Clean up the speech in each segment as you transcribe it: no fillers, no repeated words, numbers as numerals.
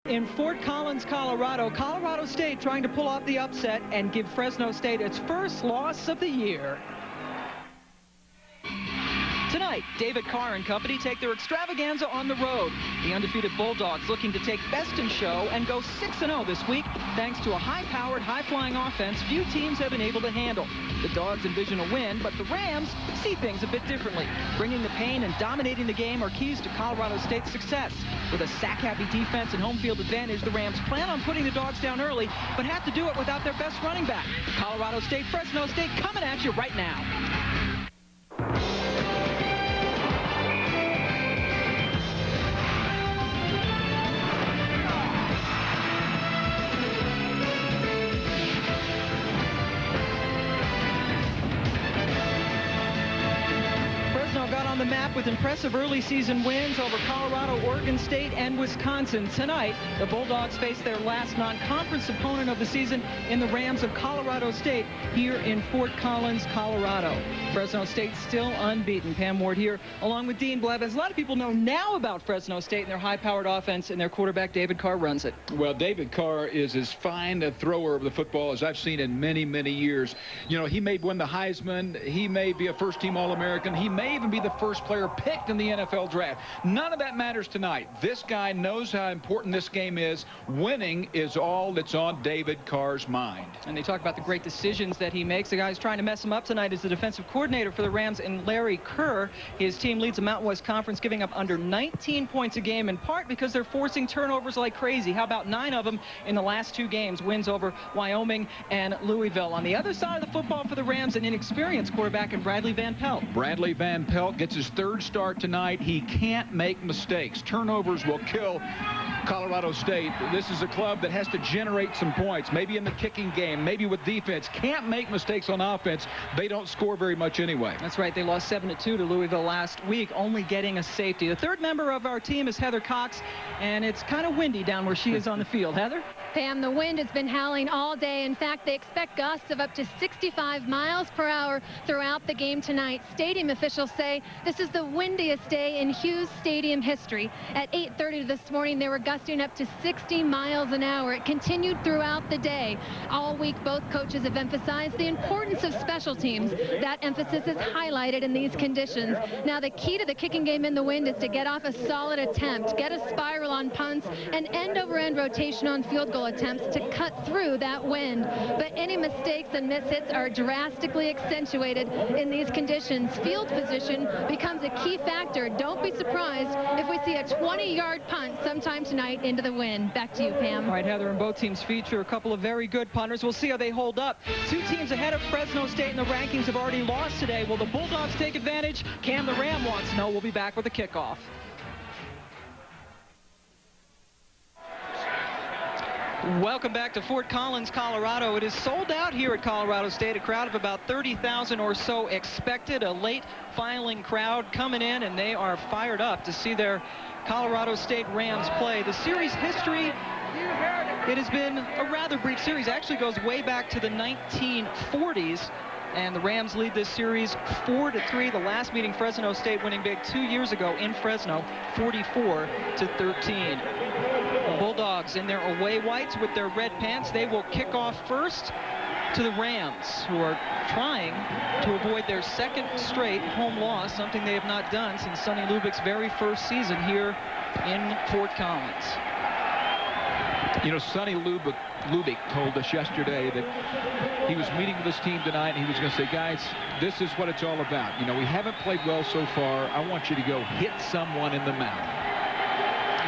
In Fort Collins, Colorado, Colorado State trying to pull off the upset and give Fresno State its first loss of the year. Tonight, David Carr and company take their extravaganza on the road. The undefeated Bulldogs looking to take best in show and go 6-0 this week thanks to a high-powered, high-flying offense few teams have been able to handle. The Dogs envision a win, but the Rams see things a bit differently. Bringing the pain and dominating the game are keys to Colorado State's success. With a sack-happy defense and home field advantage, the Rams plan on putting the Dogs down early, but have to do it without their best running back. Colorado State, Fresno State coming at you right now. Got on the map with impressive early season wins over Colorado, Oregon State, and Wisconsin. Tonight, the Bulldogs face their last non-conference opponent of the season in the Rams of Colorado State here in Fort Collins, Colorado. Fresno State still unbeaten. Pam Ward here along with Dean Blevins. A lot of people know now about Fresno State and their high-powered offense, and their quarterback David Carr runs it. Well, David Carr is as fine a thrower of the football as I've seen in many, many years. You know, he may win the Heisman. He may be a first-team All-American. He may even be the first player picked in the NFL draft. None of that matters tonight. This guy knows how important this game is. Winning is all that's on David Carr's mind. And they talk about the great decisions that he makes. The guy who's trying to mess him up tonight is the defensive coordinator for the Rams, and Larry Carr. His team leads the Mountain West Conference, giving up under 19 points a game, in part because they're forcing turnovers like crazy. How about 9 of them in the last 2 games? Wins over Wyoming and Louisville. On the other side of the football for the Rams, an inexperienced quarterback in Bradley Van Pelt. Bradley Van Pelt gets his 3rd start tonight. He can't make mistakes. Turnovers will kill Colorado State. This is a club that has to generate some points, maybe in the kicking game, maybe with defense. Can't make mistakes on offense. They don't score very much anyway. That's right. They lost 7-2 to Louisville last week, only getting a safety. The 3rd member of our team is Heather Cox, and it's kind of windy down where she is on the field. Heather? Pam, the wind has been howling all day. In fact, they expect gusts of up to 65 miles per hour throughout the game tonight. Stadium officials say this is the windiest day in Hughes Stadium history. At 8:30 this morning, they were gusting up to 60 miles an hour. It continued throughout the day. All week, both coaches have emphasized the importance of special teams. That emphasis is highlighted in these conditions. Now, the key to the kicking game in the wind is to get off a solid attempt, get a spiral on punts, and end-over-end rotation on field goal attempts to cut through that wind. But any mistakes and mishits are drastically accentuated in these conditions. Field position becomes a key factor. Don't be surprised if we see a 20-yard punt sometime tonight into the wind. Back to you, Pam. All right, Heather, and both teams feature a couple of very good punters. We'll see how they hold up. 2 teams ahead of Fresno State in the rankings have already lost today. Will the Bulldogs take advantage? Cam the Ram wants to know. We'll be back with a kickoff. Welcome back to Fort Collins, Colorado. It is sold out here at Colorado State. A crowd of about 30,000 or so expected. A late filing crowd coming in, and they are fired up to see their Colorado State Rams play. The series history, it has been a rather brief series. Actually goes way back to the 1940s. And the Rams lead this series 4-3. The last meeting, Fresno State winning big 2 years ago in Fresno, 44-13. The Bulldogs in their away whites with their red pants. They will kick off first to the Rams, who are trying to avoid their 2nd straight home loss, something they have not done since Sonny Lubick's very first season here in Fort Collins. You know, Sonny Lubick told us yesterday that he was meeting with his team tonight, and he was going to say, guys, this is what it's all about. You know, we haven't played well so far. I want you to go hit someone in the mouth.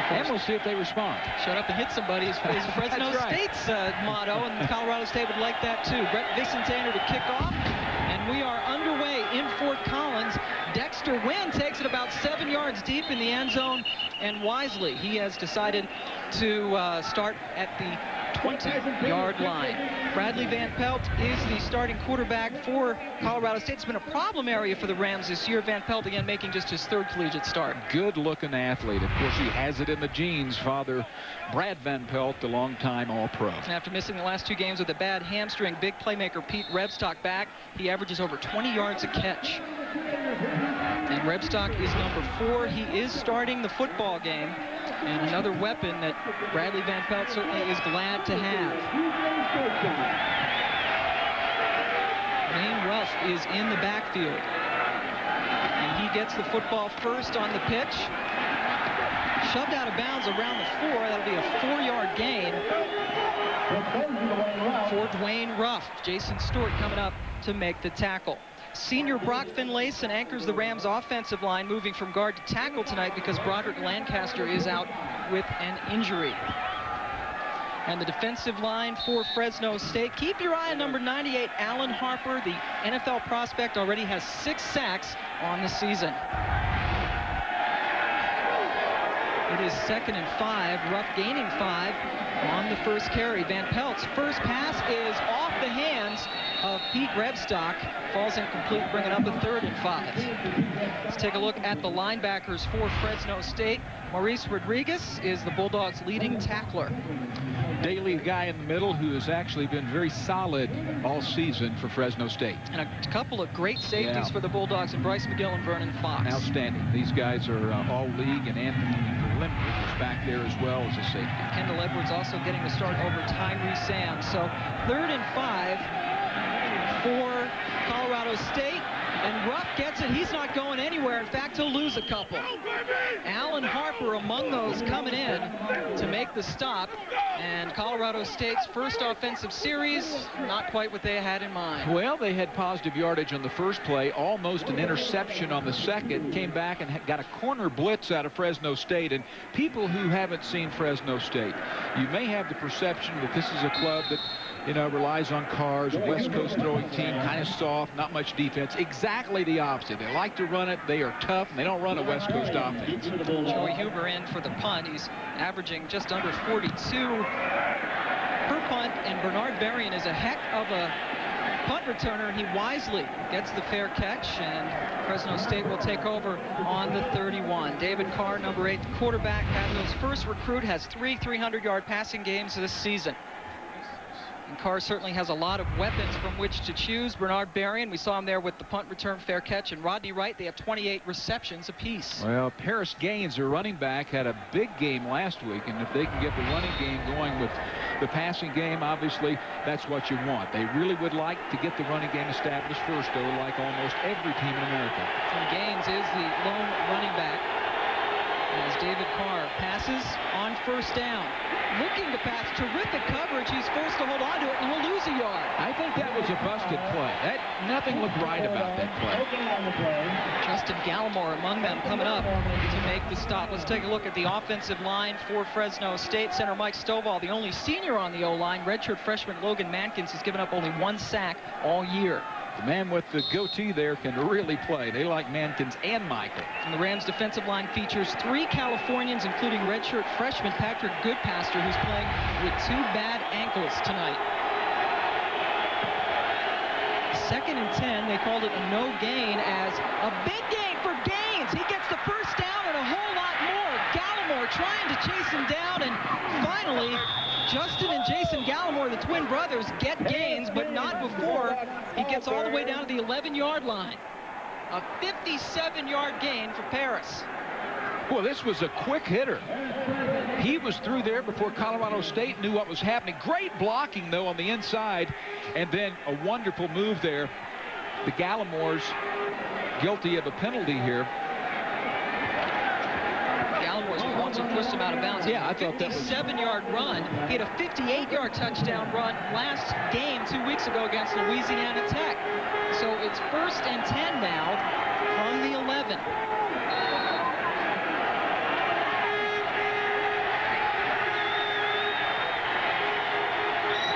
And we'll see if they respond. Shut up and hit somebody is Fresno State's motto, and Colorado State would like that too. Brett Vicentano to kick off, and we are underway in Fort Collins. Dexter Wynn takes it about 7 yards deep in the end zone, and wisely, he has decided to start at the 20-yard line. Bradley Van Pelt is the starting quarterback for Colorado State. It's been a problem area for the Rams this year. Van Pelt again making just his 3rd collegiate start. Good-looking athlete. Of course, he has it in the genes. Father Brad Van Pelt, the longtime All-Pro. After missing the last 2 games with a bad hamstring, big playmaker Pete Rebstock back. He averages over 20 yards a catch. And Rebstock is number 4. He is starting the football game. And another weapon that Bradley Van Pelt certainly is glad to have. Wayne Ruff is in the backfield. And he gets the football first on the pitch. Shoved out of bounds around the 4. That'll be a 4-yard gain for Dwayne Ruff. Jason Stewart coming up to make the tackle. Senior Brock Finlayson anchors the Rams offensive line, moving from guard to tackle tonight because Broderick Lancaster is out with an injury. And the defensive line for Fresno State. Keep your eye on number 98, Alan Harper. The NFL prospect already has 6 sacks on the season. It is 2nd and 5. Ruff gaining 5 on the first carry. Van Pelt's first pass is off the hands of Pete Rebstock. Falls incomplete, bringing up a 3rd and 5. Let's take a look at the linebackers for Fresno State. Maurice Rodriguez is the Bulldogs' leading tackler. Daly, guy in the middle who has actually been very solid all season for Fresno State. And a couple of great safeties for the Bulldogs, and Bryce McGill and Vernon Fox. Outstanding. These guys are all league, and Anthony Limerick is back there as well as a safety. Kendall Edwards also getting the start over Tyree Sam. So 3rd and 5 for Colorado State. And Ruff gets it. He's not going anywhere. In fact, he'll lose a couple. Alan Harper among those coming in to make the stop. And Colorado State's first offensive series, not quite what they had in mind. Well, they had positive yardage on the first play, almost an interception on the second, came back and got a corner blitz out of Fresno State. And people who haven't seen Fresno State, you may have the perception that this is a club that, you know, relies on Carr, a West Coast throwing team, kind of soft, not much defense. Exactly the opposite. They like to run it. They are tough, and they don't run a West Coast offense. Joey Huber in for the punt. He's averaging just under 42 per punt, and Bernard Berrien is a heck of a punt returner. He wisely gets the fair catch, and Fresno State will take over on the 31. David Carr, number 8, the quarterback, Hadley's first recruit, has 3 300-yard passing games this season. And Carr certainly has a lot of weapons from which to choose. Bernard Berrien, we saw him there with the punt return fair catch, and Rodney Wright, they have 28 receptions apiece. Well, Paris Gaines, their running back, had a big game last week, and if they can get the running game going with the passing game, obviously that's what you want. They really would like to get the running game established first, though, like almost every team in America. And Gaines is the lone running back as David Carr passes on first down. Looking to pass, terrific coverage. He's forced to hold on to it, and he'll lose a yard. I think that was a busted play. Nothing looked right about that play. Justin Gallimore among them coming up to make the stop. Let's take a look at the offensive line for Fresno State. Center Mike Stovall, the only senior on the O-line. Redshirt freshman Logan Mankins has given up only 1 sack all year. The man with the goatee there can really play. They like Mankins and Michael. And the Rams defensive line features 3 Californians, including redshirt freshman Patrick Goodpaster, who's playing with 2 bad ankles tonight. 2nd and 10, they called it a no gain, as a big gain for Gaines. He gets the first down and a whole lot more. Gallimore trying to chase him down, and finally Justin and Jason Gallimore, the twin brothers, get Gaines, but not before he gets all the way down to the 11-yard line. A 57-yard gain for Paris. Well, this was a quick hitter. He was through there before Colorado State knew what was happening. Great blocking, though, on the inside, and then a wonderful move there. The Gallimores guilty of a penalty here. Gallimore also pushed him out of bounds. Yeah, I thought that was a 57-yard run. He had a 58-yard touchdown run last game 2 weeks ago against Louisiana Tech. So it's 1st and 10 now from the 11.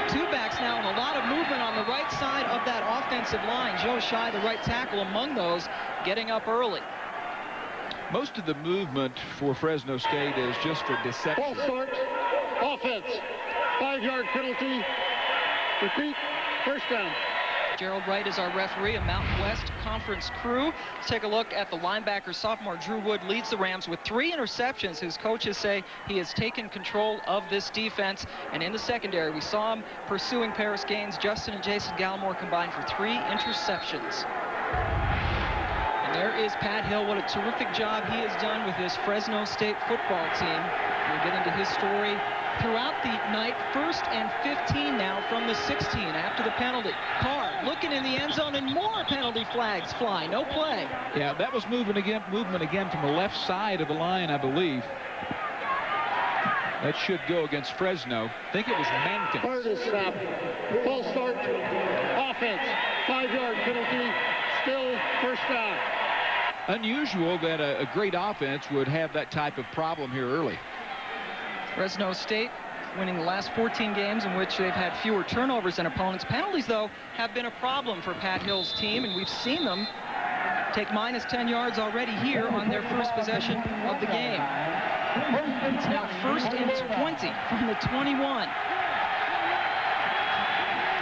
Two backs now, and a lot of movement on the right side of that offensive line. Joe Shai, the right tackle, among those, getting up early. Most of the movement for Fresno State is just for deception. False start, offense, 5-yard penalty, repeat, first down. Gerald Wright is our referee, a Mountain West Conference crew. Let's take a look at the linebacker. Sophomore Drew Wood leads the Rams with 3 interceptions. His coaches say he has taken control of this defense. And in the secondary, we saw him pursuing Paris Gaines. Justin and Jason Gallimore combined for 3 interceptions. And there is Pat Hill. What a terrific job he has done with this Fresno State football team. We'll get into his story throughout the night. 1st and 15 now from the 16 after the penalty. Carr looking in the end zone, and more penalty flags fly. No play. Yeah, that was movement again from the left side of the line, I believe. That should go against Fresno. I think it was Mankin. Part is snap. Full start. Offense. 5-yard penalty. Still first down. Unusual that a great offense would have that type of problem here early. Fresno State winning the last 14 games in which they've had fewer turnovers than opponents. Penalties, though, have been a problem for Pat Hill's team, and we've seen them take minus 10 yards already here on their first possession of the game. It's now 1st and 20 from the 21.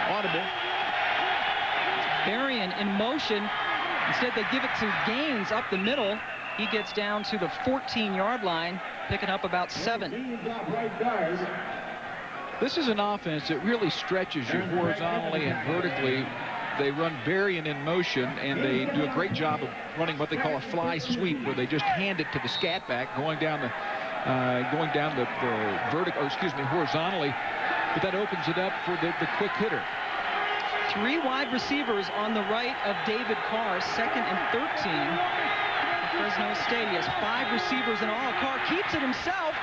Audible. Berrien in motion. Instead, they give it to Gaines up the middle. He gets down to the 14-yard line, picking up about 7. This is an offense that really stretches you horizontally and vertically. They run Berrien in motion, and they do a great job of running what they call a fly sweep, where they just hand it to the scat back, going down the vertical, or excuse me, horizontally. But that opens it up for the quick hitter. 3 wide receivers on the right of David Carr, 2nd and 13. Fresno State, he has 5 receivers in all. Carr keeps it himself,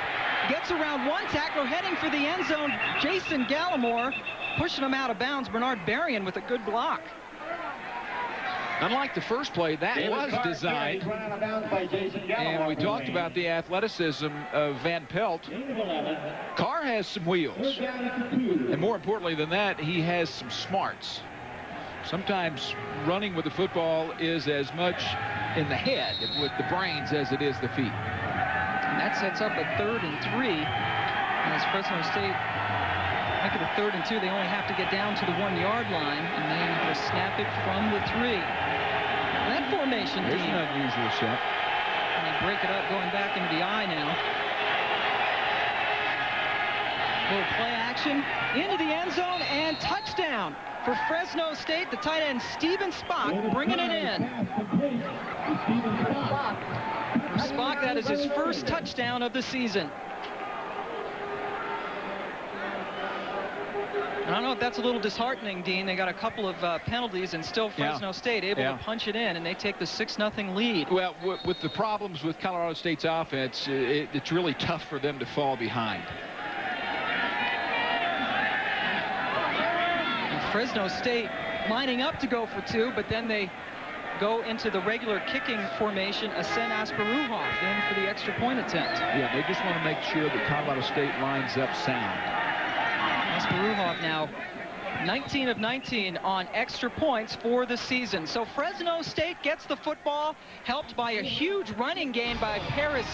gets around one tackler, heading for the end zone. Jason Gallimore pushing him out of bounds. Bernard Berrien with a good block. Unlike the first play, that was designed. And we talked about the athleticism of Van Pelt. Carr has some wheels. And more importantly than that, he has some smarts. Sometimes running with the football is as much in the head with the brains as it is the feet. And that sets up a 3rd and 3. And as Fresno State make it a 3rd and 2, they only have to get down to the 1-yard line, and then will snap it from the 3. That formation, There's an unusual set. And they break it up going back into the I now. Little play action into the end zone, and touchdown for Fresno State. The tight end Steven Spock bringing it in. For Spock, that is his first touchdown of the season. I don't know if that's a little disheartening, Dean. They got a couple of penalties, and still Fresno State able to punch it in, and they take the 6-0 lead. Well, with the problems with Colorado State's offense, it's really tough for them to fall behind. And Fresno State lining up to go for 2, but then they go into the regular kicking formation, Asen Asparuhoff in for the extra point attempt. Yeah, they just want to make sure that Colorado State lines up sound. Asparuhoff now 19 of 19 on extra points for the season. So Fresno State gets the football, helped by a huge running game by Paris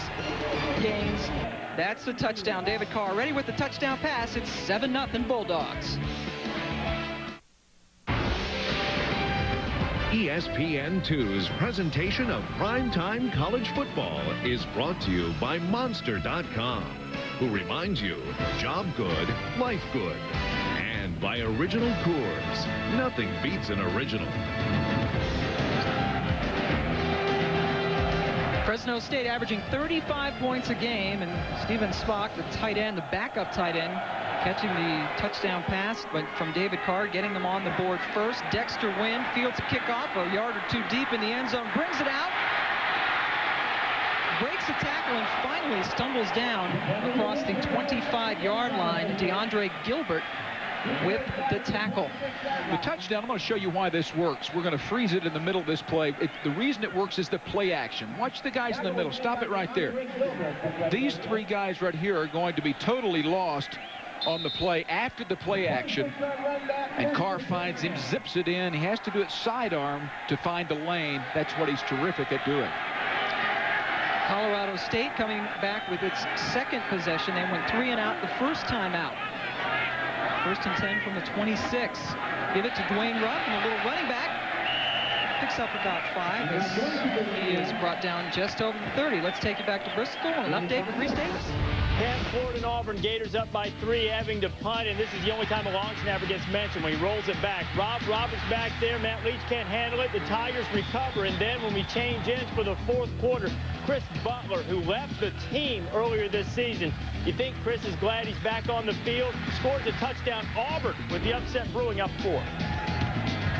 Gaines. That's the touchdown. David Carr ready with the touchdown pass. It's 7-0 Bulldogs. ESPN2's presentation of primetime college football is brought to you by Monster.com, who reminds you, job good, life good. And by Original Coors. Nothing beats an original. Fresno State averaging 35 points a game, and Steven Spock, the tight end, the backup tight end, catching the touchdown pass from David Carr, getting them on the board first. Dexter Wynn fields a kickoff a yard or 2 deep in the end zone, brings it out, breaks the tackle, and finally stumbles down across the 25-yard line. DeAndre Gilbert with the tackle. The touchdown, I'm going to show you why this works. We're going to freeze it in the middle of this play. The reason it works is the play action. Watch the guys in the middle. Stop it right there. These 3 guys right here are going to be totally lost on the play after the play action, and Carr finds him, zips it in. He has to do it sidearm to find the lane. That's what he's terrific at doing. Colorado State coming back with its second possession. They went 3 and out the first time out. 1st and 10 from the 26. Give it to Dwayne Rupp, and a little running back picks up about 5 as he is brought down just over the 30. Let's take it back to Bristol and an update with Reese Davis. Florida and Auburn Gators up by 3, having to punt, and this is the only time a long snapper gets mentioned when he rolls it back. Rob Roberts back there. Matt Leach can't handle it. The Tigers recover, and then when we change ends for the 4th quarter, Chris Butler, who left the team earlier this season, you think Chris is glad he's back on the field, scores a touchdown. Auburn with the upset brewing up 4.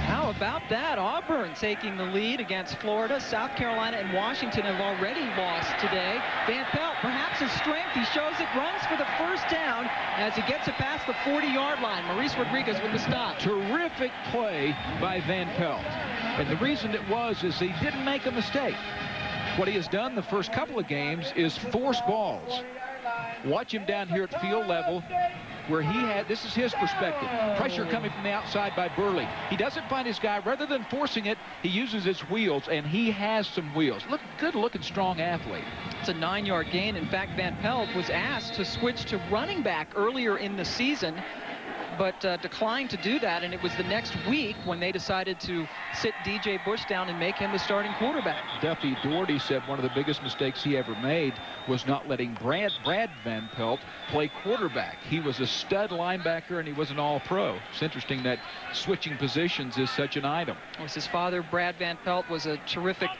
How about that? Auburn taking the lead against Florida. South Carolina and Washington have already lost today. Van Pelt, perhaps his strength. He shows it, runs for the first down as he gets it past the 40-yard line. Maurice Rodriguez with the stop. Terrific play by Van Pelt. And the reason it was is he didn't make a mistake. What he has done the first couple of games is force balls. Watch him down here at field level, where he had, this is his perspective, pressure coming from the outside by Burley. He doesn't find his guy. Rather than forcing it, he uses his wheels, and he has some wheels. Look, good-looking, strong athlete. It's a 9-yard gain. In fact, Van Pelt was asked to switch to running back earlier in the season, but declined to do that, and it was the next week when they decided to sit DJ Bush down and make him the starting quarterback. Duffy Doherty said one of the biggest mistakes he ever made was not letting Brad Van Pelt play quarterback. He was a stud linebacker, and he was an all-pro. It's interesting that switching positions is such an item. It was his father, Brad Van Pelt, was a terrific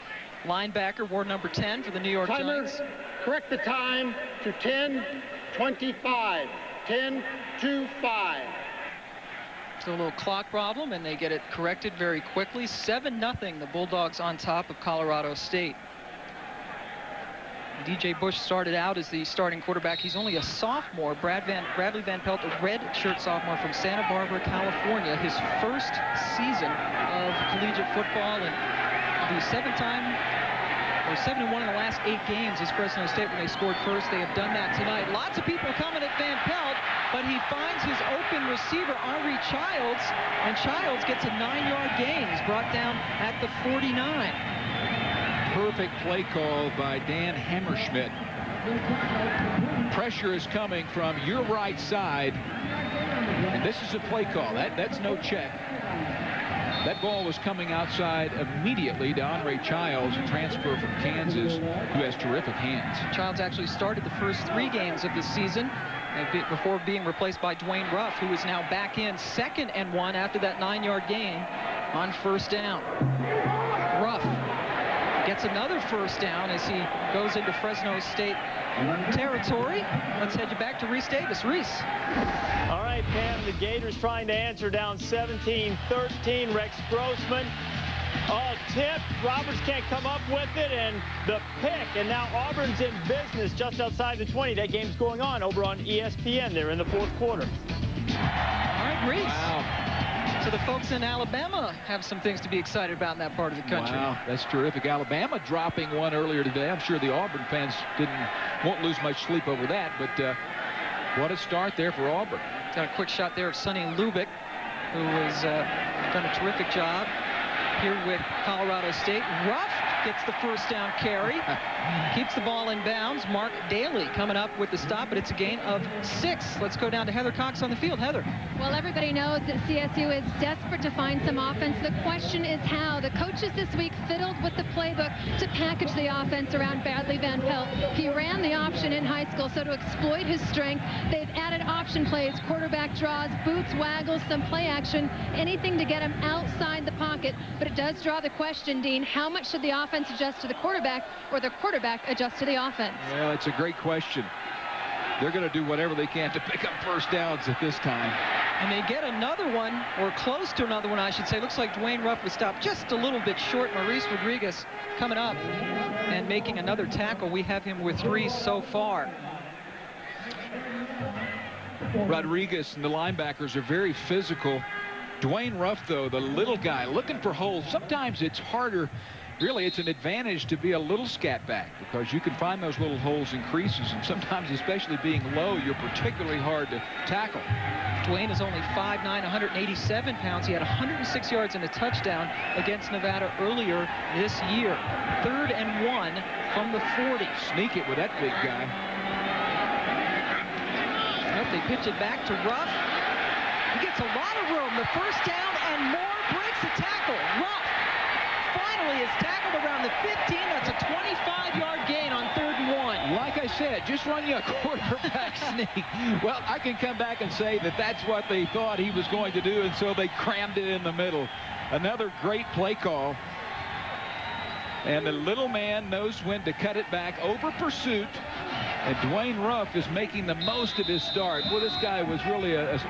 linebacker, wore number 10 for the New York Giants. Correct the time to 10:25. 10:25. So a little clock problem, and they get it corrected very quickly. 7-0, the Bulldogs on top of Colorado State. DJ Bush started out as the starting quarterback. He's only a sophomore. Bradley Van Pelt, a redshirt sophomore from Santa Barbara, California. His first season of collegiate football, and the 7-1 in the last 8 games is Fresno State when they scored first. They have done that tonight. Lots of people coming at Van Pelt, but he finds his open receiver, Henri Childs, and Childs gets a 9-yard gain. He's brought down at the 49. Perfect play call by Dan Hammerschmidt. Pressure is coming from your right side, and this is a play call. That's no check. That ball was coming outside immediately to Henri Childs, a transfer from Kansas, who has terrific hands. Childs actually started the first 3 games of the season before being replaced by Dwayne Ruff, who is now back in 2nd and 1 after that 9-yard gain on first down. Ruff gets another first down as he goes into Fresno State territory. Let's head you back to Reese Davis. Reese. All right, Pam, the Gators trying to answer, down 17-13. Rex Grossman. Oh, tip. Roberts can't come up with it, and the pick. And now Auburn's in business just outside the 20. That game's going on over on ESPN there in the 4th quarter. All right, Reese. Wow. So the folks in Alabama have some things to be excited about in that part of the country. Wow, that's terrific. Alabama dropping one earlier today. I'm sure the Auburn fans won't lose much sleep over that, but what a start there for Auburn. Got a quick shot there of Sonny Lubick, who has done a terrific job here with Colorado State. Ruff gets the first down carry, keeps the ball in bounds. Mark Daly coming up with the stop, but it's a gain of 6. Let's go down to Heather Cox on the field. Heather. Well, everybody knows that CSU is desperate to find some offense. The question is how. The coaches this week fiddled with the playbook to package the offense around Bradley Van Pelt. He ran the option in high school, so to exploit his strength, they've added option plays, quarterback draws, boots, waggles, some play action, anything to get him outside the pocket. But it does draw the question, Dean, how much should the offense adjust to the quarterback, or the quarterback adjust to the offense? Well, it's a great question. They're going to do whatever they can to pick up first downs at this time. And they get another one, or close to another one, I should say. Looks like Dwayne Ruff was stopped just a little bit short. Maurice Rodriguez coming up and making another tackle. We have him with 3 so far. Rodriguez and the linebackers are very physical. Dwayne Ruff, though, the little guy, looking for holes. Sometimes it's harder. Really, it's an advantage to be a little scat back, because you can find those little holes and creases, and sometimes, especially being low, you're particularly hard to tackle. Dwayne is only 5'9", 187 pounds. He had 106 yards and a touchdown against Nevada earlier this year. 3rd and 1 from the 40. Sneak it with that big guy. Nope, they pitch it back to Ruff. He gets a lot of room. The first down and more, breaks the tackle. Ruff finally is tackled around the 15. That's a 25-yard gain on 3rd and 1. Like I said, just run you a quarterback sneak. Well, I can come back and say that that's what they thought he was going to do, and so they crammed it in the middle. Another great play call. And the little man knows when to cut it back over pursuit. And Dwayne Ruff is making the most of his start. Well, this guy was really a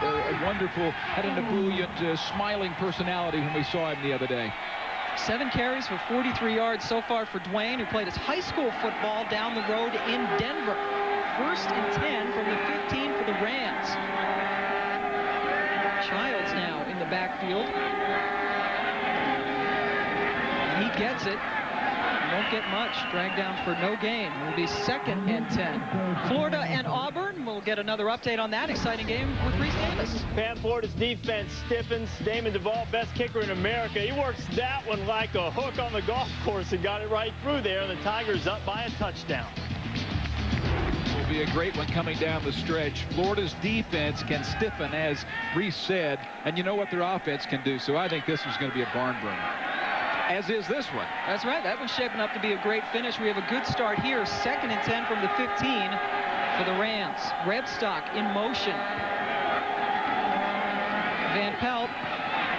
wonderful, had an ebullient, smiling personality when we saw him the other day. 7 carries for 43 yards so far for Dwayne, who played his high school football down the road in Denver. 1st and 10 from the 15 for the Rams. Childs now in the backfield. And he gets it. Won't get much. Dragged down for no gain. It will be 2nd and 10. Florida and Auburn. We'll get another update on that exciting game with Reese Davis. Pan Florida's defense stiffens. Damon Duvall, best kicker in America. He works that one like a hook on the golf course and got it right through there. The Tigers up by a touchdown. Will be a great one coming down the stretch. Florida's defense can stiffen, as Reese said, and you know what their offense can do. So I think this is going to be a barn burner. As is this one. That's right. That one's shaping up to be a great finish. We have a good start here. 2nd and 10 from the 15 for the Rams. Rebstock in motion. Van Pelt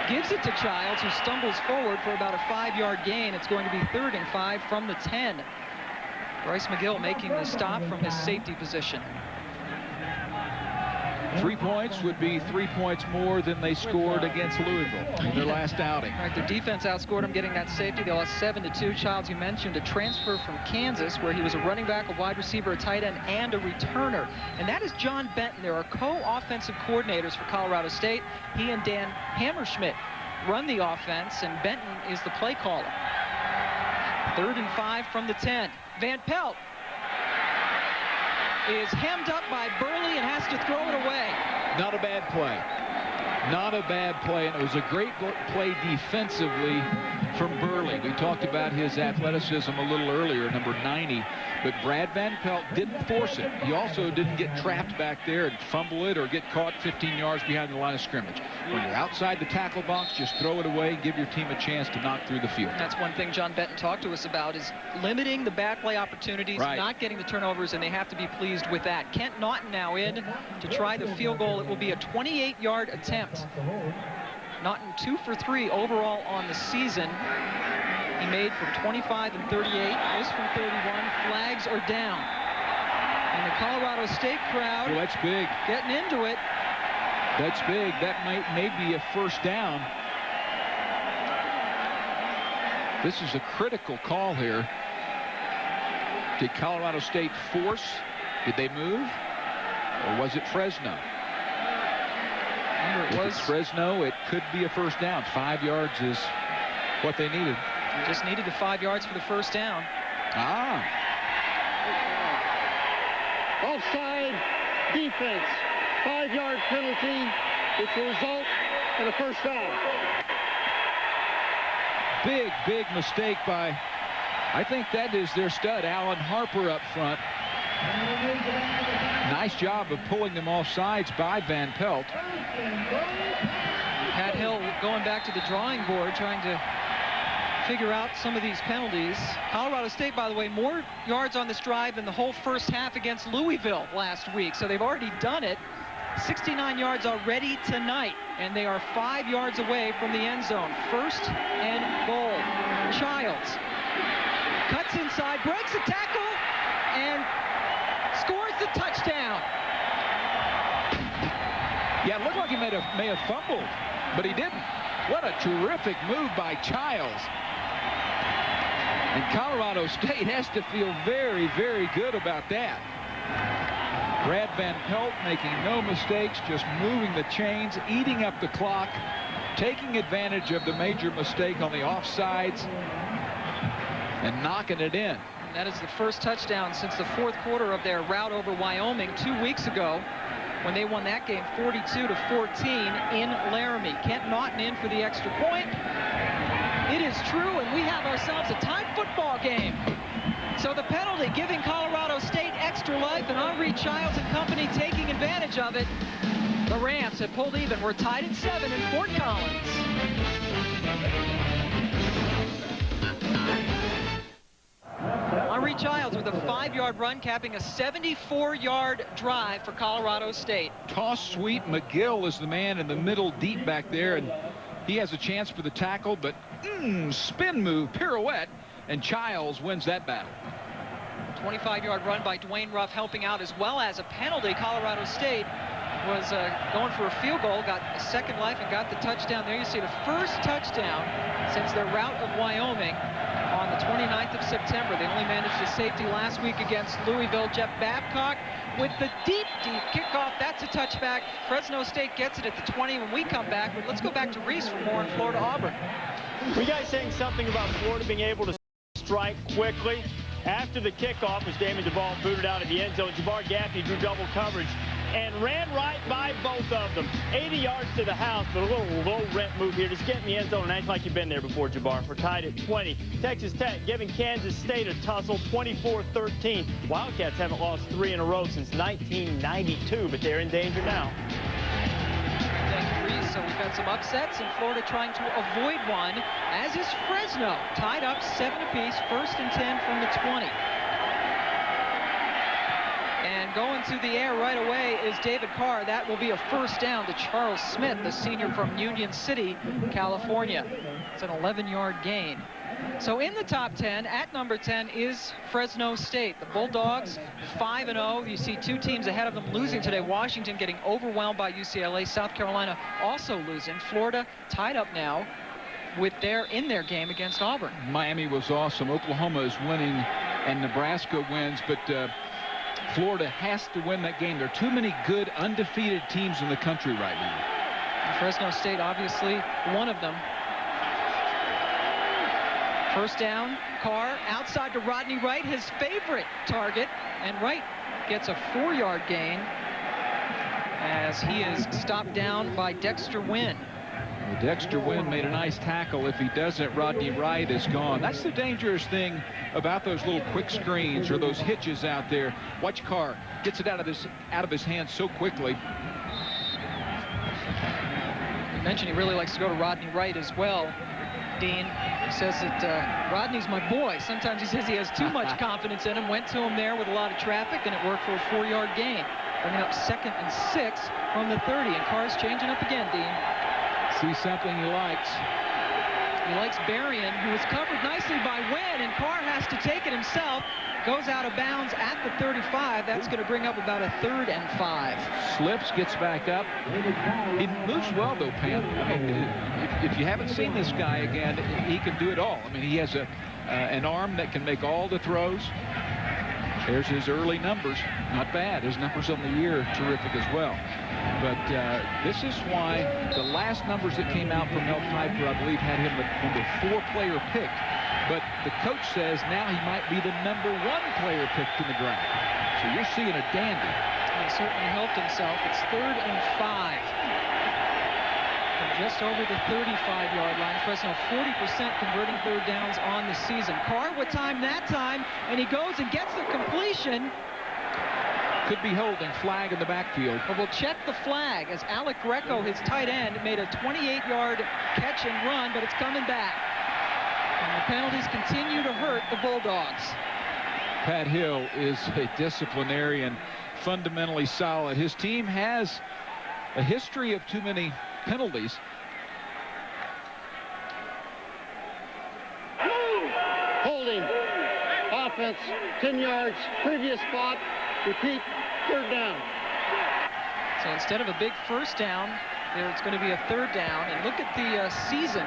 gives it to Childs, who stumbles forward for about a 5-yard gain. It's going to be 3rd and 5 from the 10. Bryce McGill making the stop from his safety position. 3 points would be 3 points more than they scored against Louisville in their last outing. All right, their defense outscored them getting that safety. They lost 7-2. Childs, you mentioned, a transfer from Kansas, where he was a running back, a wide receiver, a tight end, and a returner. And that is John Benton. There are co-offensive coordinators for Colorado State. He and Dan Hammerschmidt run the offense, and Benton is the play caller. 3rd and 5 from the 10. Van Pelt is hemmed up by Burley and has to throw it away. Not a bad play. Not a bad play, and it was a great play defensively from Burley. We talked about his athleticism a little earlier, number 90, but Brad Van Pelt didn't force it. He also didn't get trapped back there and fumble it or get caught 15 yards behind the line of scrimmage. When you're outside the tackle box, just throw it away, give your team a chance to knock through the field. That's one thing John Benton talked to us about, is limiting the back play opportunities, right, not getting the turnovers, and they have to be pleased with that. Kent Naughton now in to try the field goal. It will be a 28-yard attempt. Naughton 2 for 3 overall on the season. He made from 25 and 38, missed from 31. Flags are down. And the Colorado State crowd, well, that's big, getting into it. That's big. That may be a first down. This is a critical call here. Did Colorado State force? Did they move? Or was it Fresno? If it's Fresno, it could be a first down. 5 yards is what they needed. Just needed the 5 yards for the first down. Ah. Offside defense. 5-yard penalty, which will result in a first down. Big mistake by, I think that is their stud, Alan Harper, up front. Nice job of pulling them off sides by Van Pelt. Pat Hill going back to the drawing board, trying to figure out some of these penalties. Colorado State, by the way, more yards on this drive than the whole first half against Louisville last week. So they've already done it. 69 yards already tonight, and they are 5 yards away from the end zone. 1st and goal. Childs cuts inside, breaks the tackle, and scores the touchdown. Yeah, it looked like he may have fumbled, but he didn't. What a terrific move by Childs. And Colorado State has to feel very, very good about that. Brad Van Pelt making no mistakes, just moving the chains, eating up the clock, taking advantage of the major mistake on the offsides, and knocking it in. That is the first touchdown since the 4th quarter of their rout over Wyoming 2 weeks ago, when they won that game 42-14 in Laramie. Kent Naughton in for the extra point. It is true, and we have ourselves a tied football game. So the penalty giving Colorado State extra life, and Henri Childs and company taking advantage of it. The Rams have pulled even. We're tied at 7 in Fort Collins. Henri Childs with a 5-yard run, capping a 74-yard drive for Colorado State. Toss sweep. McGill is the man in the middle, deep back there, and he has a chance for the tackle, but spin move, pirouette, and Childs wins that battle. 25-yard run by Dwayne Ruff helping out, as well as a penalty. Colorado State was going for a field goal, got a second life, and got the touchdown. There you see the first touchdown since their rout of Wyoming on the 29th of September. They only managed a safety last week against Louisville. Jeff Babcock with the deep kickoff. That's a touchback. Fresno State gets it at the 20 when we come back. But let's go back to Reese for more on Florida Auburn. Were you guys saying something about Florida being able to strike quickly? After the kickoff, was Damon Duvall booted out of the end zone. Jabbar Gaffney drew double coverage and ran right by both of them. 80 yards to the house, but a little low rent move here. Just get in the end zone and act like you've been there before, Jabbar. We're tied at 20. Texas Tech giving Kansas State a tussle, 24-13. Wildcats haven't lost 3 in a row since 1992, but they're in danger now. So we've got some upsets, and Florida trying to avoid one, as is Fresno, tied up 7 apiece, 1st and 10 from the 20. And going to the air right away is David Carr. That will be a first down to Charles Smith, the senior from Union City, California. It's an 11-yard gain. So in the top 10, at number 10, is Fresno State. The Bulldogs, 5-0. You see 2 teams ahead of them losing today. Washington getting overwhelmed by UCLA. South Carolina also losing. Florida tied up now in their game against Auburn. Miami was awesome. Oklahoma is winning, and Nebraska wins, but Florida has to win that game. There are too many good undefeated teams in the country right now. And Fresno State, obviously, one of them. First down, Carr outside to Rodney Wright, his favorite target, and Wright gets a 4-yard gain as he is stopped down by Dexter Wynn. Well, Dexter Wynn made a nice tackle. If he doesn't, Rodney Wright is gone. That's the dangerous thing about those little quick screens or those hitches out there. Watch Carr gets it out of his hands so quickly. You mentioned he really likes to go to Rodney Wright as well. Dean says that Rodney's my boy. Sometimes he says he has too much confidence in him. Went to him there with a lot of traffic, and it worked for a 4-yard gain. Bringing up 2nd and 6 from the 30, and Carr's changing up again, Dean. See something he likes. He likes Berrien, who was covered nicely by Wynn, and Carr has to take it himself. Goes out of bounds at the 35. That's going to bring up about a 3rd and 5. Slips, gets back up. He moves well, though, Pam. I mean, if you haven't seen this guy again, he can do it all. I mean, he has an arm that can make all the throws. There's his early numbers. Not bad. His numbers on the year, terrific as well. But this is why the last numbers that came out from Mel Kiper, I believe, had him the number 4 player picked. But the coach says now he might be the number 1 player picked in the draft. So you're seeing a dandy. He certainly helped himself. It's 3rd and 5. And just over the 35-yard line. Fresno 40% converting 3rd downs on the season. Carr with time that time, and he goes and gets the completion. Could be holding, flag in the backfield. But we'll check the flag as Alec Greco, his tight end, made a 28-yard catch and run, but it's coming back. And the penalties continue to hurt the Bulldogs. Pat Hill is a disciplinarian, fundamentally solid. His team has a history of too many penalties. Holding. Offense, 10 yards, previous spot, repeat, 3rd down. So instead of a big first down, it's going to be a 3rd down. And look at the season.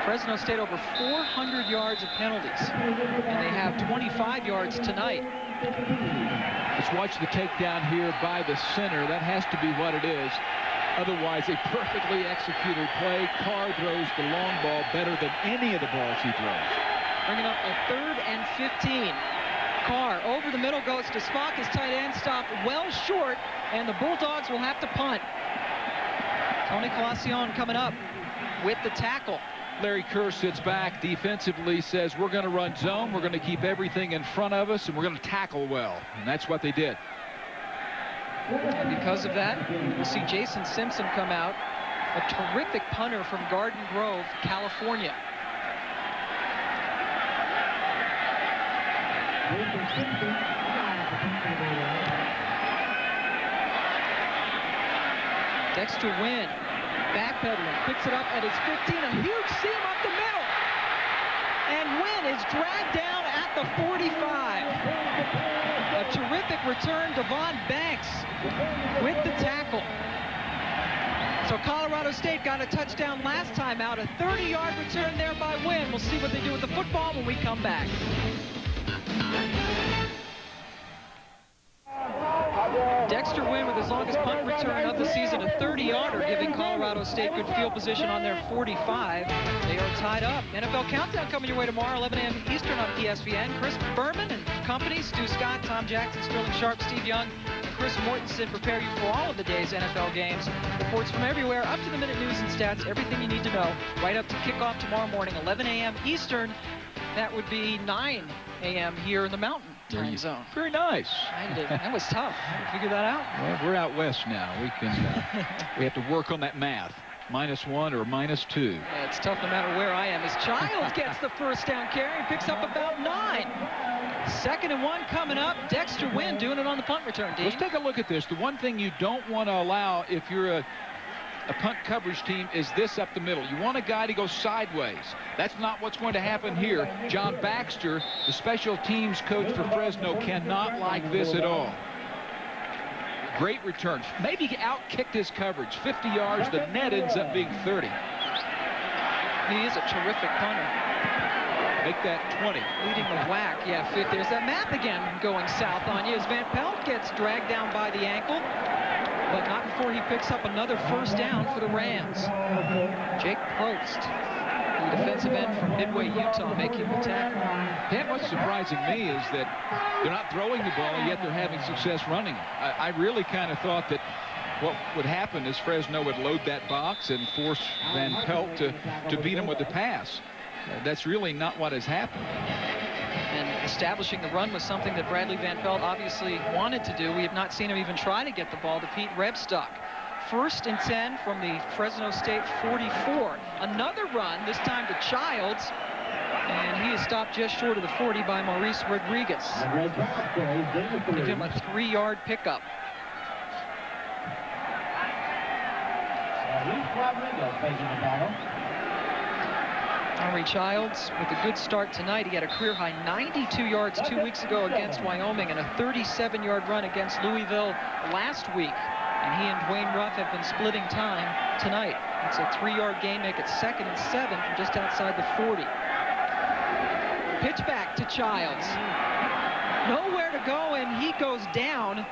Fresno State over 400 yards of penalties, and they have 25 yards tonight. Let's watch the takedown here by the center. That has to be what it is. Otherwise, a perfectly executed play. Carr throws the long ball better than any of the balls he throws. Bringing up a 3rd and 15. Carr over the middle goes to Spock. His tight end stopped well short, and the Bulldogs will have to punt. Tony Colacion coming up with the tackle. Larry Kerr sits back defensively, says we're going to run zone, we're going to keep everything in front of us, and we're going to tackle well. And that's what they did. And because of that, we'll see Jason Simpson come out, a terrific punter from Garden Grove, California. Dexter Wynn backpedaling, picks it up at his 15, a huge seam up the middle. And Wynn is dragged down at the 45. A terrific return, Devon Banks with the tackle. So Colorado State got a touchdown last time out, a 30-yard return there by Wynn. We'll see what they do with the football when we come back. Dexter Wynn with his longest punt return of the season, a 30-yarder, giving Colorado State good field position on their 45. They are tied up. NFL Countdown coming your way tomorrow, 11 a.m. Eastern on ESPN. Chris Berman and company, Stu Scott, Tom Jackson, Sterling Sharp, Steve Young, and Chris Mortensen prepare you for all of the day's NFL games. Reports from everywhere, up-to-the-minute news and stats, everything you need to know, right up to kickoff tomorrow morning, 11 a.m. Eastern. That would be 9 a.m. here in the Mountain time zone. Very nice. That was tough. Figure that out. Well, we're out west now. We can. We have to work on that math. -1 or -2. Yeah, it's tough no matter where I am. As Childs gets the first down carry and picks up about 9. 2nd and 1 coming up. Dexter Wynn doing it on the punt return, Dean. Let's take a look at this. The one thing you don't want to allow if you're a punt coverage team is this up the middle. You want a guy to go sideways. That's not what's going to happen here. John Baxter, the special teams coach for Fresno, cannot like this at all. Great return. Maybe out-kicked his coverage. 50 yards. The net ends up being 30. He is a terrific punter. Make that 20. Leading the whack. Yeah, 50. There's that math again going south on you as Van Pelt gets dragged down by the ankle. But not before he picks up another first down for the Rams. Jake Probst, the defensive end from Midway, Utah, making the tackle. Pat, what's surprising me is that they're not throwing the ball, yet they're having success running it. I really kind of thought that what would happen is Fresno would load that box and force Van Pelt to beat him with the pass. That's really not what has happened. And establishing the run was something that Bradley Van Pelt obviously wanted to do. We have not seen him even try to get the ball to Pete Rebstock. 1st and 10 from the Fresno State 44. Another run, this time to Childs. And he is stopped just short of the 40 by Maurice Rodriguez. Give him a 3-yard pickup. Henry Childs with a good start tonight. He had a career-high 92 yards 2 weeks ago against Wyoming and a 37-yard run against Louisville last week. And he and Dwayne Ruff have been splitting time tonight. It's a 3-yard gain, make it 2nd and 7 from just outside the 40. Pitch back to Childs. Nowhere to go, and he goes down.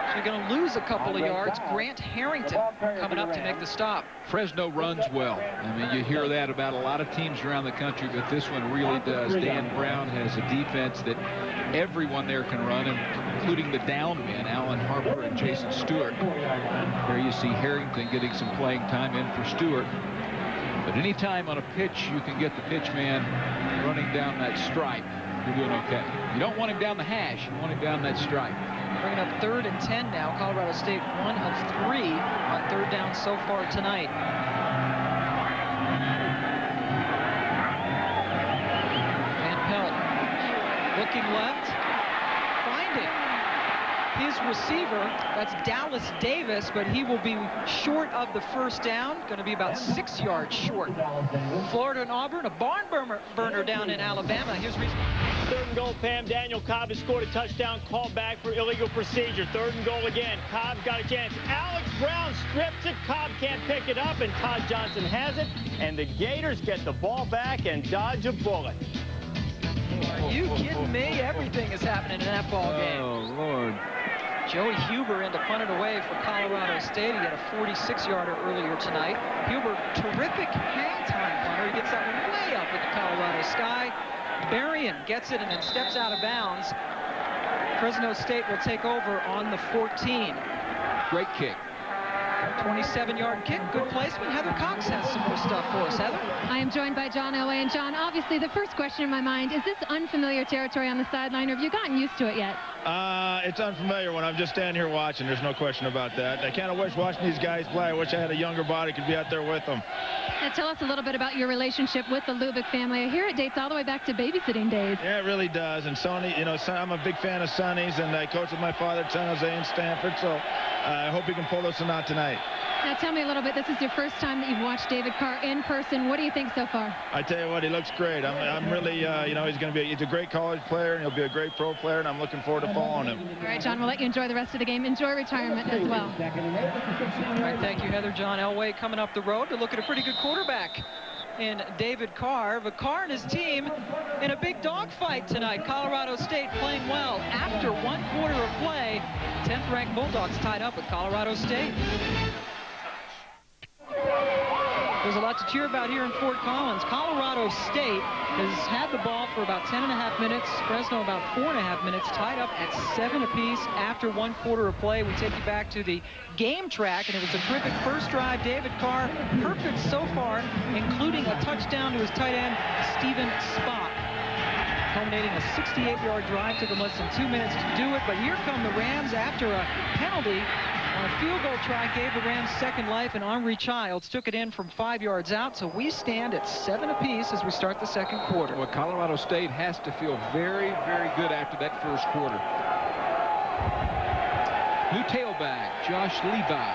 So you're going to lose a couple of yards. Grant Harrington coming up to make the stop. Fresno runs well. I mean, you hear that about a lot of teams around the country, but this one really does. Dan Brown has a defense that everyone there can run, including the down men, Alan Harper and Jason Stewart. There you see Harrington getting some playing time in for Stewart. But anytime on a pitch you can get the pitch man running down that stripe, you're doing okay. You don't want him down the hash. You want him down that stripe. Bringing up 3rd and 10 now. Colorado State 1 of 3 on 3rd down so far tonight. Van Pelt looking left, finding his receiver. That's Dallas Davis, but he will be short of the first down. Going to be about 6 yards short. Florida and Auburn, a barn burner down in Alabama. Here's reason. 3rd and goal, Pam. Daniel Cobb has scored a touchdown, called back for illegal procedure. 3rd and goal again. Cobb's got a chance. Alex Brown strips it. Cobb can't pick it up, and Todd Johnson has it. And the Gators get the ball back and dodge a bullet. Are you kidding me? Everything is happening in that ball game. Oh, Lord. Joey Huber in to punt it away for Colorado State. He had a 46-yarder earlier tonight. Huber, terrific hang time punter. He gets that one way up in the Colorado sky. Berrien gets it and then steps out of bounds. Fresno State will take over on the 14. Great kick. 27-yard kick, good placement. Heather Cox has some more stuff for us. Heather? I am joined by John Elway. And John, obviously the first question in my mind, is this unfamiliar territory on the sideline, or have you gotten used to it yet? It's unfamiliar when I'm just standing here watching. There's no question about that. I kind of wish watching these guys play. I wish I had a younger body, could be out there with them. Now tell us a little bit about your relationship with the Lubick family. I hear it dates all the way back to babysitting days. Yeah, it really does. And Sonny, you know, I'm a big fan of Sonny's, and I coach with my father at San Jose and Stanford, so I hope he can pull this one out tonight. Now tell me a little bit, this is your first time that you've watched David Carr in person. What do you think so far? I tell you what, he looks great. I'm really, you know, he's a great college player, and he'll be a great pro player, and I'm looking forward to following him. All right, John, we'll let you enjoy the rest of the game. Enjoy retirement as well. All right, thank you, Heather. John Elway coming up the road to look at a pretty good quarterback in David Carr. But Carr and his team in a big dogfight tonight. Colorado State playing well. After 1 quarter of play, 10th-ranked Bulldogs tied up with Colorado State. There's a lot to cheer about here in Fort Collins. Colorado State has had the ball for about 10.5 minutes. Fresno about 4.5 minutes, tied up at 7 apiece after 1 quarter of play. We take you back to the game track, and it was a terrific first drive. David Carr, perfect so far, including a touchdown to his tight end, Steven Spock. Culminating a 68-yard drive. Took him less than 2 minutes to do it, but here come the Rams after a penalty. On a field goal try gave the Rams second life, and Omri Childs took it in from 5 yards out, so we stand at 7 apiece as we start the second quarter. Well, Colorado State has to feel very, very good after that first quarter. New tailback, Josh Levi.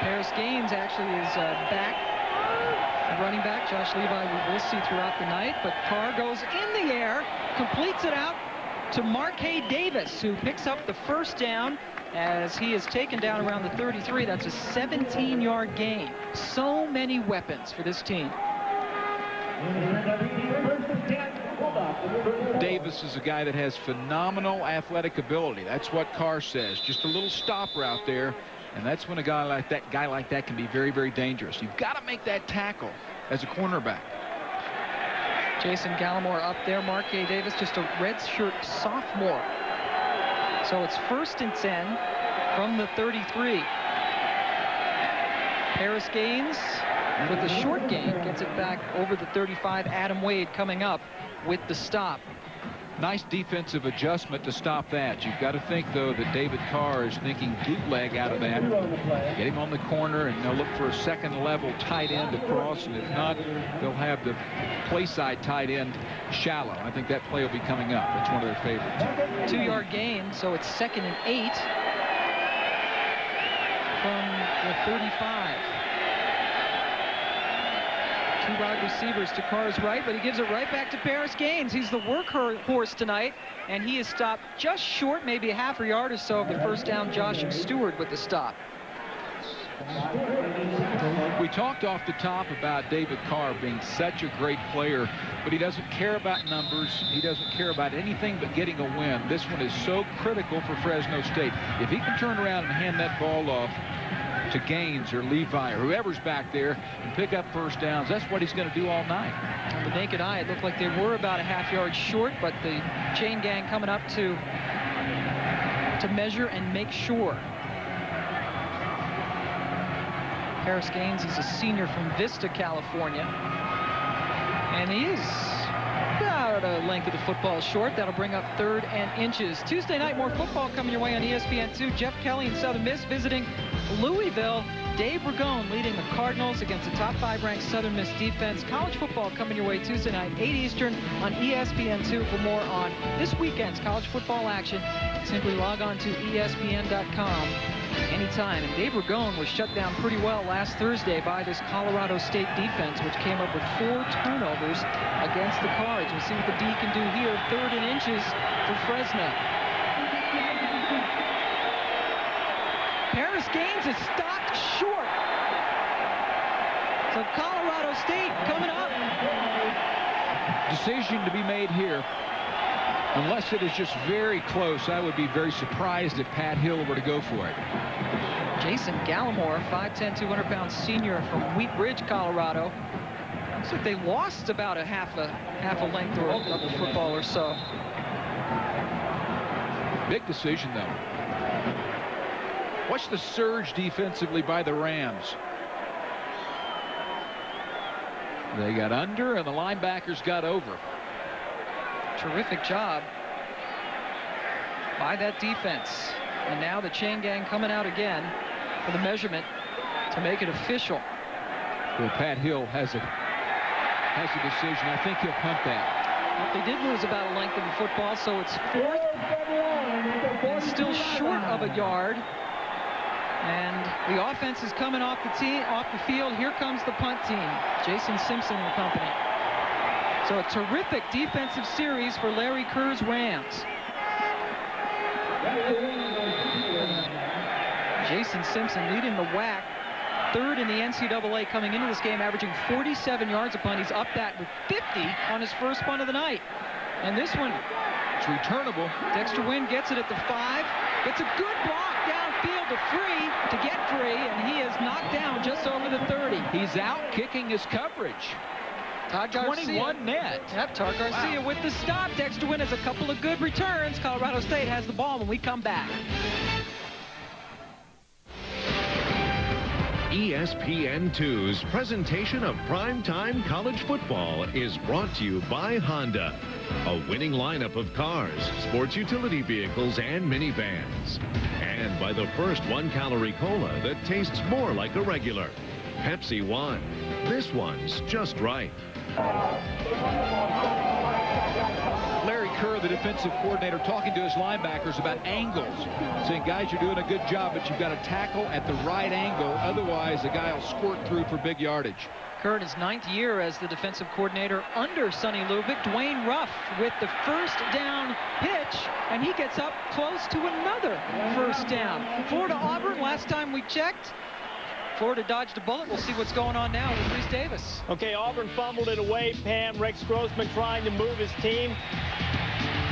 Paris Gaines actually is back. Running back, Josh Levi, we'll see throughout the night, but Carr goes in the air, completes it out to Marquez Davis, who picks up the first down as he is taken down around the 33. That's a 17-yard gain. So many weapons for this team. Davis is a guy that has phenomenal athletic ability. That's what Carr says. Just a little stopper out there, and that's when a guy like that can be very, very dangerous. You've got to make that tackle as a cornerback. Jason Gallimore up there. Marquez Davis, just a redshirt sophomore. So it's 1st and 10 from the 33. Paris Gaines with a short gain gets it back over the 35. Adam Wade coming up with the stop. Nice defensive adjustment to stop that. You've got to think, though, that David Carr is thinking bootleg out of that. Get him on the corner, and they'll look for a second-level tight end across, and if not, they'll have the play side tight end shallow. I think that play will be coming up. That's one of their favorites. 2-yard gain, so it's 2nd and 8 from the 35. 2 wide receivers to Carr's right, but he gives it right back to Paris Gaines. He's the workhorse tonight, and he is stopped just short, maybe a half a yard or so of the first down. Josh Stewart with the stop. We talked off the top about David Carr being such a great player, but he doesn't care about numbers. He doesn't care about anything but getting a win. This one is so critical for Fresno State. If he can turn around and hand that ball off to Gaines or Levi or whoever's back there and pick up first downs, that's what he's going to do all night. On the naked eye, it looked like they were about a half yard short, but the chain gang coming up to measure and make sure. Paris Gaines is a senior from Vista, California, and he is about a length of the football short. That'll bring up 3rd and inches. Tuesday night, more football coming your way on ESPN2. Jeff Kelly and Southern Miss visiting Louisville. Dave Ragone leading the Cardinals against the top 5-ranked Southern Miss defense. College football coming your way Tuesday night, 8 Eastern on ESPN2. For more on this weekend's college football action, simply log on to ESPN.com anytime. And Dave Ragone was shut down pretty well last Thursday by this Colorado State defense, which came up with 4 turnovers against the Cards. We'll see what the D can do here. 3rd and inches for Fresno. Paris Gaines is stopped short. So Colorado State coming up. Decision to be made here. Unless it is just very close, I would be very surprised if Pat Hill were to go for it. Jason Gallimore, 5'10", 200-pound senior from Wheat Ridge, Colorado. Looks like they lost about a half a length or of the football or so. Big decision, though. Watch the surge defensively by the Rams. They got under, and the linebackers got over. Terrific job by that defense. And now the chain gang coming out again for the measurement to make it official. Well, Pat Hill has a decision. I think he'll punt that. Well, they did lose about a length of the football, so it's 4th and still short of a yard. And the offense is coming off the field. Here comes the punt team, Jason Simpson and company. So a terrific defensive series for Larry Kerr's Rams. Jason Simpson leading the WAC, 3rd in the NCAA coming into this game, averaging 47 yards a punt. He's up that with 50 on his first punt of the night. And this one, it's returnable. Dexter Wynn gets it at the 5. Gets a good block downfield to get free, and he is knocked down just over the 30. He's out kicking his coverage. Todd Garcia. 21 net. Yep, Todd Garcia with the stop. Dexter Wynn has a couple of good returns. Colorado State has the ball when we come back. ESPN2's presentation of primetime college football is brought to you by Honda. A winning lineup of cars, sports utility vehicles, and minivans. And by the first 1-calorie cola that tastes more like a regular. Pepsi One. This one's just right. Larry Kerr, the defensive coordinator, talking to his linebackers about angles, saying, guys, you're doing a good job, but you've got to tackle at the right angle. Otherwise, the guy will squirt through for big yardage. Kerr in his 9th year as the defensive coordinator under Sonny Lubick. Dwayne Ruff with the first down pitch, and he gets up close to another first down. Florida Auburn, last time we checked. Florida dodged a bullet. We'll see what's going on now with Reese Davis. Okay, Auburn fumbled it away, Pam. Rex Grossman trying to move his team.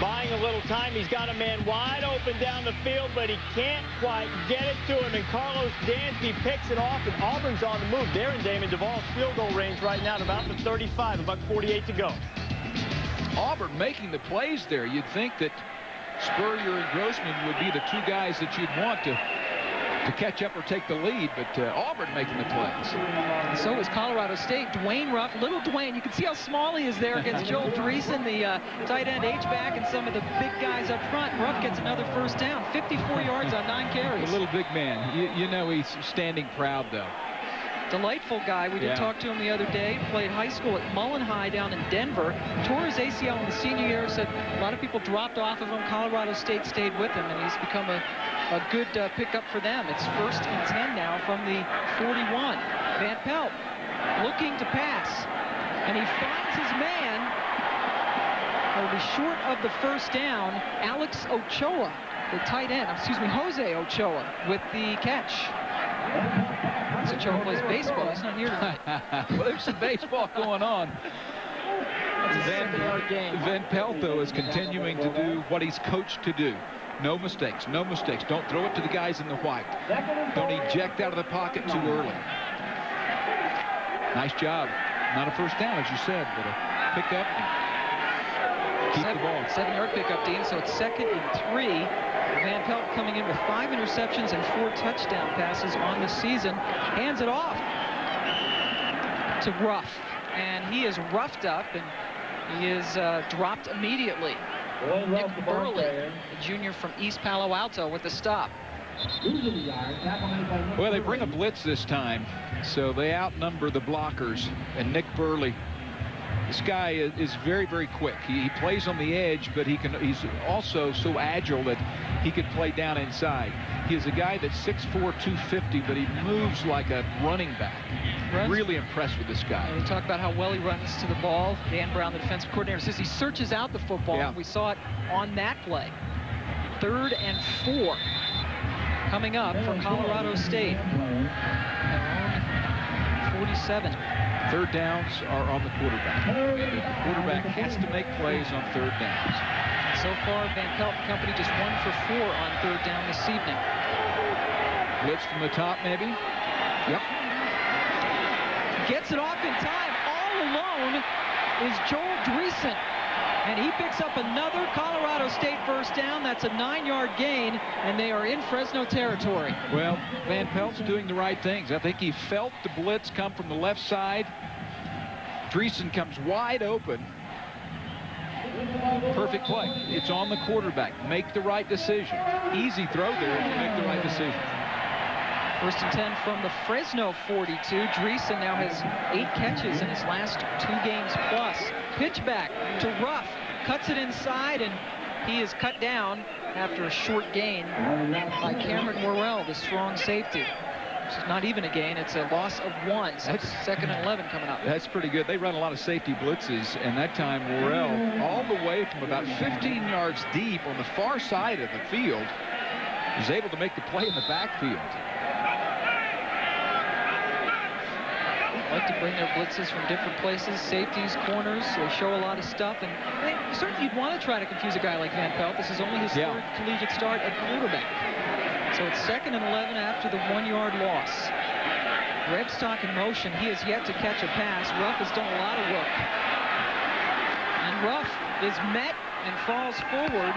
Buying a little time. He's got a man wide open down the field, but he can't quite get it to him. And Carlos Dansby picks it off, and Auburn's on the move. They're in Damon Duvall's field goal range right now at about the 35, about 48 to go. Auburn making the plays there. You'd think that Spurrier and Grossman would be the 2 guys that you'd want to catch up or take the lead, but Auburn making the plays. And so is Colorado State. Dwayne Ruff, little Dwayne. You can see how small he is there against Joel Dreesen, the tight end H-back, and some of the big guys up front. Ruff gets another first down, 54 yards on 9 carries. A little big man. You know he's standing proud, though. Delightful guy. We did talk to him the other day. Played high school at Mullen High down in Denver. Tore his ACL in the senior year. Said a lot of people dropped off of him. Colorado State stayed with him, and he's become a good pickup for them. It's 1st and 10 now from the 41. Van Pelt looking to pass, and he finds his man. It'll be short of the first down. Alex Ochoa, the tight end, Jose Ochoa with the catch. Ochoa plays baseball. He's not here tonight. Well, there's some baseball going on. Van Pelt, though, is continuing to do what he's coached to do. No mistakes, no mistakes. Don't throw it to the guys in the white. Don't eject out of the pocket too early. Nice job. Not a first down, as you said, but a pickup. Keep the ball. 7-yard pickup, Dean, so it's 2nd and 3. Van Pelt coming in with 5 interceptions and 4 touchdown passes on the season. Hands it off to Ruff, and he is roughed up, and he is dropped immediately. Nick Burley, a junior from East Palo Alto, with the stop. Well, they bring a blitz this time, so they outnumber the blockers, and Nick Burley, this guy is very, very quick. He plays on the edge, but he's also so agile that he can play down inside. He is a guy that's 6'4", 250, but he moves like a running back. Really impressed with this guy. And we talk about how well he runs to the ball. Dan Brown, the defensive coordinator, says he searches out the football. Yeah. We saw it on that play. 3rd and 4 coming up for Colorado State. 47. 3rd downs are on the quarterback. The quarterback has to make plays on 3rd downs. So far, Van Pelt and company just 1 for 4 on 3rd down this evening. Blitz from the top, maybe. Yep. Gets it off in time. All alone is Joel Dreesen. And he picks up another Colorado State first down. That's a 9-yard gain, and they are in Fresno territory. Well, Van Pelt's doing the right things. I think he felt the blitz come from the left side. Dreesen comes wide open. Perfect play. It's on the quarterback. Make the right decision. Easy throw there if you make the right decision. 1st and 10 from the Fresno 42. Dreesen now has 8 catches in his last 2 games plus. Pitch back to Ruff. Cuts it inside, and he is cut down after a short gain by Cameron Morrell, the strong safety. It's not even a gain. It's a loss of 1. So it's 2nd and 11 coming up. That's pretty good. They run a lot of safety blitzes, and that time Morrell, all the way from about 15 yards deep on the far side of the field, was able to make the play in the backfield. Like to bring their blitzes from different places, safeties, corners. They show a lot of stuff, and certainly you'd want to try to confuse a guy like Van Pelt. This is only his 3rd collegiate start at quarterback. So it's 2nd and 11 after the 1-yard loss. Rebstock in motion. He has yet to catch a pass. Ruff has done a lot of work. And Ruff is met and falls forward.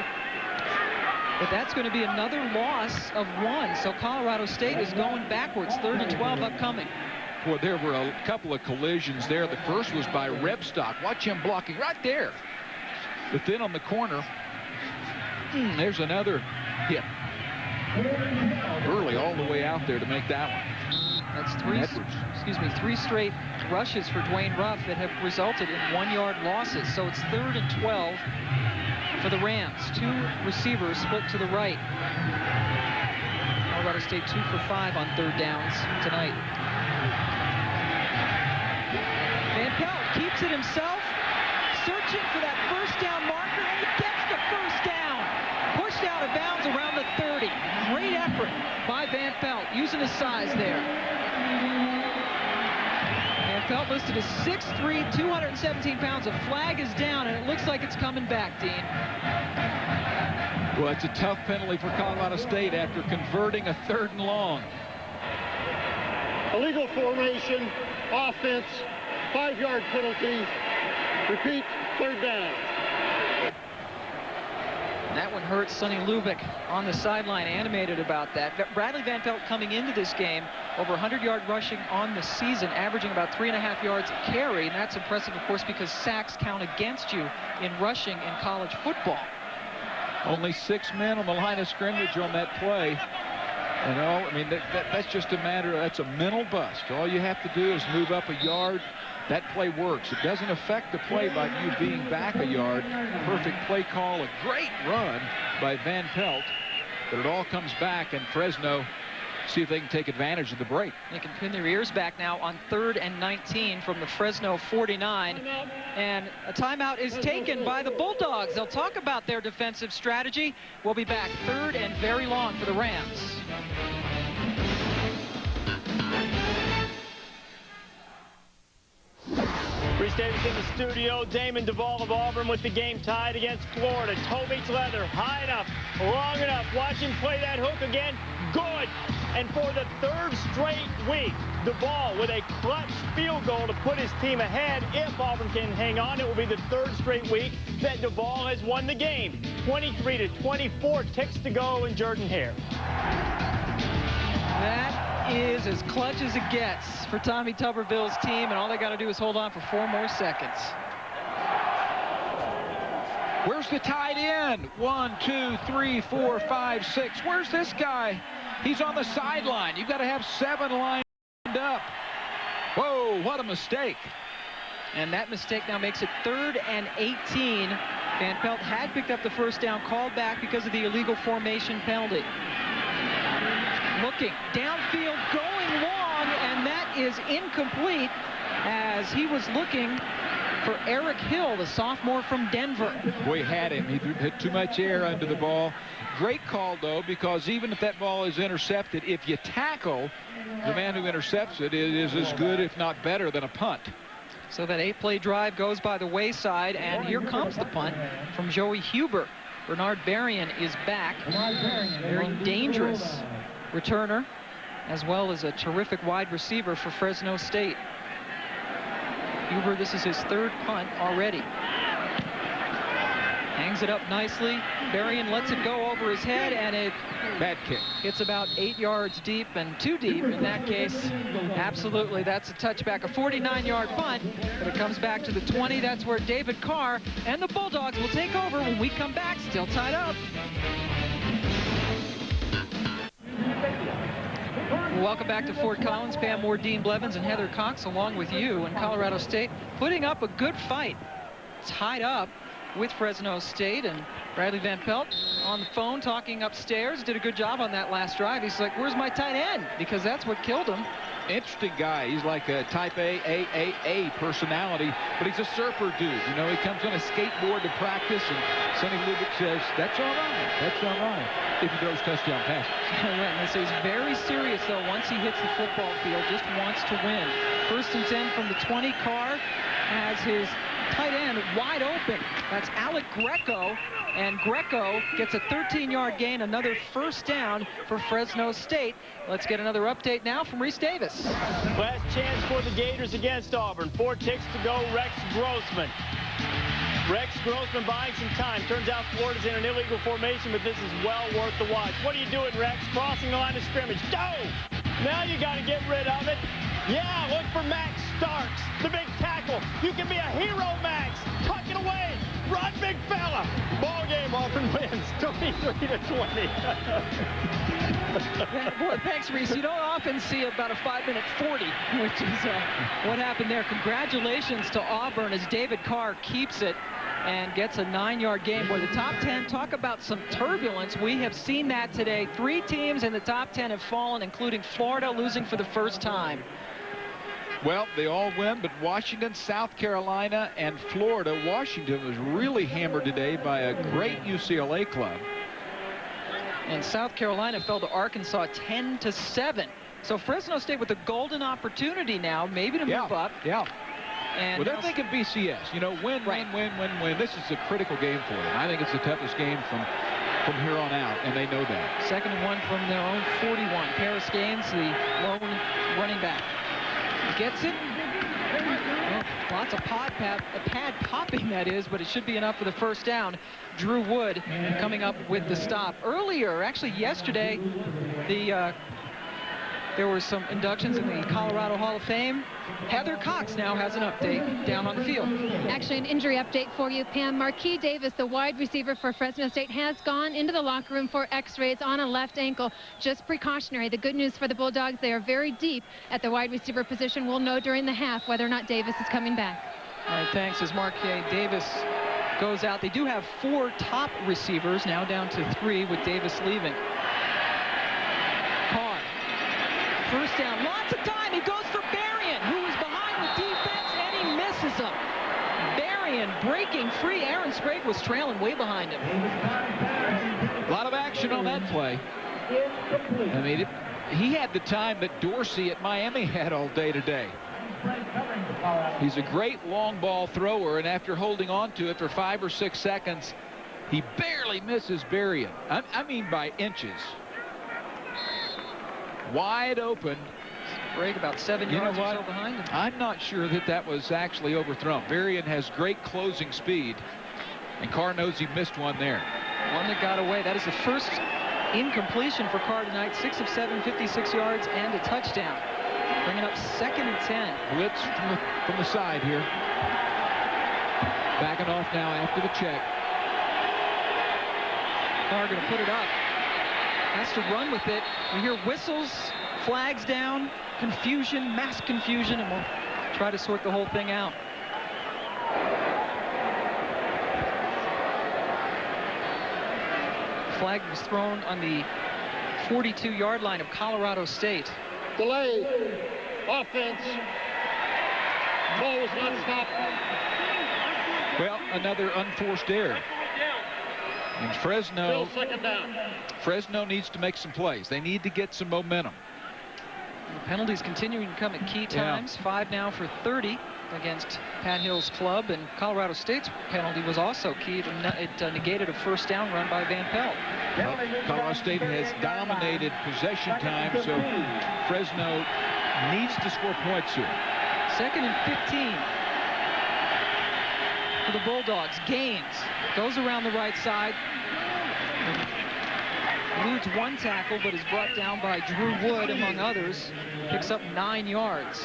But that's going to be another loss of 1. So Colorado State is going backwards. 3rd and 12 upcoming. Well, there were a couple of collisions there. The first was by Rebstock. Watch him blocking right there. But then on the corner, there's another hit. Early all the way out there to make that one. That's 3 straight rushes for Dwayne Ruff that have resulted in 1-yard losses. So it's 3rd and 12 for the Rams. 2 receivers split to the right. Colorado State 2 for 5 on 3rd downs tonight. Van Pelt keeps it himself, searching for that 1st down marker, and he gets the 1st down. Pushed out of bounds around the 30. Great effort by Van Pelt, using his size there. Van Pelt listed as 6'3", 217 pounds. A flag is down, and it looks like it's coming back, Dean. Well, it's a tough penalty for Colorado State after converting a 3rd and long. Illegal formation, offense, 5-yard penalty. Repeat, 3rd down. That one hurts Sonny Lubick on the sideline, animated about that. Bradley Van Pelt coming into this game over 100-yard rushing on the season, averaging about 3.5 yards a carry. And that's impressive, of course, because sacks count against you in rushing in college football. Only 6 men on the line of scrimmage on that play. You know, I mean, that's just a matter of, that's a mental bust. All you have to do is move up a yard. That play works. It doesn't affect the play by you being back a yard. Perfect play call, a great run by Van Pelt. But it all comes back, and Fresno see if they can take advantage of the break. They can pin their ears back now on 3rd and 19 from the Fresno 49. And a timeout is taken by the Bulldogs. They'll talk about their defensive strategy. We'll be back 3rd and very long for the Rams. Reese Davis in the studio. Damon Duvall of Auburn with the game tied against Florida. Toe meets leather. High enough. Long enough. Watch him play that hook again. Good. And for the 3rd straight week, Duvall with a clutch field goal to put his team ahead. If Auburn can hang on, it will be the 3rd straight week that Duvall has won the game. 23-24. Ticks to go in Jordan-Hare. That is as clutch as it gets for Tommy Tuberville's team, and all they got to do is hold on for 4 more seconds. Where's the tight end? 1, 2, 3, 4, 5, 6. Where's this guy? He's on the sideline. You've got to have 7 lined up. Whoa, what a mistake. And that mistake now makes it 3rd and 18. Van Pelt had picked up the 1st down, called back because of the illegal formation penalty. Looking downfield, going long, and that is incomplete as he was looking for Eric Hill, the sophomore from Denver. We had him. He had too much air under the ball. Great call, though, because even if that ball is intercepted, if you tackle the man who intercepts it, it is as good, if not better, than a punt. So that 8-play drive goes by the wayside, and here comes the punt from Joey Huber. Bernard Berrien is back. Very dangerous returner, as well as a terrific wide receiver for Fresno State. Huber, this is his 3rd punt already. Hangs it up nicely. Berrien lets it go over his head, and it Bad kick. It's about 8 yards deep, and too deep in that case. Absolutely, that's a touchback, a 49-yard punt, but it comes back to the 20. That's where David Carr and the Bulldogs will take over when we come back, still tied up. Welcome back to Fort Collins. Pam Moore, Dean Blevins, and Heather Cox along with you. And Colorado State putting up a good fight. Tied up with Fresno State, and Bradley Van Pelt on the phone talking upstairs. Did a good job on that last drive. He's like, where's my tight end? Because that's what killed him. Interesting guy. He's like a type A personality, but he's a surfer dude. You know, he comes on a skateboard to practice, and Sonny Lubick says, that's all right. That's all right. If he throws touchdown passes. And so he's very serious, though, once he hits the football field. Just wants to win. 1st and 10 from the 20. Carr has his tight end wide open. That's Alec Greco, and Greco gets a 13-yard gain, another first down for Fresno State. Let's get another update now from Reese Davis. Last chance for the Gators against Auburn. 4 ticks to go. Rex Grossman buying some time. Turns out Florida's in an illegal formation, but this is well worth the watch. What are you doing, Rex? Crossing the line of scrimmage. Go! Now you got to get rid of it. Yeah, look for Max Starks, the big tackle. You can be a hero, Max. Tuck it away. Run, big fella. Ball game, Auburn wins 23-20. Boy, thanks, Reese. You don't often see about a 5-minute 40, which is what happened there. Congratulations to Auburn as David Carr keeps it and gets a 9-yard gain. Boy, the top 10, talk about some turbulence. We have seen that today. 3 teams in the top 10 have fallen, including Florida losing for the first time. Well, they all win, but Washington, South Carolina, and Florida. Washington was really hammered today by a great UCLA club. And South Carolina fell to Arkansas 10-7. So Fresno State with a golden opportunity now, maybe to move up. Yeah. And well, they're thinking BCS. You know, win. This is a critical game for them. I think it's the toughest game from here on out, and they know that. 2nd and 1 from their own 41. Paris Gaines, the lone running back. Gets it. Well, lots of pad popping, that is, but it should be enough for the first down. Drew Wood coming up with the stop. Earlier, actually yesterday, there were some inductions in the Colorado Hall of Fame. Heather Cox now has an update down on the field. Actually, an injury update for you, Pam. Marquis Davis, the wide receiver for Fresno State, has gone into the locker room for x-rays on a left ankle. Just precautionary. The good news for the Bulldogs, they are very deep at the wide receiver position. We'll know during the half whether or not Davis is coming back. All right, thanks. As Marquis Davis goes out, they do have 4 top receivers, now down to 3 with Davis leaving. Carr, first down, lots of time. He goes for Berrien, who is behind the defense, and he misses him. Berrien breaking free. Aaron Sprague was trailing way behind him. A lot of action on that play. I mean, he had the time that Dorsey at Miami had all day today. He's a great long ball thrower, and after holding on to it for 5 or 6 seconds, he barely misses Berrien. I mean by inches. Wide open. Sprague about 7 yards or so behind him. I'm not sure that was actually overthrown. Berrien has great closing speed, and Carr knows he missed one there. One that got away. That is the first incompletion for Carr tonight. 6 of 7, 56 yards and a touchdown. Bringing up 2nd and 10. Blitz from the side here. Backing off now after the check. Carr going to put it up. Has to run with it. We hear whistles, flags down, confusion, mass confusion, and we'll try to sort the whole thing out. Flag was thrown on the 42-yard line of Colorado State. Delay. Offense. Ball was not stopped. Well, another unforced error. And Fresno needs to make some plays. They need to get some momentum. The penalties continuing to come at key times. 5 now for 30 against Pat Hill's club, and Colorado State's penalty was also key. It negated a first down run by Van Pelt. Well, Colorado State has dominated possession time, so Fresno needs to score points here. 2nd and 15. for the Bulldogs. Gaines goes around the right side. Eludes one tackle, but is brought down by Drew Wood, among others. Picks up 9 yards.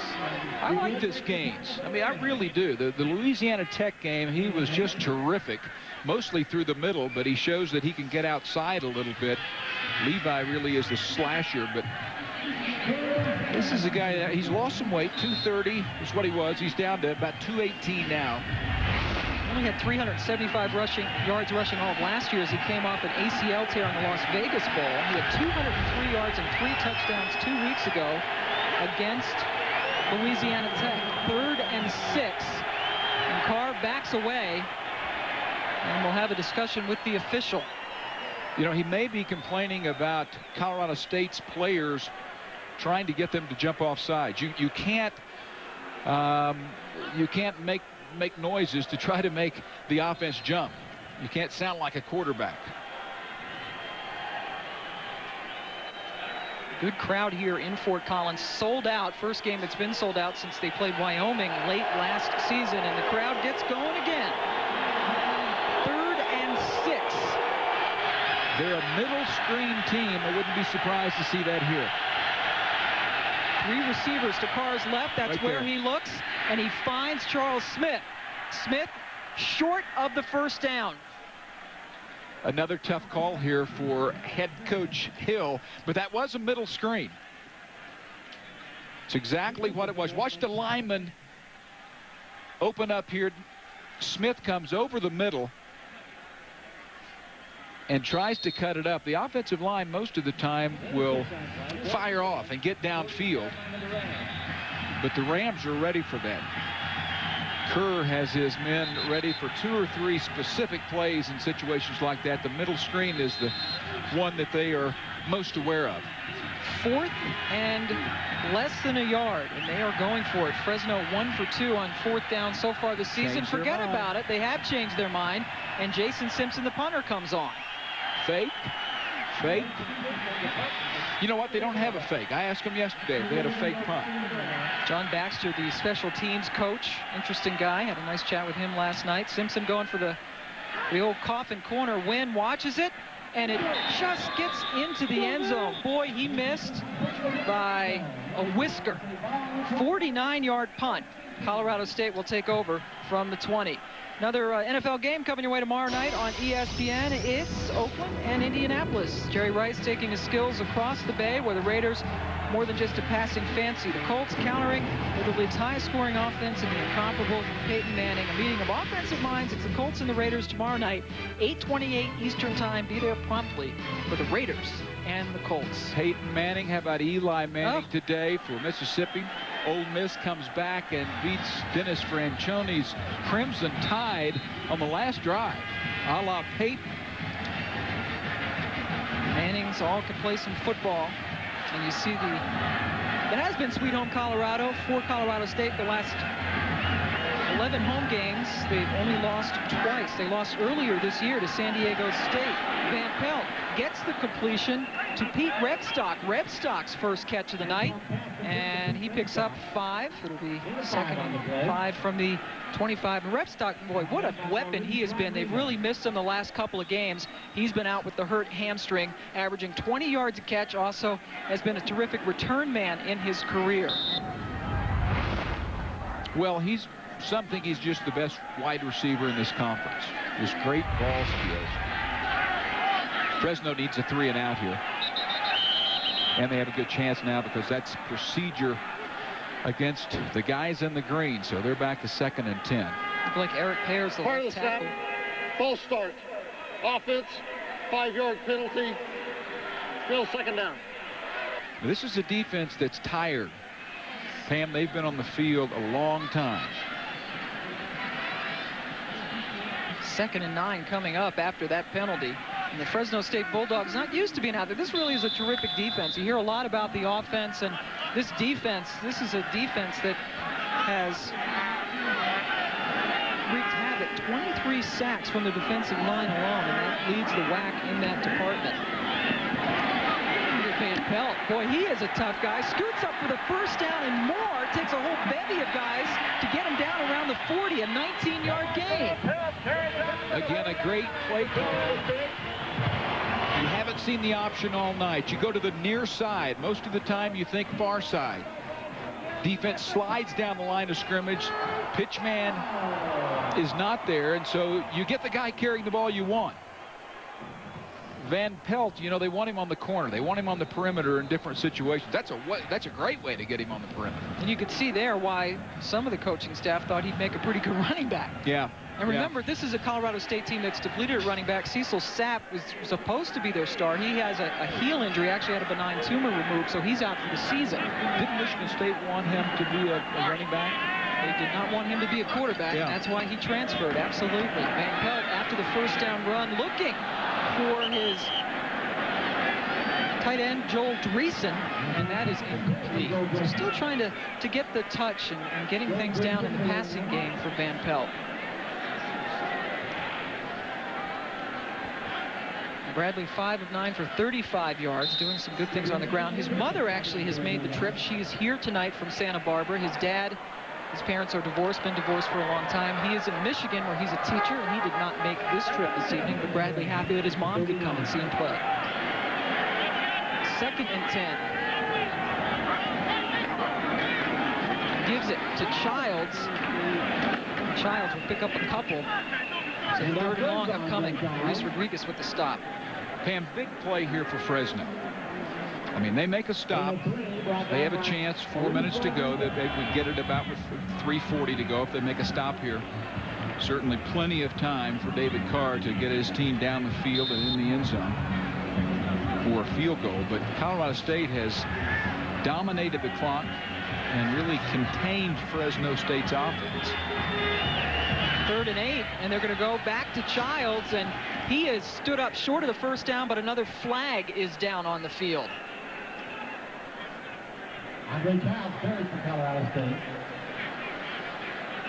I like this Gaines. I mean, I really do. The Louisiana Tech game, he was just terrific, mostly through the middle, but he shows that he can get outside a little bit. Levi really is the slasher, but this is a guy that he's lost some weight. 230 is what he was. He's down to about 218 now. Only had 375 yards rushing all of last year as he came off an ACL tear in the Las Vegas Bowl. He had 203 yards and 3 touchdowns 2 weeks ago against Louisiana Tech. 3rd and 6. And Carr backs away. And we'll have a discussion with the official. You know, he may be complaining about Colorado State's players trying to get them to jump off sides. You can't make noises to try to make the offense jump. You can't sound like a quarterback. Good crowd here in Fort Collins. Sold out. First game that's been sold out since they played Wyoming late last season, and the crowd gets going again. 3rd and 6. They're a middle screen team. I wouldn't be surprised to see that here. 3 receivers to Carr's left. That's right where there. he looks, and he finds Charles Smith. Smith short of the first down. Another tough call here for head coach Hill, but that was a middle screen. It's exactly what it was. Watch the lineman open up here. Smith comes over the middle and tries to cut it up. The offensive line most of the time will fire off and get downfield, but the Rams are ready for that. Carr has his men ready for 2 or 3 specific plays in situations like that. The middle screen is the one that they are most aware of. 4th and less than a yard, and they are going for it. Fresno 1 for 2 on 4th down so far this season. Forget about it. They have changed their mind, and Jason Simpson, the punter, comes on. Fake. Fake. You know what? They don't have a fake. I asked them yesterday if they had a fake punt. John Baxter, the special teams coach, interesting guy. Had a nice chat with him last night. Simpson going for the old coffin corner. Wynn watches it, and it just gets into the end zone. Boy, he missed by a whisker. 49-yard punt. Colorado State will take over from the 20. Another NFL game coming your way tomorrow night on ESPN. It's Oakland and Indianapolis. Jerry Rice taking his skills across the bay, where the Raiders more than just a passing fancy. The Colts countering with the league's highest scoring offense and the incomparable Peyton Manning. A meeting of offensive minds. It's the Colts and the Raiders tomorrow night, 8:28 Eastern time. Be there promptly for the Raiders and the Colts. Peyton Manning, how about Eli Manning today for Mississippi? Ole Miss comes back and beats Dennis Franchioni's Crimson Tide on the last drive, a la Peyton. Mannings all can play some football. And you see it has been Sweet Home Colorado for Colorado State the last 11 home games. They've only lost twice. They lost earlier this year to San Diego State. Van Pelt gets the completion to Pete Rebstock. Rebstock's first catch of the night, and he picks up 5. It'll be second and 5 from the 25. And Rebstock, boy, what a weapon he has been. They've really missed him the last couple of games. He's been out with the hurt hamstring, averaging 20 yards a catch. Also has been a terrific return man in his career. Well, he's just the best wide receiver in this conference. Just great ball skills. Fresno needs a 3 and out here. And they have a good chance now because that's procedure against the guys in the green. So they're back to 2nd and 10. Look like Eric Pears, the left tackle. False start. Offense, 5-yard penalty. Still 2nd down. This is a defense that's tired. Pam, they've been on the field a long time. 2nd and 9 coming up after that penalty. And the Fresno State Bulldogs not used to being out there. This really is a terrific defense. You hear a lot about the offense, and this defense, this is a defense that has wreaked havoc. 23 sacks from the defensive line alone, and that leads the WAC in that department. Pelt, boy, he is a tough guy. Scoots up for the first down and more. Takes a whole bevy of guys to get him down around the 40, a 19-yard gain. Again, a great play call. You haven't seen the option all night. You go to the near side. Most of the time you think far side. Defense slides down the line of scrimmage. Pitch man is not there, and so you get the guy carrying the ball you want. Van Pelt, you know, they want him on the corner. They want him on the perimeter in different situations. That's a great way to get him on the perimeter. And you could see there why some of the coaching staff thought he'd make a pretty good running back. Yeah. And remember, this is a Colorado State team that's depleted at running back. Cecil Sapp was supposed to be their star. He has a heel injury, actually had a benign tumor removed, so he's out for the season. Didn't Michigan State want him to be a running back? They did not want him to be a quarterback, and that's why he transferred, absolutely. Van Pelt, after the first down run, looking for his tight end, Joel Dreesen, and that is incomplete. So still trying to get the touch and getting things down in the passing game for Van Pelt. Bradley 5 of 9 for 35 yards, doing some good things on the ground. His mother actually has made the trip. She is here tonight from Santa Barbara. His dad, his parents are divorced, been divorced for a long time. He is in Michigan where he's a teacher, and he did not make this trip this evening, but Bradley happy that his mom could come and see him play. 2nd and 10. Gives it to Childs. Childs will pick up a couple. So 3rd and long upcoming. Luis Rodriguez with the stop. Pam, big play here for Fresno. I mean, they make a stop. They have a chance, 4 minutes to go, that they would get it about with 3:40 to go if they make a stop here. Certainly plenty of time for David Carr to get his team down the field and in the end zone for a field goal. But Colorado State has dominated the clock and really contained Fresno State's offense. 3rd and 8, and they're going to go back to Childs, and he has stood up short of the first down, but another flag is down on the field. Childs carries for Colorado State.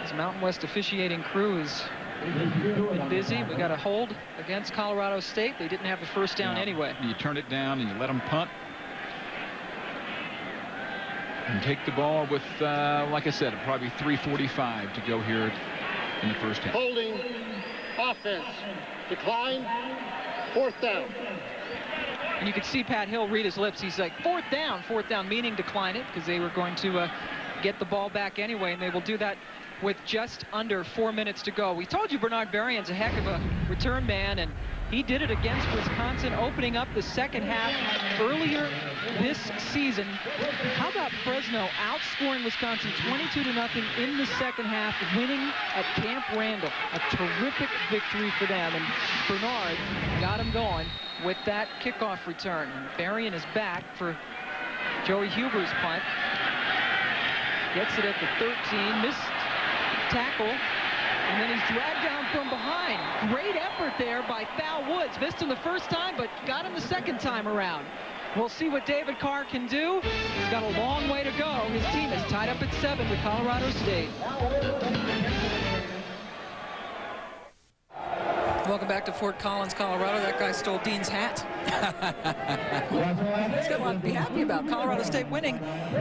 This Mountain West officiating crew has been busy. We got a hold against Colorado State. They didn't have the first down anyway. You turn it down and you let them punt and take the ball with, like I said, probably 3:45 to go here in the first half. Holding offense. Decline. 4th down. And you could see Pat Hill read his lips. He's like, 4th down, meaning decline it, because they were going to get the ball back anyway, and they will do that with just under 4 minutes to go. We told you Bernard Berrien's a heck of a return man, and he did it against Wisconsin, opening up the second half earlier this season. How about Fresno outscoring Wisconsin 22-0 in the second half, winning at Camp Randall? A terrific victory for them, and Bernard got him going with that kickoff return. And Berrien is back for Joey Huber's punt. Gets it at the 13, missed tackle, and then he's dragged down from behind. Great effort there by Thal Woods. Missed him the first time, but got him the second time around. We'll see what David Carr can do. He's got a long way to go. His team is tied up at 7 with Colorado State. Welcome back to Fort Collins, Colorado. That guy stole Dean's hat. He's got a lot to be happy about. Colorado State winning,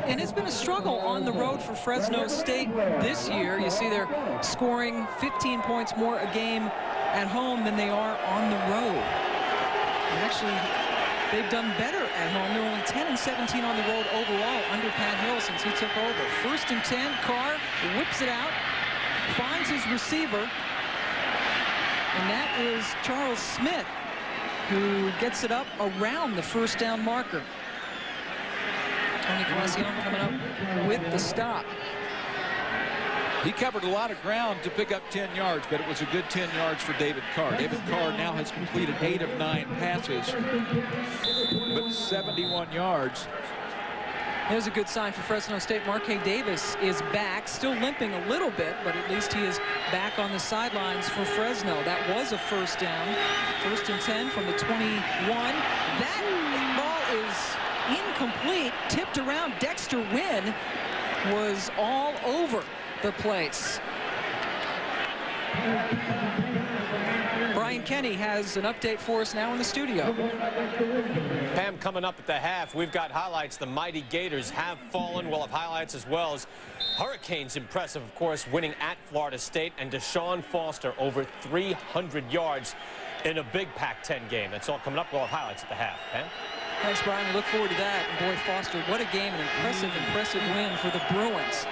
and it's been a struggle on the road for Fresno State this year. You see they're scoring 15 points more a game at home than they are on the road. And actually, they've done better at home. They're only 10 and 17 on the road overall under Pat Hill since he took over. 1st and 10, Carr whips it out, finds his receiver, and that is Charles Smith, who gets it up around the first down marker. Tony Colacion coming up with the stop. He covered a lot of ground to pick up 10 yards, but it was a good 10 yards for David Carr. David Carr now has completed 8 of 9 passes, but 71 yards. There's a good sign for Fresno State. Marquez Davis is back, still limping a little bit, but at least he is back on the sidelines for Fresno. That was a first down. 1st and 10 from the 21. That ball is incomplete, tipped around. Dexter Wynn was all over the place. Brian Kenny has an update for us now in the studio. Pam, coming up at the half, we've got highlights. The mighty Gators have fallen. We'll have highlights as well as Hurricanes impressive, of course, winning at Florida State, and Deshaun Foster over 300 yards in a big Pac-10 game. That's all coming up. We'll have highlights at the half. Pam? Thanks, Brian. We look forward to that. And boy, Foster, what a game. An impressive win for the Bruins.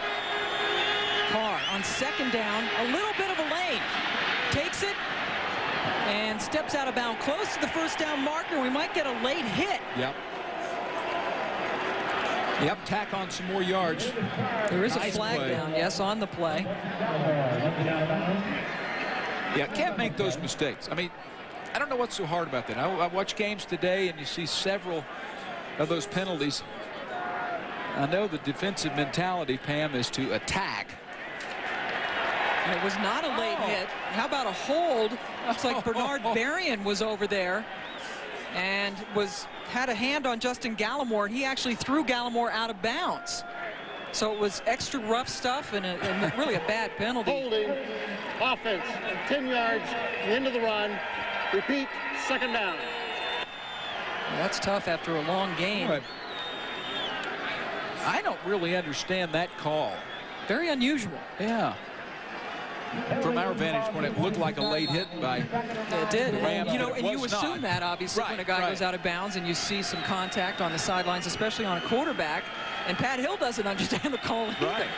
Carr on second down, a little bit of a lane. Takes it and steps out of bounds close to the first down marker. We might get a late hit. Yep, tack on some more yards. There is Nice a flag play. down, yes, on the play. Yeah, can't make those mistakes. I mean, I don't know what's so hard about that. I watch games today, and you see several of those penalties. I know the defensive mentality, Pam, is to attack. And it was not a late hit. How about a hold? Looks like Bernard Berrien was over there and had a hand on Justin Gallimore, and he actually threw Gallimore out of bounds. So it was extra rough stuff and really a bad penalty. Holding, offense, 10 yards, the end of the run. Repeat, second down. Well, that's tough after a long game. Right. I don't really understand that call. Very unusual. Yeah. From our vantage point, it looked like a late hit by It did. Rams, And, but it you was assume not. that, obviously, when a guy goes out of bounds and you see some contact on the sidelines, especially on a quarterback. And Pat Hill doesn't understand the call either. Right.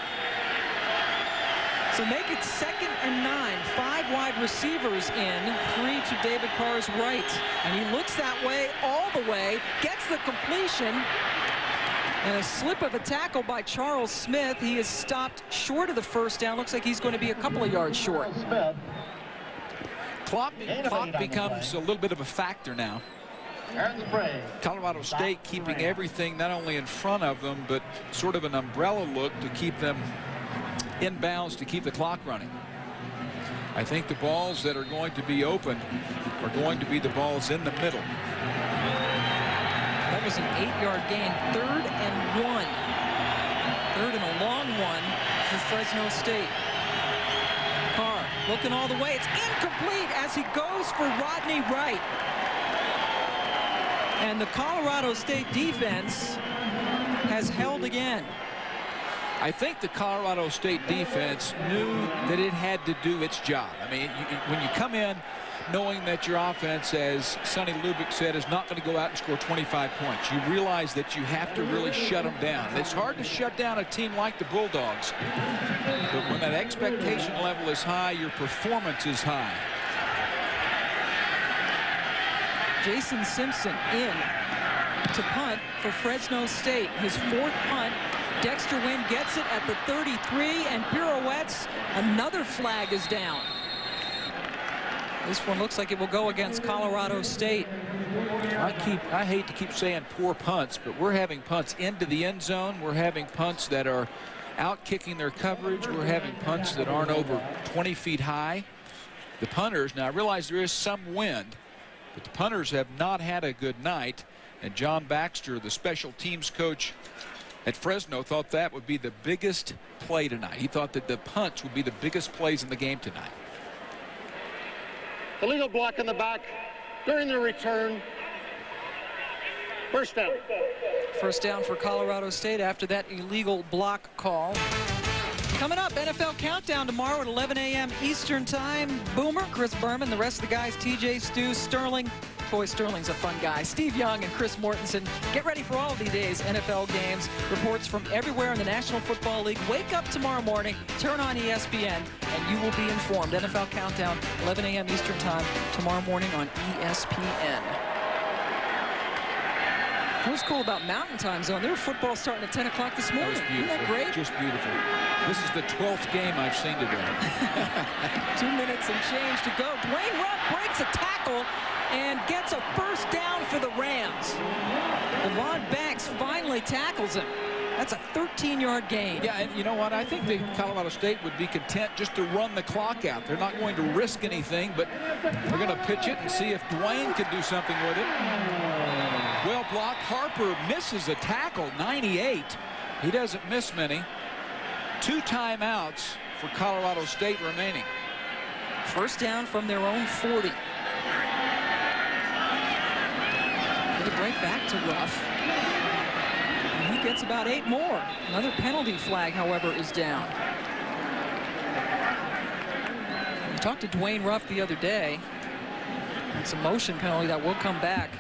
So make it 2nd and 9. 5 wide receivers in, 3 to David Carr's right. And he looks that way all the way, gets the completion. And a slip of a tackle by Charles Smith. He is stopped short of the first down. Looks like he's going to be a couple of yards short. Clock becomes a little bit of a factor now. Colorado State keeping everything not only in front of them, but sort of an umbrella look to keep them in bounds, to keep the clock running. I think the balls that are going to be open are going to be the balls in the middle. That was an 8-yard gain. 3rd and 1. 3rd and a long one for Fresno State. Carr looking all the way. It's incomplete as he goes for Rodney Wright. And the Colorado State defense has held again. I think the Colorado State defense knew that it had to do its job. I mean, when you come in knowing that your offense, as Sonny Lubick said, is not going to go out and score 25 points, you realize that you have to really shut them down. It's hard to shut down a team like the Bulldogs, but when that expectation level is high, your performance is high. Jason Simpson in to punt for Fresno State. His 4th punt. Dexter Wynn gets it at the 33 and pirouettes. Another flag is down. This one looks like it will go against Colorado State. I hate to keep saying poor punts, but we're having punts into the end zone. We're having punts that are out kicking their coverage. We're having punts that aren't over 20 feet high. The punters, now I realize there is some wind, but the punters have not had a good night. And John Baxter, the special teams coach at Fresno, thought that would be the biggest play tonight. He thought that the punts would be the biggest plays in the game tonight. Illegal block in the back during the return. First down. First down for Colorado State after that illegal block call. Coming up, NFL Countdown tomorrow at 11 a.m. Eastern Time. Boomer, Chris Berman, the rest of the guys, TJ, Stu, Sterling. Boy, Sterling's a fun guy. Steve Young and Chris Mortensen. Get ready for all of these days' NFL games. Reports from everywhere in the National Football League. Wake up tomorrow morning, turn on ESPN, and you will be informed. NFL Countdown, 11 a.m. Eastern Time tomorrow morning on ESPN. What was cool about Mountain Time Zone? There was football starting at 10 o'clock this morning. That was beautiful. Isn't that great? Just beautiful. This is the 12th game I've seen today. 2 minutes and change to go. Dwayne Rupp breaks a tackle and gets a first down for the Rams. Levon Banks finally tackles him. That's a 13-yard gain. Yeah, and you know what? I think the Colorado State would be content just to run the clock out. They're not going to risk anything, but we're going to pitch it and see if Dwayne can do something with it. Well blocked. Harper misses a tackle, 98. He doesn't miss many. 2 timeouts for Colorado State remaining. First down from their own 40. Get it right back to Ruff. And he gets about 8 more. Another penalty flag, however, is down. We talked to Dwayne Ruff the other day. It's a motion penalty that will come back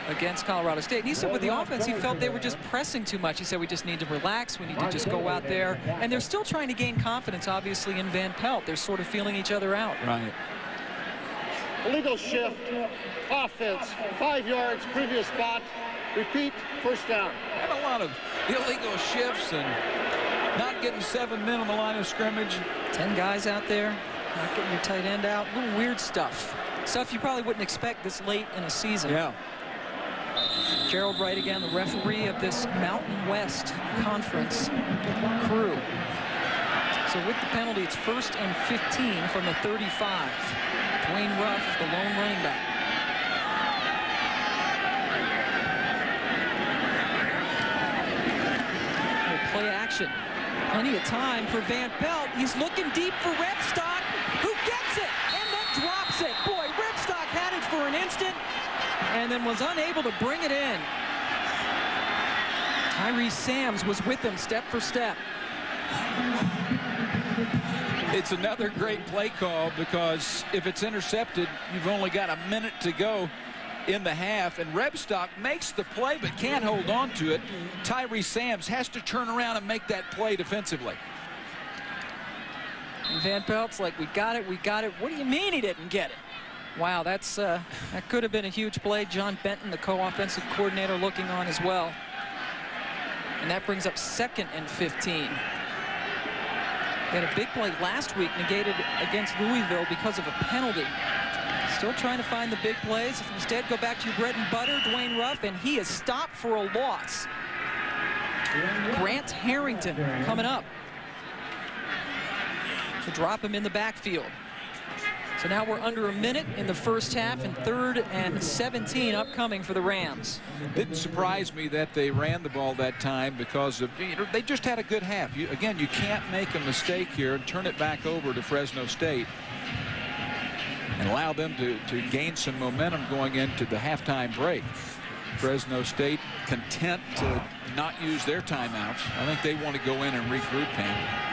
against Colorado State. And he said with the offense, he felt they were just pressing too much. He said we just need to relax. We need to just go out there. And they're still trying to gain confidence, obviously, in Van Pelt. They're sort of feeling each other out. Right. Illegal shift, offense, 5 yards, previous spot, repeat, first down. Had a lot of illegal shifts and not getting 7 men on the line of scrimmage. 10 guys out there, not getting your tight end out. Little weird stuff. Stuff you probably wouldn't expect this late in a season. Yeah. Gerald Wright again, the referee of this Mountain West Conference crew. So with the penalty, it's 1st and 15 from the 35. Dwayne Ruff, the lone running back. Play action. Plenty of time for Van Pelt. He's looking deep for Rebstock, who gets it and then drops it. Boy, Rebstock had it for an instant and then was unable to bring it in. Tyree Sams was with him step for step. It's another great play call, because if it's intercepted, you've only got a minute to go in the half, and Rebstock makes the play but can't hold on to it. Tyree Sams has to turn around and make that play defensively. And Van Pelt's like, we got it, we got it. What do you mean he didn't get it? Wow, that could have been a huge play. John Benton, the co-offensive coordinator, looking on as well. And that brings up 2nd and 15. They had a big play last week, negated against Louisville because of a penalty. Still trying to find the big plays. Instead, go back to your bread and butter, Dwayne Ruff, and he is stopped for a loss. Grant Harrington coming up to drop him in the backfield. So now we're under a minute in the first half, and 3rd and 17 upcoming for the Rams. Didn't surprise me that they ran the ball that time, because of, they just had a good half. Again, you can't make a mistake here and turn it back over to Fresno State and allow them to gain some momentum going into the halftime break. Fresno State content to not use their timeouts. I think they want to go in and regroup, Pam.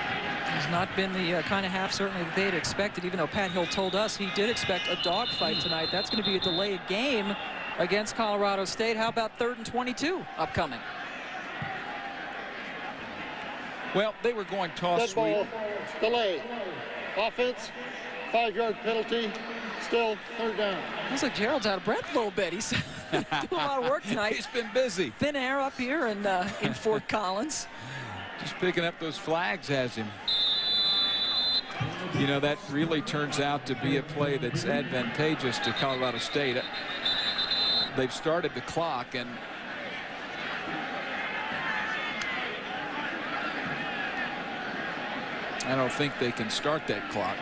Has not been the kind of half, certainly, that they had expected, even though Pat Hill told us he did expect a dogfight tonight. That's going to be a delayed game against Colorado State. How about 3rd and 22 upcoming? Well, they were going toss sweep. Delay. Offense, 5-yard penalty. Still 3rd down. Looks like Gerald's out of breath a little bit. He's doing a lot of work tonight. He's been busy. Thin air up here in Fort Collins. Just picking up those flags has him. You know, that really turns out to be a play that's advantageous to Colorado State. They've started the clock, and I don't think they can start that clock.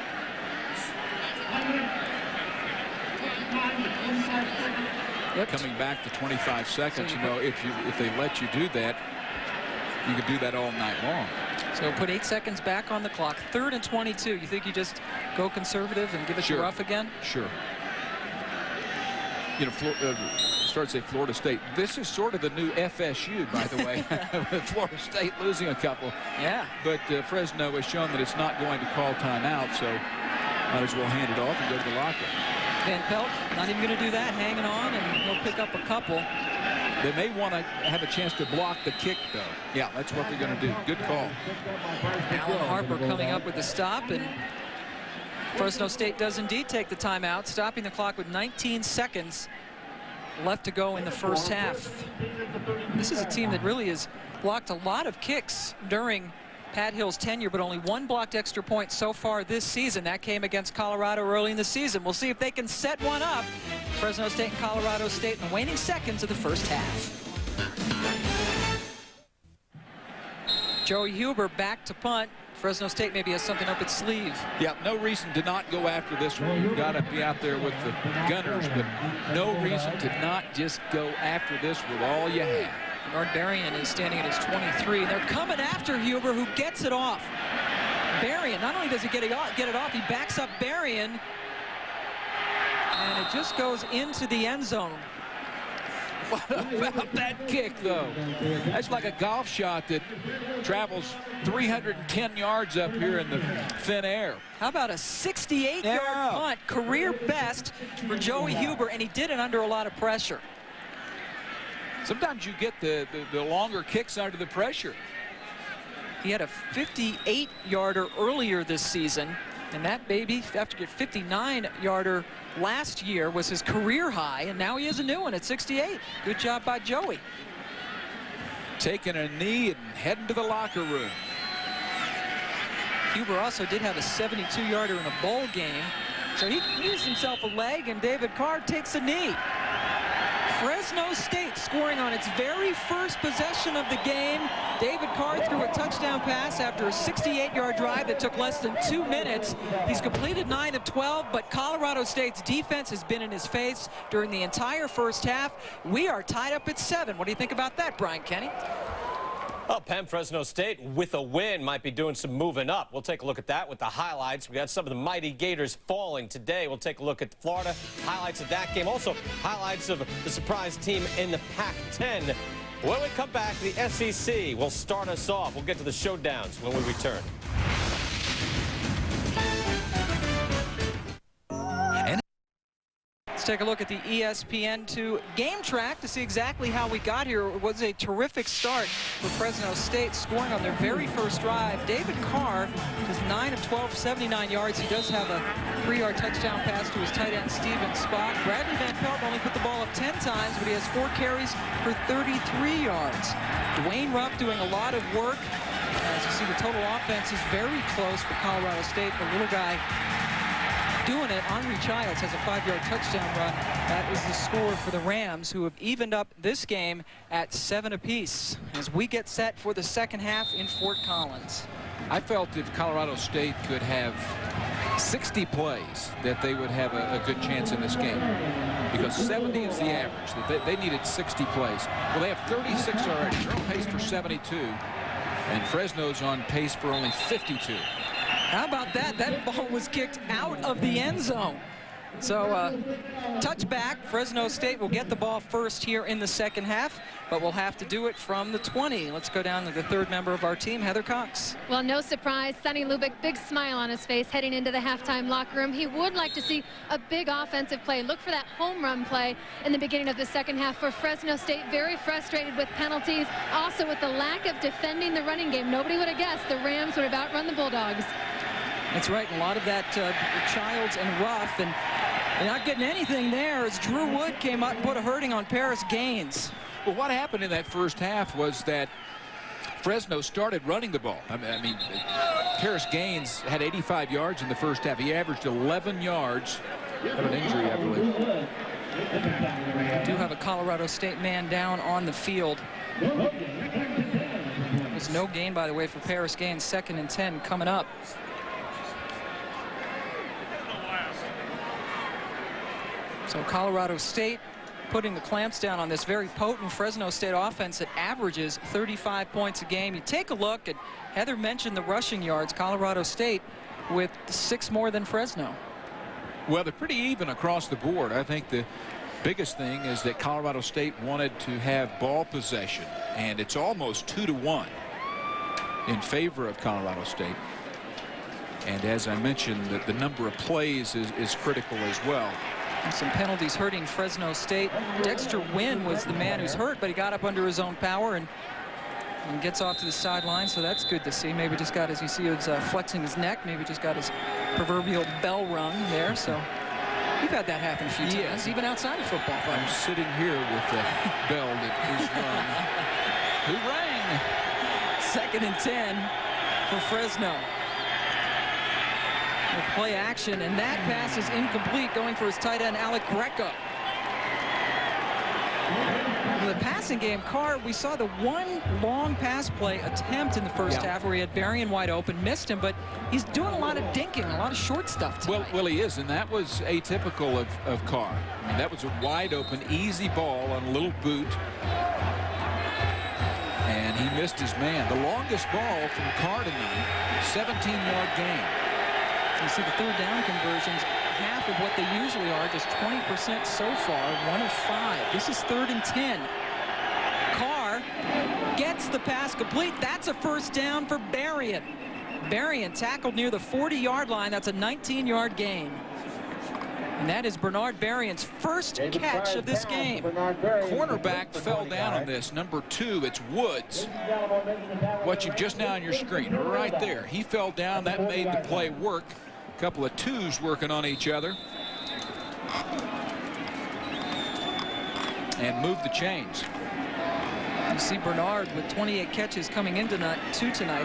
Yep. Coming back to 25 seconds, you know, if they let you do that, you could do that all night long. So put 8 seconds back on the clock. 3rd and 22. You think you just go conservative and give it to Ruff again? Sure. You know, start to say Florida State. This is sort of the new FSU, by the way, with Florida State losing a couple. Yeah. But Fresno has shown that it's not going to call timeout, so might as well hand it off and go to the locker. Van Pelt not even going to do that, hanging on, and he'll pick up a couple. They may want to have a chance to block the kick, though. Yeah, that's what they're going to do. Good call. Alan Harper coming up with the stop, and Fresno State does indeed take the timeout, stopping the clock with 19 seconds left to go in the first half. This is a team that really has blocked a lot of kicks during Pat Hill's tenure, but only 1 blocked extra point so far this season. That came against Colorado early in the season. We'll see if they can set one up. Fresno State and Colorado State in the waning seconds of the first half. Joey Huber back to punt. Fresno State maybe has something up its sleeve. Yeah, no reason to not go after this one. You've got to be out there with the gunners, but no reason to not just go after this with all you have. Bernard Berrien is standing at his 23. They're coming after Huber, who gets it off. Berrien. Not only does he get it off, he backs up Berrien. And it just goes into the end zone. What about that kick, though? That's like a golf shot that travels 310 yards up here in the thin air. How about a 68-yard punt, career best for Joey Huber, and he did it under a lot of pressure. Sometimes you get the longer kicks under the pressure. He had a 58-yarder earlier this season, and that baby, after a 59-yarder last year, was his career high, and now he has a new one at 68. Good job by Joey. Taking a knee and heading to the locker room. Huber also did have a 72-yarder in a bowl game, so he used himself a leg, and David Carr takes a knee. Fresno State scoring on its very first possession of the game. David Carr threw a touchdown pass after a 68-yard drive that took less than 2 minutes. He's completed 9 of 12, but Colorado State's defense has been in his face during the entire first half. We are tied up at 7. What do you think about that, Brian Kenny? Well, Pam, Fresno State with a win might be doing some moving up. We'll take a look at that with the highlights. We got some of the mighty Gators falling today. We'll take a look at Florida, highlights of that game. Also, highlights of the surprise team in the Pac-10. When we come back, the SEC will start us off. We'll get to the showdowns when we return. Let's take a look at the ESPN2 game track to see exactly how we got here. It was a terrific start for Fresno State, scoring on their very first drive. David Carr is 9 of 12, 79 yards. He does have a 3-yard touchdown pass to his tight end, Steven Spock. Bradley Van Pelt only put the ball up 10 times, but he has 4 carries for 33 yards. Dwayne Rupp doing a lot of work. As you see, the total offense is very close for Colorado State. The little guy doing it. Henry Childs has a 5-yard touchdown run. That is the score for the Rams, who have evened up this game at 7 apiece as we get set for the second half in Fort Collins. I felt if Colorado State could have 60 plays, that they would have a good chance in this game, because 70 is the average. That they needed 60 plays. Well, they have 36 already. They're on pace for 72, and Fresno's on pace for only 52. How about that? That ball was kicked out of the end zone. So touchback. Fresno State will get the ball first here in the second half, but we'll have to do it from the 20. Let's go down to the third member of our team, Heather Cox. Well, no surprise, Sonny Lubick, big smile on his face heading into the halftime locker room. He would like to see a big offensive play. Look for that home run play in the beginning of the second half for Fresno State. Very frustrated with penalties, also with the lack of defending the running game. Nobody would have guessed the Rams would have outrun the Bulldogs. That's right. A lot of that Childs and Ruff, and not getting anything there as Drew Wood came up and put a hurting on Paris Gaines. Well, what happened in that first half was that Fresno started running the ball. I mean, Paris Gaines had 85 yards in the first half. He averaged 11 yards. Had an injury, I believe. We do have a Colorado State man down on the field. There's no gain, by the way, for Paris Gaines. 2nd and 10 coming up. So Colorado State putting the clamps down on this very potent Fresno State offense that averages 35 points a game. You take a look at, Heather mentioned the rushing yards, Colorado State with 6 more than Fresno. Well, they're pretty even across the board. I think the biggest thing is that Colorado State wanted to have ball possession, and it's almost 2-1 in favor of Colorado State. And as I mentioned, the number of plays is critical as well. And some penalties hurting Fresno State. Dexter Wynn was the man who's hurt, but he got up under his own power and gets off to the sideline, so that's good to see. Maybe just got, as you see, he was flexing his neck, maybe just got his proverbial bell rung there. So we've had that happen a few times, even outside of football. I'm sitting here with the bell that is rung. Who rang? 2nd and 10 for Fresno. Play action, and that pass is incomplete, going for his tight end, Alec Greco. In the passing game, Carr, we saw the one long pass play attempt in the first half where he had Berrien wide open, missed him, but he's doing a lot of dinking, a lot of short stuff tonight. Well, he is, and that was atypical of Carr. I mean, that was a wide open, easy ball on a little boot. And he missed his man. The longest ball from Carr tonight, 17-yard gain. You see the third down conversions, half of what they usually are, just 20% so far, 1 of 5. This is 3rd and 10. Carr gets the pass complete. That's a first down for Berrien. Berrien tackled near the 40-yard line. That's a 19-yard gain. And that is Bernard Berrien's first catch of this game. Cornerback fell down on this. Number 2, it's Woods. Watching just now on your screen, right there. He fell down. That made the play work. A couple of twos working on each other. And move the chains. You see Bernard with 28 catches coming in tonight.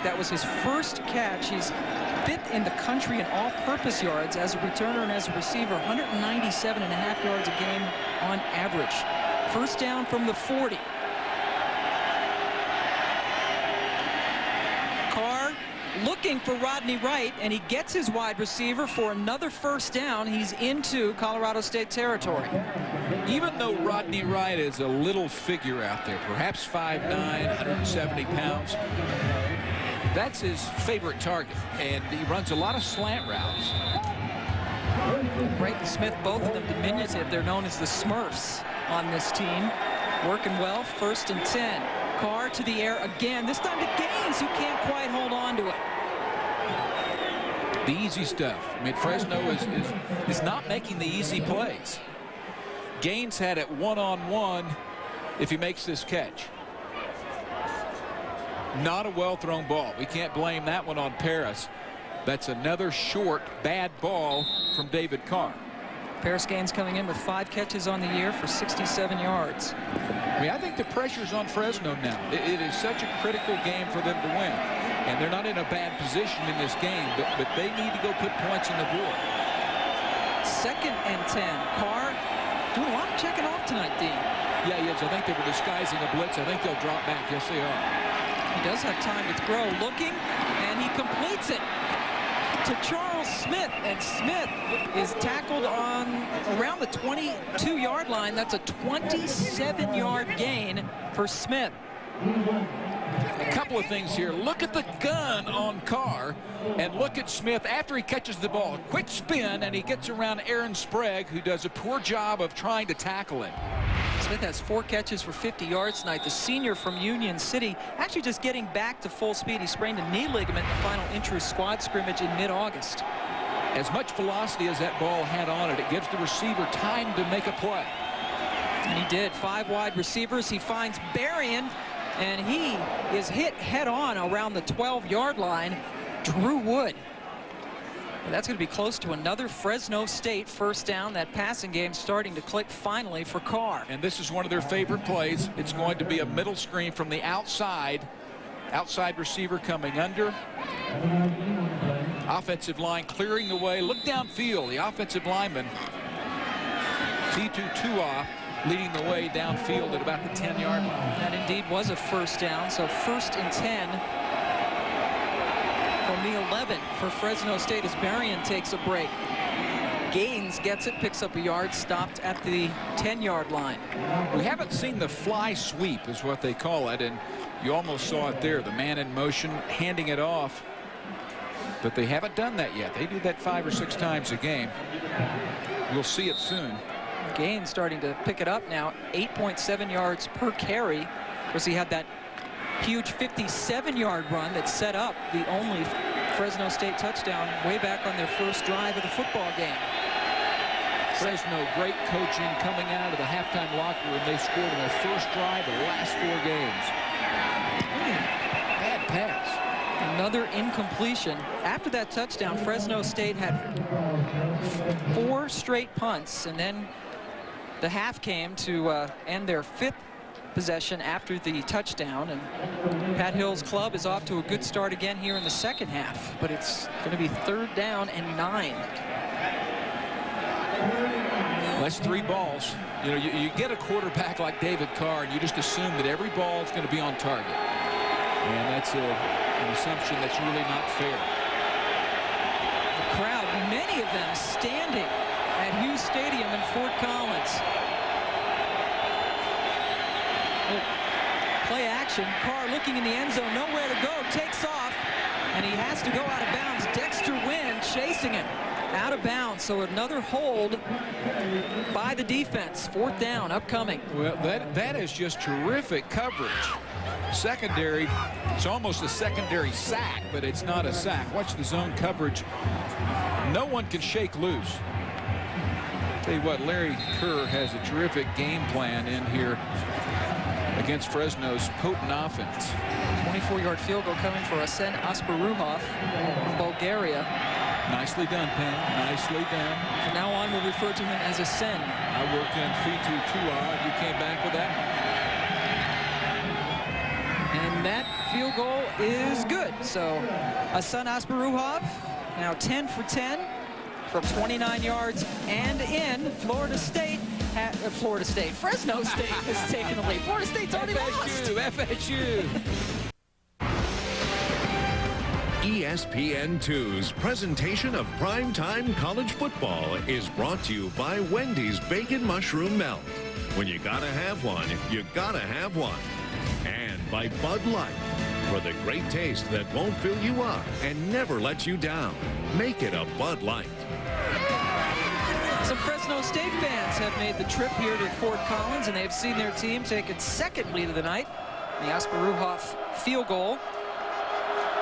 That was his first catch. He's 5th in the country in all-purpose yards as a returner and as a receiver, 197.5 yards a game on average. First down from the 40. Carr looking for Rodney Wright, and he gets his wide receiver for another first down. He's into Colorado State territory. Even though Rodney Wright is a little figure out there, perhaps 5'9", 170 pounds, that's his favorite target, and he runs a lot of slant routes. Wright and Smith, both of them diminutive. They're known as the Smurfs on this team. Working well, 1st and 10. Carr to the air again, this time to Gaines, who can't quite hold on to it. The easy stuff. I mean, Fresno is not making the easy plays. Gaines had it one-on-one if he makes this catch. Not a well-thrown ball. We can't blame that one on Paris. That's another short, bad ball from David Carr. Paris Gaines coming in with 5 catches on the year for 67 yards. I mean, I think the pressure's on Fresno now. It is such a critical game for them to win. And they're not in a bad position in this game, but they need to go put points on the board. 2nd and 10. Carr doing a lot of checking off tonight, Dean. Yeah, he is. I think they were disguising a blitz. I think they'll drop back. Yes, they are. He does have time to throw. Looking, and he completes it to Charles Smith. And Smith is tackled on around the 22-yard line. That's a 27-yard gain for Smith. A couple of things here. Look at the gun on Carr, and look at Smith after he catches the ball. Quick spin, and he gets around Aaron Sprague, who does a poor job of trying to tackle him. Smith has 4 catches for 50 yards tonight. The senior from Union City actually just getting back to full speed. He sprained a knee ligament in the final intra-squad scrimmage in mid-August. As much velocity as that ball had on it, it gives the receiver time to make a play. And he did. 5 wide receivers. He finds Berrien, and he is hit head-on around the 12-yard line. Drew Wood. And that's going to be close to another Fresno State first down. That passing game starting to click finally for Carr. And this is one of their favorite plays. It's going to be a middle screen from the outside. Outside receiver coming under. Offensive line clearing the way. Look downfield. The offensive lineman, Titu Tuah, leading the way downfield at about the 10-yard line. That indeed was a first down. So 1st and 10 from the 11 for Fresno State as Berrien takes a break. Gaines gets it, picks up a yard, stopped at the 10-yard line. We haven't seen the fly sweep is what they call it, and you almost saw it there. The man in motion handing it off, but they haven't done that yet. They do that 5 or 6 times a game. We'll see it soon. Gaines starting to pick it up now, 8.7 yards per carry. Of course, he had that huge 57-yard run that set up the only Fresno State touchdown way back on their first drive of the football game. Fresno, great coaching coming out of the halftime locker room. They scored in their first drive of the last 4 games. Bad pass. Another incompletion. After that touchdown, Fresno State had 4 straight punts, and then the half came to end their 5th possession after the touchdown. And Pat Hill's club is off to a good start again here in the second half, but it's going to be 3rd down and 9. That's 3 balls. You know, you get a quarterback like David Carr, and you just assume that every ball is going to be on target. And that's an assumption that's really not fair. The crowd, many of them standing at Hughes Stadium in Fort Collins. Play action action. Carr looking in the end zone, nowhere to go, takes off, and he has to go out of bounds. Dexter Wynn chasing it out of bounds, so another hold by the defense. 4th down upcoming. Well, that is just terrific coverage. Secondary, it's almost a secondary sack, but it's not a sack. Watch the zone coverage. No one can shake loose. Tell you what, Larry Carr has a terrific game plan in here against Fresno's potent offense. 24-yard field goal coming for Asen Asparuhov from Bulgaria. Nicely done, Pam. Nicely done. From now on, we'll refer to him as Asen. I worked in Fitu Tua. You came back with that. And that field goal is good. So Asen Asparuhov now 10 for 10 from 29 yards and in. Fresno State has taken the lead. Florida State's already lost. FSU. ESPN2's presentation of primetime college football is brought to you by Wendy's Bacon Mushroom Melt. When you gotta have one, you gotta have one. And by Bud Light, for the great taste that won't fill you up and never let you down. Make it a Bud Light. Some Fresno State fans have made the trip here to Fort Collins, and they've seen their team take its second lead of the night. The Asparuhov field goal.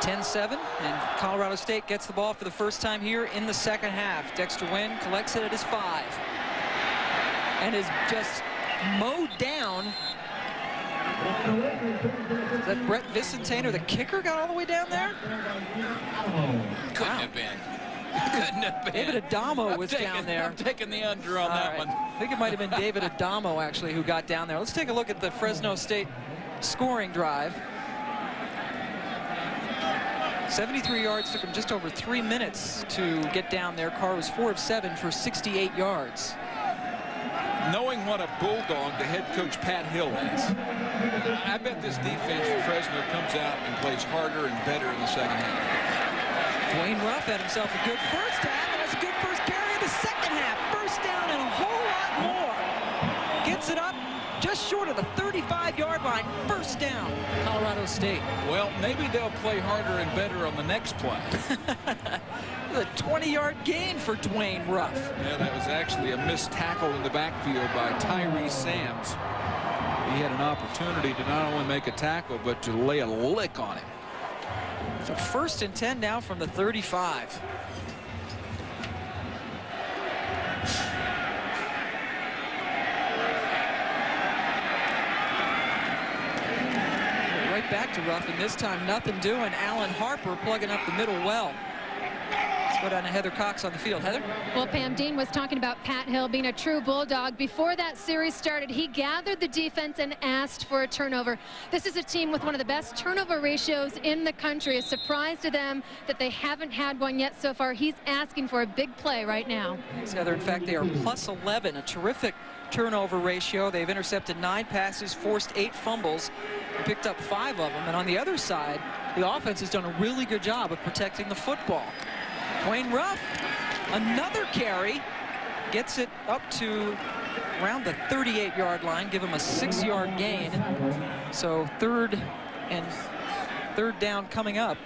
10-7, and Colorado State gets the ball for the first time here in the second half. Dexter Wynn collects it at his 5 and is just mowed down. Is that Brett Vicentano, the kicker, got all the way down there? Couldn't have been. Couldn't have been. David Adamo was down there. I'm taking the under on that one. I think it might have been David Adamo, actually, who got down there. Let's take a look at the Fresno State scoring drive. 73 yards, took him just over 3 minutes to get down there. Carr was 4 of 7 for 68 yards. Knowing what a bulldog the head coach Pat Hill is, I bet this defense for Fresno comes out and plays harder and better in the second half. Dwayne Ruff had himself a good first half, and that's a good first carry of the second half. First down and a whole lot more. Gets it up just short of the 35-yard line. First down, Colorado State. Well, maybe they'll play harder and better on the next play. A 20-yard gain for Dwayne Ruff. Yeah, that was actually a missed tackle in the backfield by Tyree Sams. He had an opportunity to not only make a tackle, but to lay a lick on him. So 1st and 10 now from the 35. Right back to Ruff, and this time nothing doing. Alan Harper plugging up the middle well. Let's go down to Heather Cox on the field. Heather? Well, Pam, Dean was talking about Pat Hill being a true bulldog. Before that series started, he gathered the defense and asked for a turnover. This is a team with one of the best turnover ratios in the country. A surprise to them that they haven't had one yet so far. He's asking for a big play right now. Yes, Heather, in fact, they are plus 11, a terrific turnover ratio. They've intercepted 9 passes, forced 8 fumbles, and picked up 5 of them. And on the other side, the offense has done a really good job of protecting the football. Dwayne Ruff, another carry, gets it up to around the 38-yard line, give him a 6-yard gain. So third down coming up.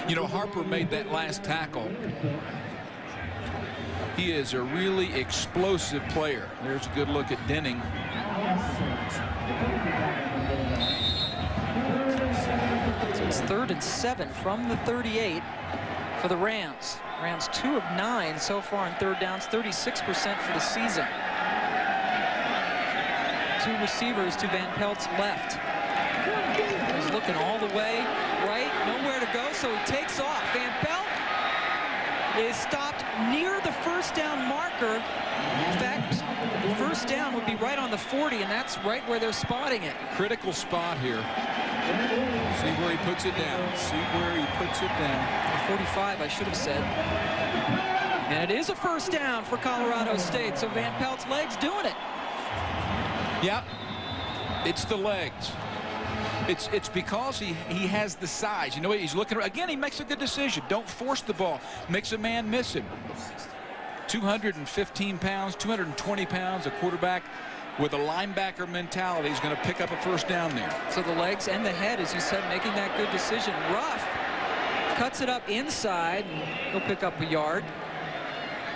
You know, Harper made that last tackle. He is a really explosive player. There's a good look at Denning. So it's 3rd and 7 from the 38 for the Rams. Rams 2 of 9 so far in third downs, 36% for the season. 2 receivers to Van Pelt's left. He's looking all the way right, nowhere to go, so he takes off. Van Pelt is stopped near the first down marker. In fact, the first down would be right on the 40, and that's right where they're spotting it. Critical spot here. See where he puts it down. See where he puts it down. 45, I should have said. And it is a first down for Colorado State, so Van Pelt's legs doing it. Yep, it's the legs. It's because he has the size. You know, he's looking, again, he makes a good decision. Don't force the ball. Makes a man miss him. 215 pounds, 220 pounds, a quarterback with a linebacker mentality is going to pick up a first down there. So the legs and the head, as you said, making that good decision. Ruff cuts it up inside, and he'll pick up a yard.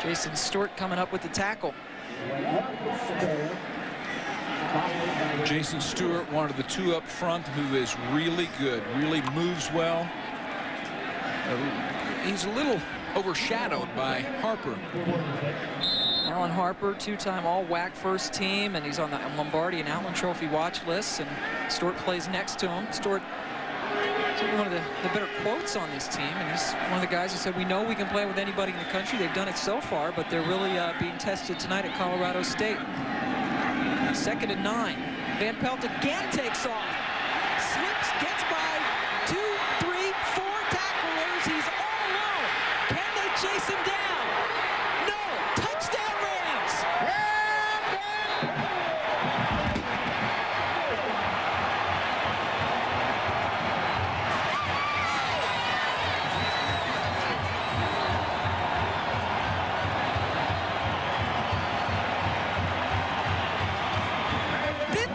Jason Stewart coming up with the tackle. Jason Stewart, one of the two up front, who is really good, really moves well. He's a little overshadowed by Harper. Alan Harper, two-time all-WAC first team, and he's on the Lombardi and Allen Trophy watch lists, and Stewart plays next to him. Stewart is one of the better quotes on this team, and he's one of the guys who said, we know we can play with anybody in the country. They've done it so far, but they're really being tested tonight at Colorado State. 2nd and 9. Van Pelt again takes off. Slips, gets by 2, 3, 4 tacklers. He's all alone. Can they chase him down? No. Touchdown Rams.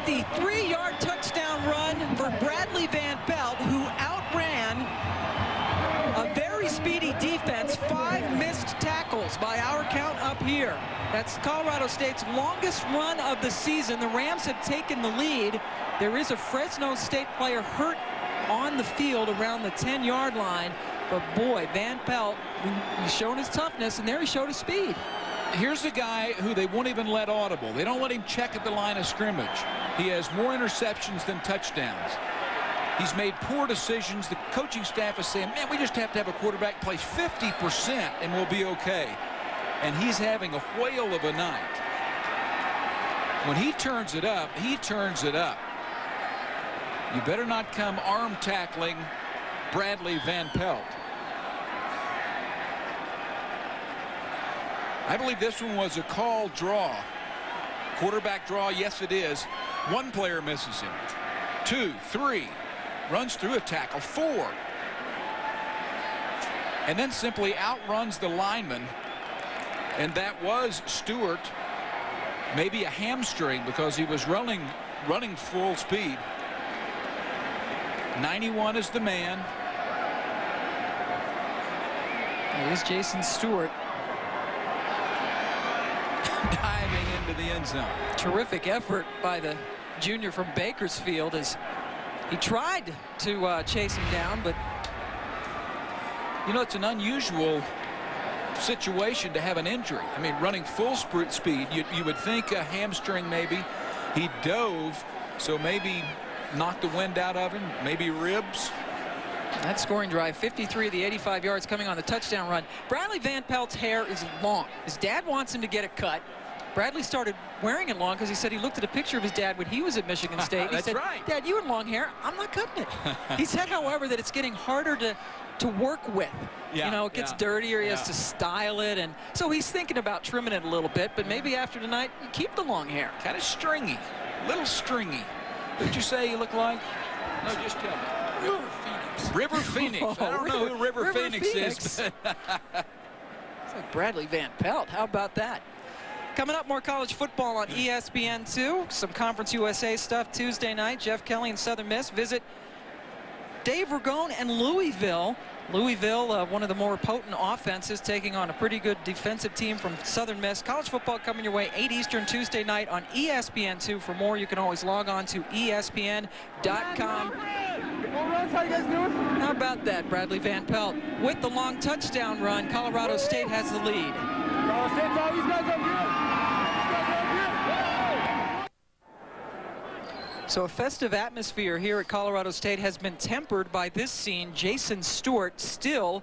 The 3-yard touchdown run for Bradley Van Pelt, who outran a very speedy defense. 5 missed tackles by our count up here. That's Colorado State's longest run of the season. The Rams have taken the lead. There is a Fresno State player hurt on the field around the 10-yard line. But boy, Van Pelt, he's shown his toughness, and there he showed his speed. Here's a guy who they won't even let audible. They don't let him check at the line of scrimmage. He has more interceptions than touchdowns. He's made poor decisions. The coaching staff is saying, man, we just have to have a quarterback play 50% and we'll be okay. And he's having a whale of a night. When he turns it up, he turns it up. You better not come arm tackling Bradley Van Pelt. I believe this one was a call draw. Quarterback draw, yes it is. 1 player misses him. 2, 3, runs through a tackle. 4. And then simply outruns the lineman. And that was Stewart. Maybe a hamstring because he was running full speed. 91 is the man. Here's Jason Stewart. Diving into the end zone. Terrific effort by the junior from Bakersfield as he tried to chase him down, but you know, it's an unusual situation to have an injury. I mean, running full speed, you would think a hamstring maybe. He dove, so maybe knocked the wind out of him, maybe ribs. That scoring drive, 53 of the 85 yards coming on the touchdown run. Bradley Van Pelt's hair is long. His dad wants him to get it cut. Bradley started wearing it long because he said he looked at a picture of his dad when he was at Michigan State. That's he said, right. Dad, you have long hair. I'm not cutting it. He said, however, that it's getting harder to work with. Yeah, you know, it gets dirtier. He has to style it. And so he's thinking about trimming it a little bit. But maybe after tonight, you keep the long hair. Kind of stringy. Little stringy. Who'd you say you look like? No, just tell me. River Phoenix. River Phoenix. I don't know who River Phoenix is. But it's like Bradley Van Pelt. How about that? Coming up, more college football on ESPN2. Some Conference USA stuff Tuesday night. Jeff Kelly and Southern Miss visit Dave Ragone and Louisville. Louisville, one of the more potent offenses, taking on a pretty good defensive team from Southern Miss. College football coming your way 8 Eastern Tuesday night on ESPN2. For more, you can always log on to ESPN.com. How about that, Bradley Van Pelt? With the long touchdown run, Colorado State has the lead. So a festive atmosphere here at Colorado State has been tempered by this scene. Jason Stewart still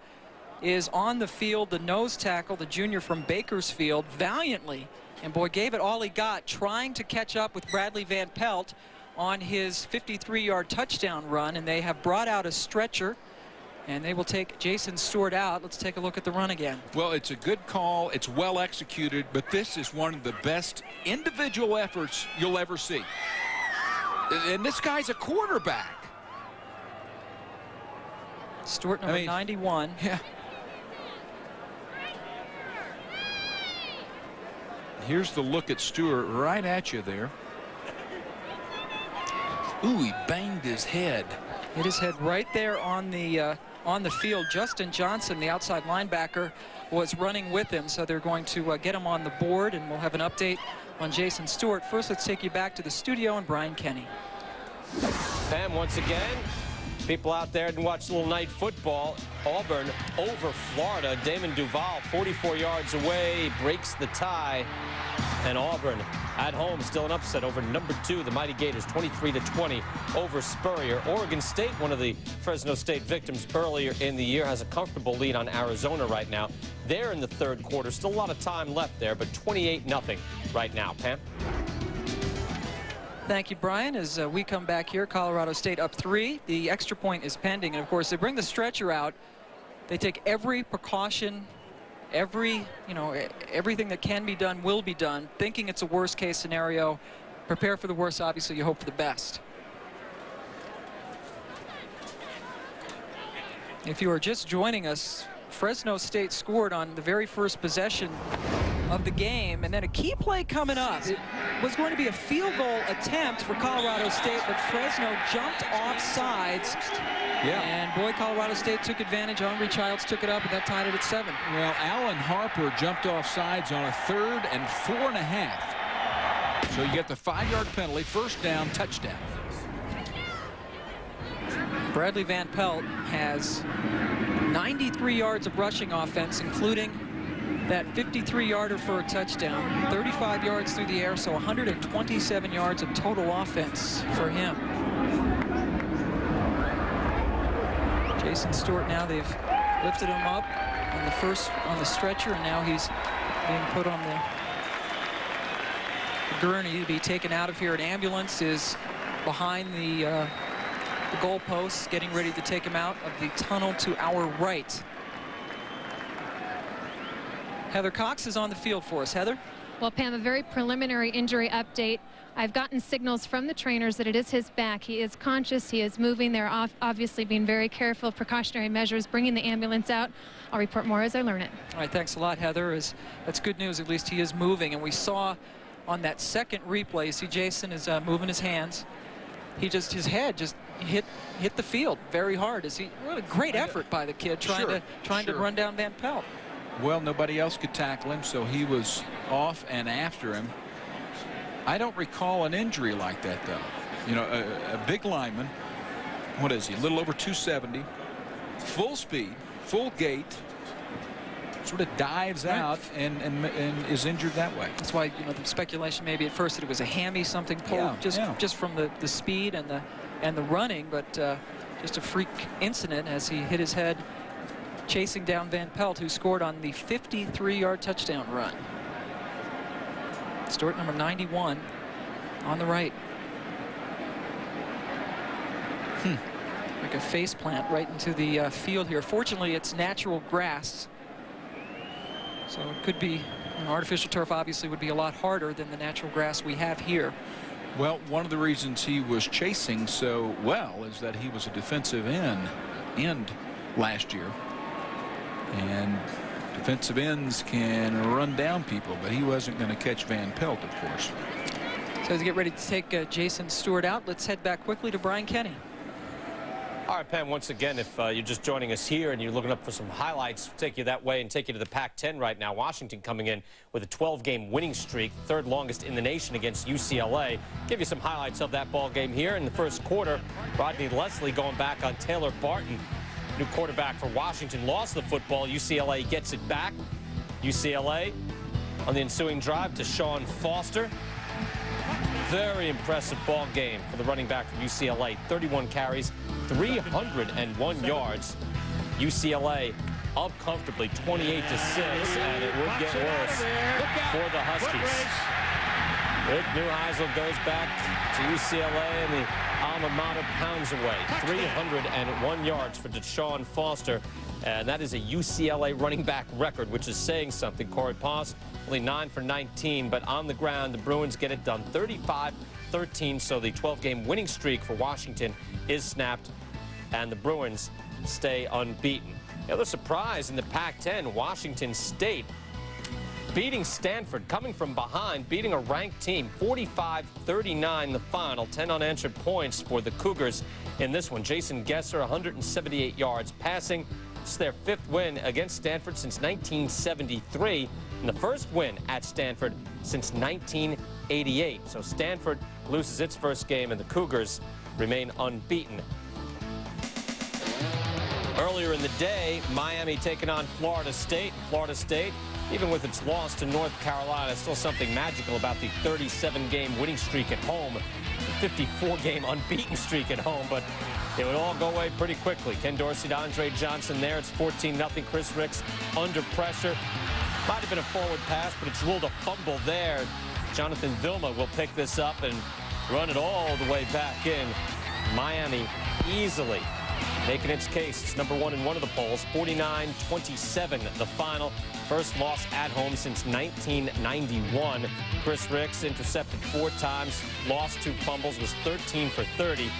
is on the field, the nose tackle, the junior from Bakersfield, valiantly, and boy, gave it all he got, trying to catch up with Bradley Van Pelt on his 53-yard touchdown run, and they have brought out a stretcher, and they will take Jason Stewart out. Let's take a look at the run again. Well, it's a good call. It's well executed, but this is one of the best individual efforts you'll ever see. And this guy's a quarterback. Stewart, number 91. Yeah. Here's the look at Stewart right at you there. Ooh, he banged his head. Hit his head right there on the field. Justin Johnson, the outside linebacker, was running with him, so they're going to get him on the board, and we'll have an update on Jason Stewart. First, let's take you back to the studio and Brian Kenny. Pam, once again, people out there didn't watch a little night football. Auburn over Florida. Damon Duval, 44 yards away, breaks the tie. And Auburn at home, still an upset over number 2, the Mighty Gators, 23-20 over Spurrier. Oregon State, one of the Fresno State victims earlier in the year, has a comfortable lead on Arizona right now. They're in the third quarter. Still a lot of time left there, but 28-0 right now. Pam? Thank you, Brian. As we come back here, Colorado State up 3. The extra point is pending. And, of course, they bring the stretcher out. They take every precaution, everything that can be done will be done, thinking it's a worst-case scenario. Prepare for the worst. Obviously, you hope for the best. If you are just joining us, Fresno State scored on the very first possession of the game, and then a key play coming up. It was going to be a field goal attempt for Colorado State, but Fresno jumped off sides. Yeah. And boy, Colorado State took advantage. Henry Childs took it up, and that tied it at 7. Well, Alan Harper jumped off sides on a 3rd and 4.5. So you get the 5-yard penalty, first down, touchdown. Bradley Van Pelt has 93 yards of rushing offense, including that 53-yarder for a touchdown, 35 yards through the air, so 127 yards of total offense for him. Jason Stewart, now they've lifted him up on the stretcher, and now he's being put on the gurney to be taken out of here. An ambulance is behind the goalposts, getting ready to take him out of the tunnel to our right. Heather Cox is on the field for us. Heather? Well, Pam, a very preliminary injury update. I've gotten signals from the trainers that it is his back. He is conscious. He is moving. They're obviously being very careful, precautionary measures, bringing the ambulance out. I'll report more as I learn it. All right, thanks a lot, Heather. That's good news. At least he is moving. And we saw on that second replay, you see Jason is moving his hands. His head just hit the field very hard. What a great effort by the kid trying to run down Van Pelt. Well, nobody else could tackle him, so he was off and after him. I don't recall an injury like that, though. You know, a big lineman, what is he, a little over 270, full speed, full gait, sort of dives out and is injured that way. That's why, the speculation maybe at first that it was a hammy, something pulled just from the speed and the running, but just a freak incident as he hit his head chasing down Van Pelt, who scored on the 53-yard touchdown run. Stewart, number 91, on the right. Like a face plant right into the field here. Fortunately, it's natural grass, so it could be artificial turf. Obviously, would be a lot harder than the natural grass we have here. Well, one of the reasons he was chasing so well is that he was a defensive end last year. And defensive ends can run down people, but he wasn't going to catch Van Pelt, of course. So as we get ready to take Jason Stewart out, let's head back quickly to Brian Kenny. All right, Pam, once again, if you're just joining us here and you're looking up for some highlights, we'll take you that way and take you to the Pac-10 right now. Washington coming in with a 12-game winning streak, 3rd longest in the nation against UCLA. Give you some highlights of that ball game here. In the first quarter, Rodney Leslie going back on Taylor Barton. New quarterback for Washington lost the football. UCLA gets it back. UCLA on the ensuing drive to Sean Foster. Very impressive ball game for the running back from UCLA. 31 carries, 301 yards. UCLA up comfortably 28-6, and it would get worse for the Huskies. Rick Neuheisel goes back to UCLA, and the alma mater pounds away. 301 yards for Deshaun Foster, and that is a UCLA running back record, which is saying something. Corey Poss, only 9 for 19, but on the ground, the Bruins get it done. 35-13, so the 12-game winning streak for Washington is snapped, and the Bruins stay unbeaten. The other surprise in the Pac-10, Washington State beating Stanford, coming from behind, beating a ranked team, 45-39 the final, 10 unanswered points for the Cougars in this one. Jason Gesser, 178 yards passing. It's their 5th win against Stanford since 1973, and the first win at Stanford since 1988. So Stanford loses its first game, and the Cougars remain unbeaten. Earlier in the day, Miami taking on Florida State. Florida State, even with its loss to North Carolina, still something magical about the 37-game winning streak at home, the 54-game unbeaten streak at home, but it would all go away pretty quickly. Ken Dorsey to Andre Johnson there. It's 14-0. Chris Ricks under pressure. Might have been a forward pass, but it's ruled a fumble there. Jonathan Vilma will pick this up and run it all the way back in. Miami easily making its case. It's number 1 in one of the polls. 49-27 the final. First loss at home since 1991. Chris Ricks intercepted 4 times, lost 2 fumbles, was 13 for 30.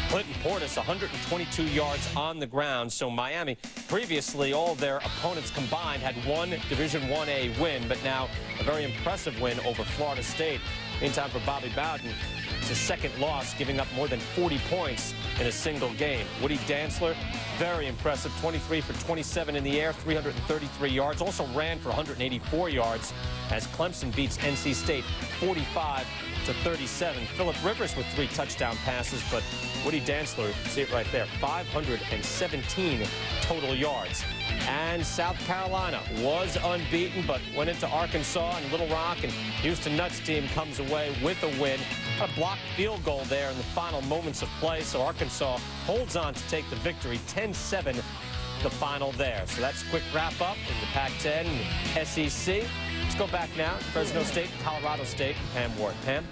Clinton Portis, 122 yards on the ground. So Miami, previously all their opponents combined had one Division 1A win, but now a very impressive win over Florida State. Meantime, for Bobby Bowden, it's his 2nd loss, giving up more than 40 points in a single game. Woody Dantzler, very impressive, 23 for 27 in the air, 333 yards. Also ran for 184 yards as Clemson beats NC State 45-37. Phillip Rivers with 3 touchdown passes, but Woody Dantzler, see it right there, 517 total yards. And South Carolina was unbeaten, but went into Arkansas and Little Rock, and Houston Nutt's team comes away with a win. A blocked field goal there in the final moments of play, so Arkansas holds on to take the victory, 10-7 the final there. So that's a quick wrap up in the Pac-10 and SEC. Let's go back now to Fresno State, Colorado State, Pam Ward. Pam?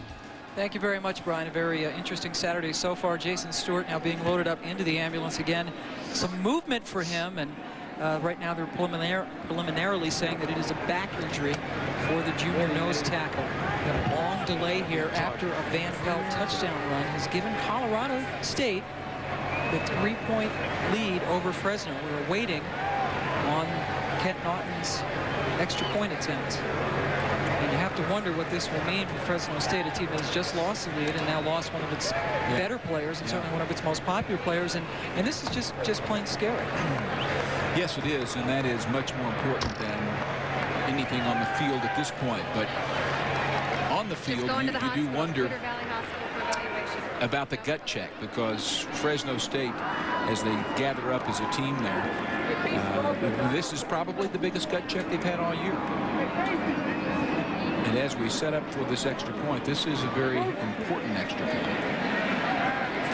Thank you very much, Brian. A very interesting Saturday so far. Jason Stewart now being loaded up into the ambulance again. Some movement for him, and right now they're preliminarily saying that it is a back injury for the junior nose tackle. Got a long delay here after a Van Pelt touchdown run has given Colorado State the 3-point lead over Fresno. We were waiting on Kent Naughton's extra point attempt. And you have to wonder what this will mean for Fresno State, a team that has just lost the lead and now lost one of its better players and certainly one of its most popular players. And this is just plain scary. Yes, it is, and that is much more important than anything on the field at this point. But on the field, you do wonder about the gut check, because Fresno State, as they gather up as a team there, this is probably the biggest gut check they've had all year. And as we set up for this extra point, this is a very important extra point.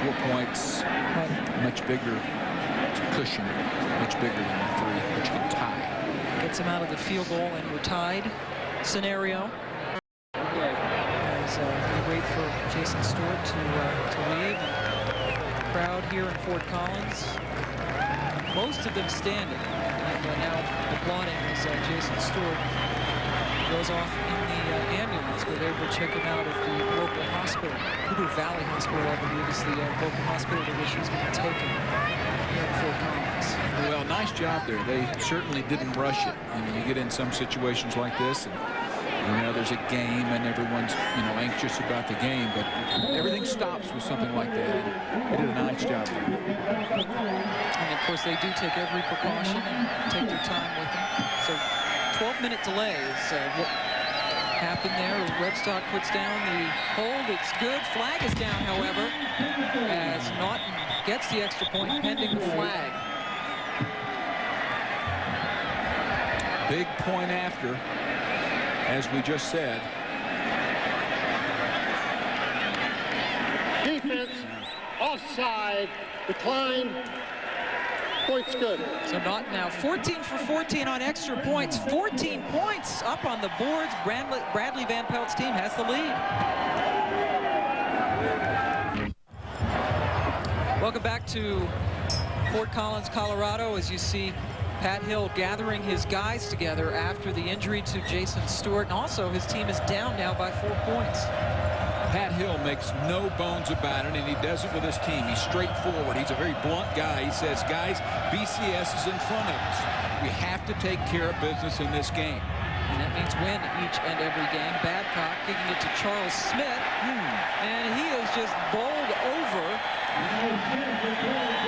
4 points, much bigger cushion, much bigger than the 3, which can tie. Gets him out of the field goal and we're tied scenario. As we wait for Jason Stewart to leave. And the crowd here in Fort Collins, most of them standing, and now applauding as Jason Stewart goes off in the ambulance. We're able to check him out at the local hospital. Cougar Valley Hospital, I believe, is the local hospital to which he's been taken here in Fort Collins. Well, nice job there. They certainly didn't rush it. You get in some situations like this, and there's a game, and everyone's anxious about the game, but everything stops with something like that. They did a nice job there. And of course, they do take every precaution and take their time with them. So 12-minute delay is what happened there. Redstock puts down the hold. It's good. Flag is down, however, as Naughton gets the extra point pending the flag. Big point after, as we just said. Defense, offside, decline. Points good. So Naughton now 14 for 14 on extra points. 14 points up on the boards. Bradley Van Pelt's team has the lead. Welcome back to Fort Collins, Colorado, as you see Pat Hill gathering his guys together after the injury to Jason Stewart. And also his team is down now by 4 points. Pat Hill makes no bones about it, and he does it with his team. He's straightforward. He's a very blunt guy. He says, guys, BCS is in front of us. We have to take care of business in this game. and that means win each and every game. Babcock kicking it to Charles Smith, and he is just bowled over.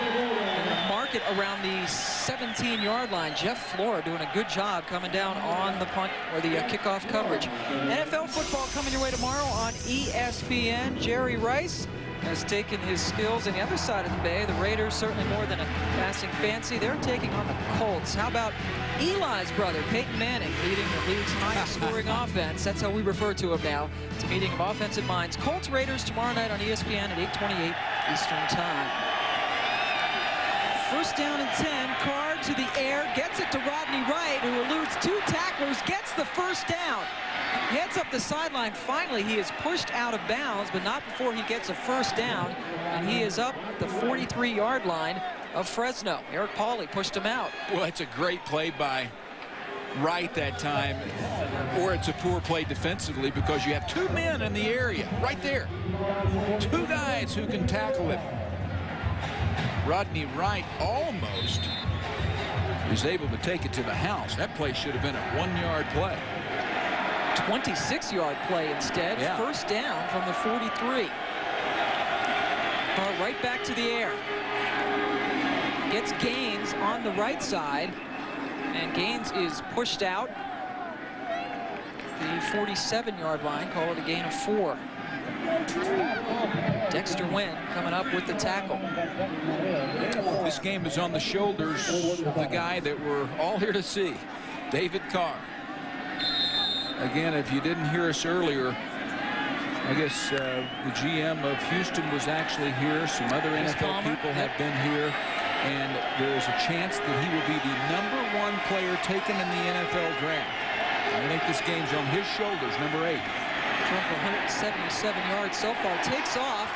And mark it around the 17-yard line. Jeff Flora doing a good job coming down on the punt or the kickoff coverage. NFL football coming your way tomorrow on ESPN. Jerry Rice has taken his skills on the other side of the bay. The Raiders, certainly more than a passing fancy. They're taking on the Colts. How about Eli's brother, Peyton Manning, leading the league's highest scoring offense? That's how we refer to him now. It's a meeting of offensive minds. Colts Raiders tomorrow night on ESPN at 8:28 Eastern Time. First down and 10. Carr to the air, gets it to Rodney Wright, who eludes 2 tacklers, gets the first down. Heads up the sideline. Finally, he is pushed out of bounds, but not before he gets a first down. And he is up the 43-yard line of Fresno. Eric Pauley pushed him out. Well, it's a great play by Wright that time, or it's a poor play defensively because you have 2 men in the area right there. 2 guys who can tackle it. Rodney Wright almost is able to take it to the house. That play should have been a 1-yard play. 26-yard play instead. Yeah. First down from the 43. Carr right back to the air. Gets Gaines on the right side, and Gaines is pushed out the 47-yard line. Call it a gain of 4. Dexter Wynn coming up with the tackle. This game is on the shoulders of the guy that we're all here to see, David Carr. Again, if you didn't hear us earlier, I guess the GM of Houston was actually here. Some other NFL people have been here. And there is a chance that he will be the #1 player taken in the NFL draft. I think this game's on his shoulders, number 8. Thrown for 177 yards so far. Takes off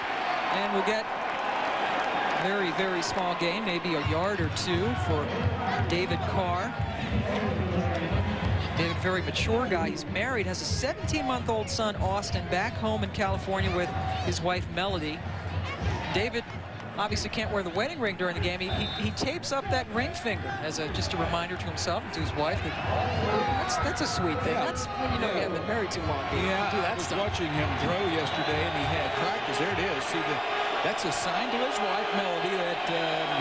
and will get a very, very small gain, maybe a yard or 2 for David Carr. David, very mature guy. He's married, has a 17-month-old son, Austin, back home in California with his wife, Melody. David obviously can't wear the wedding ring during the game. He tapes up that ring finger as just a reminder to himself and to his wife that that's a sweet thing. That's when you know you haven't been married too long. Yeah, do that I was stuff. watching him throw yesterday, and he had practice. There it is. See, that's a sign to his wife, Melody, that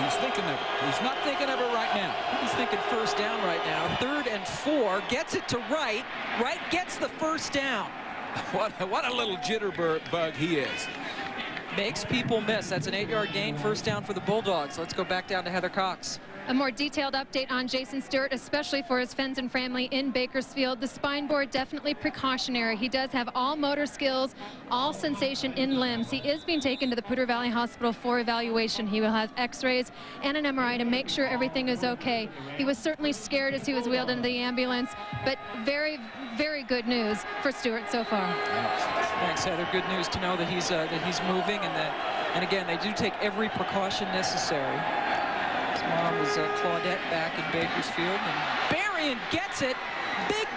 he's thinking of it. He's not thinking of it right now. He's thinking first down right now. 3rd and 4. Gets it to Wright. Wright gets the first down. What a little jitterbug he is. Makes people miss. That's an 8-yard gain, first down for the Bulldogs. Let's go back down to Heather Cox. A more detailed update on Jason Stewart, especially for his friends and family in Bakersfield. The spine board definitely precautionary. He does have all motor skills, all sensation in limbs. He is being taken to the Poudre Valley Hospital for evaluation. He will have x-rays and an MRI to make sure everything is okay. He was certainly scared as he was wheeled into the ambulance, but very, very good news for Stewart so far. Thanks, Heather. Good news to know that he's moving, and again, they do take every precaution necessary. His mom was Claudette back in Bakersfield, and Berrien gets it.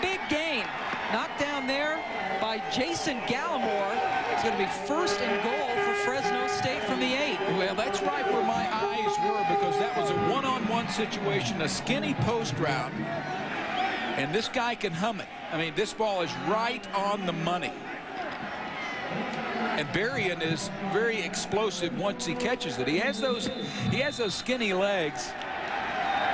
Big gain. Knocked down there by Jason Gallimore. It's going to be 1st and goal for Fresno State from the 8. Well, that's right where my eyes were, because that was a one-on-one situation, a skinny post route, and this guy can hum it. I mean, this ball is right on the money. And Berrien is very explosive once he catches it. He has those skinny legs.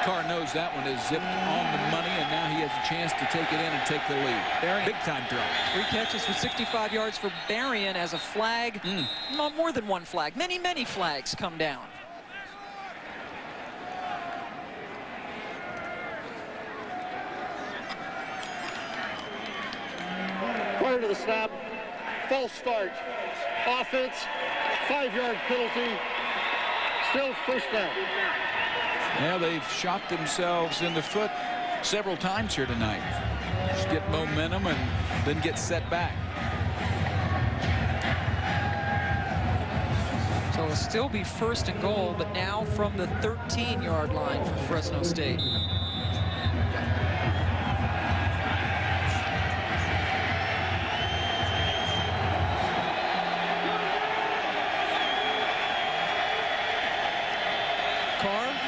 Carr knows that one is zipped on the money, and now he has a chance to take it in and take the lead. Berrien, big time throw. 3 catches for 65 yards for Berrien as a flag. More than one flag. Many flags come down. Prior to the snap, false start. Offense, 5-yard penalty. Still first down. Now they've shot themselves in the foot several times here tonight. Just get momentum and then get set back. So it'll still be 1st and goal, but now from the 13-yard line for Fresno State.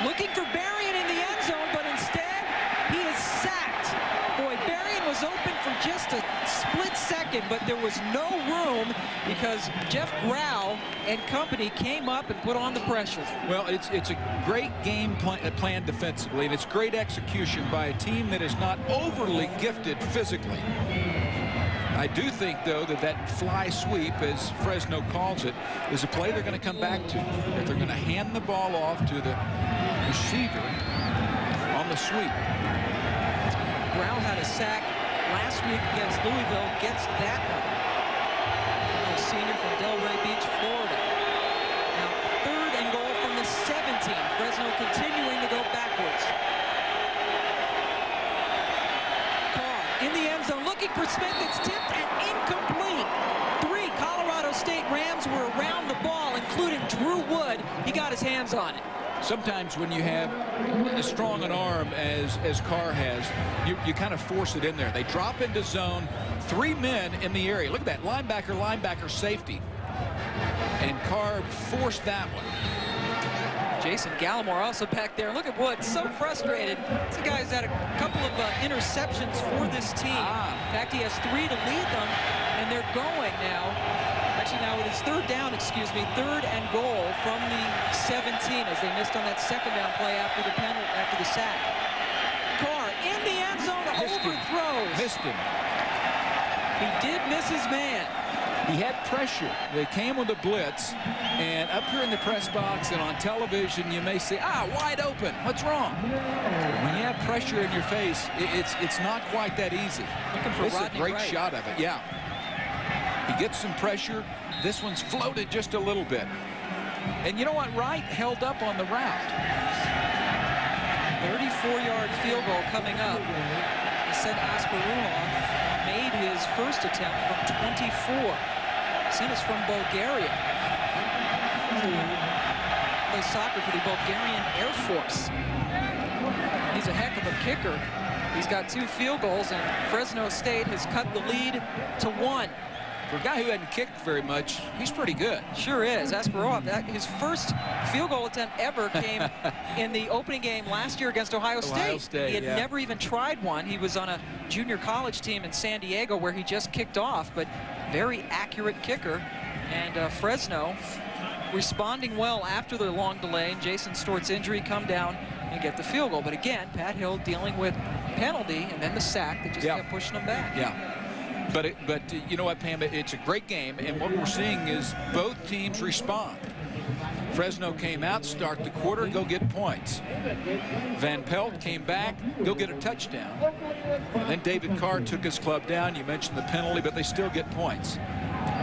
Looking for Berrien in the end zone, but instead he is sacked. Boy, Berrien was open but there was no room because Jeff Grau and company came up and put on the pressure. Well, it's a great game plan defensively, and it's great execution by a team that is not overly gifted physically. I do think, though, that fly sweep, as Fresno calls it, is a play they're going to come back to. That they're going to hand the ball off to the receiver on the sweep. Grau had a sack last week against Louisville, gets that one. A senior from Delray Beach, Florida. Now, 3rd and goal from the 17. Fresno continuing to go backwards. Carr in the end zone, looking for Smith. It's tipped and incomplete. 3 Colorado State Rams were around the ball, including Drew Wood. He got his hands on it. Sometimes when you have as strong an arm as Carr has, you kind of force it in there. They drop into zone, 3 men in the area. Look at that, linebacker, safety. And Carr forced that one. Jason Gallimore also back there. Look at Wood, so frustrated. This guy's had a couple of interceptions for this team. In fact, he has 3 to lead them, and they're going now. Actually, now with his 3rd down, 3rd and goal from the 17 as they missed on that 2nd down play after the penalty, after the sack. Carr in the end zone, overthrows. Missed him. He did miss his man. He had pressure. They came with a blitz, and up here in the press box and on television, you may say, wide open. What's wrong? When you have pressure in your face, it's not quite that easy. Looking for This is a great shot of it. Yeah. He gets some pressure. This one's floated just a little bit. And you know what? Wright held up on the route. 34-yard field goal coming up. He said Asperunov made his first attempt from 24. Sent us from Bulgaria. Plays soccer for the Bulgarian Air Force. He's a heck of a kicker. He's got 2 field goals, and Fresno State has cut the lead to 1. For a guy who hadn't kicked very much, he's pretty good. Sure is. Asperov, his first field goal attempt ever came in the opening game last year against Ohio State. He had never even tried one. He was on a junior college team in San Diego where he just kicked off, but very accurate kicker. And Fresno responding well after their long delay, and Jason Stort's injury, come down and get the field goal. But again, Pat Hill dealing with penalty and then the sack that just kept pushing them back. Yeah. But you know what, Pam? It's a great game, and what we're seeing is both teams respond. Fresno came out, start the quarter, go get points. Van Pelt came back, go get a touchdown. And then David Carr took his club down. You mentioned the penalty, but they still get points.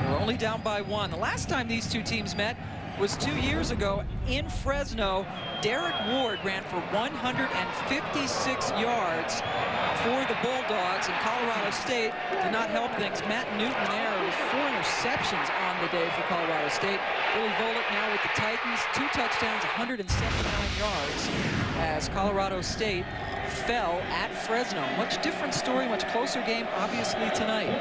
We're only down by 1. The last time these 2 teams met was 2 years ago in Fresno. Derek Ward ran for 156 yards for the Bulldogs, and Colorado State did not help things. Matt Newton there with 4 interceptions on the day for Colorado State. Billy Volek now with the Titans, 2 touchdowns, 179 yards as Colorado State fell at Fresno. Much different story, much closer game, obviously, tonight.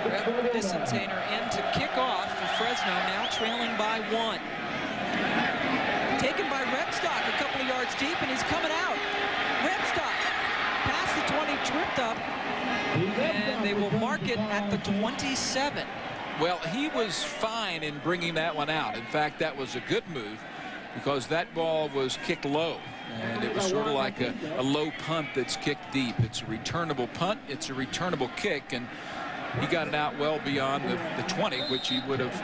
Brett Vicentainer in to kick off for Fresno, now trailing by 1. Taken by Repstock a couple of yards deep, and he's coming out. Repstock past the 20, tripped up, and they will mark it at the 27. Well, he was fine in bringing that one out. In fact, that was a good move because that ball was kicked low, and it was sort of like a low punt that's kicked deep. It's a returnable punt. It's a returnable kick, and he got it out well beyond the 20, which he would have,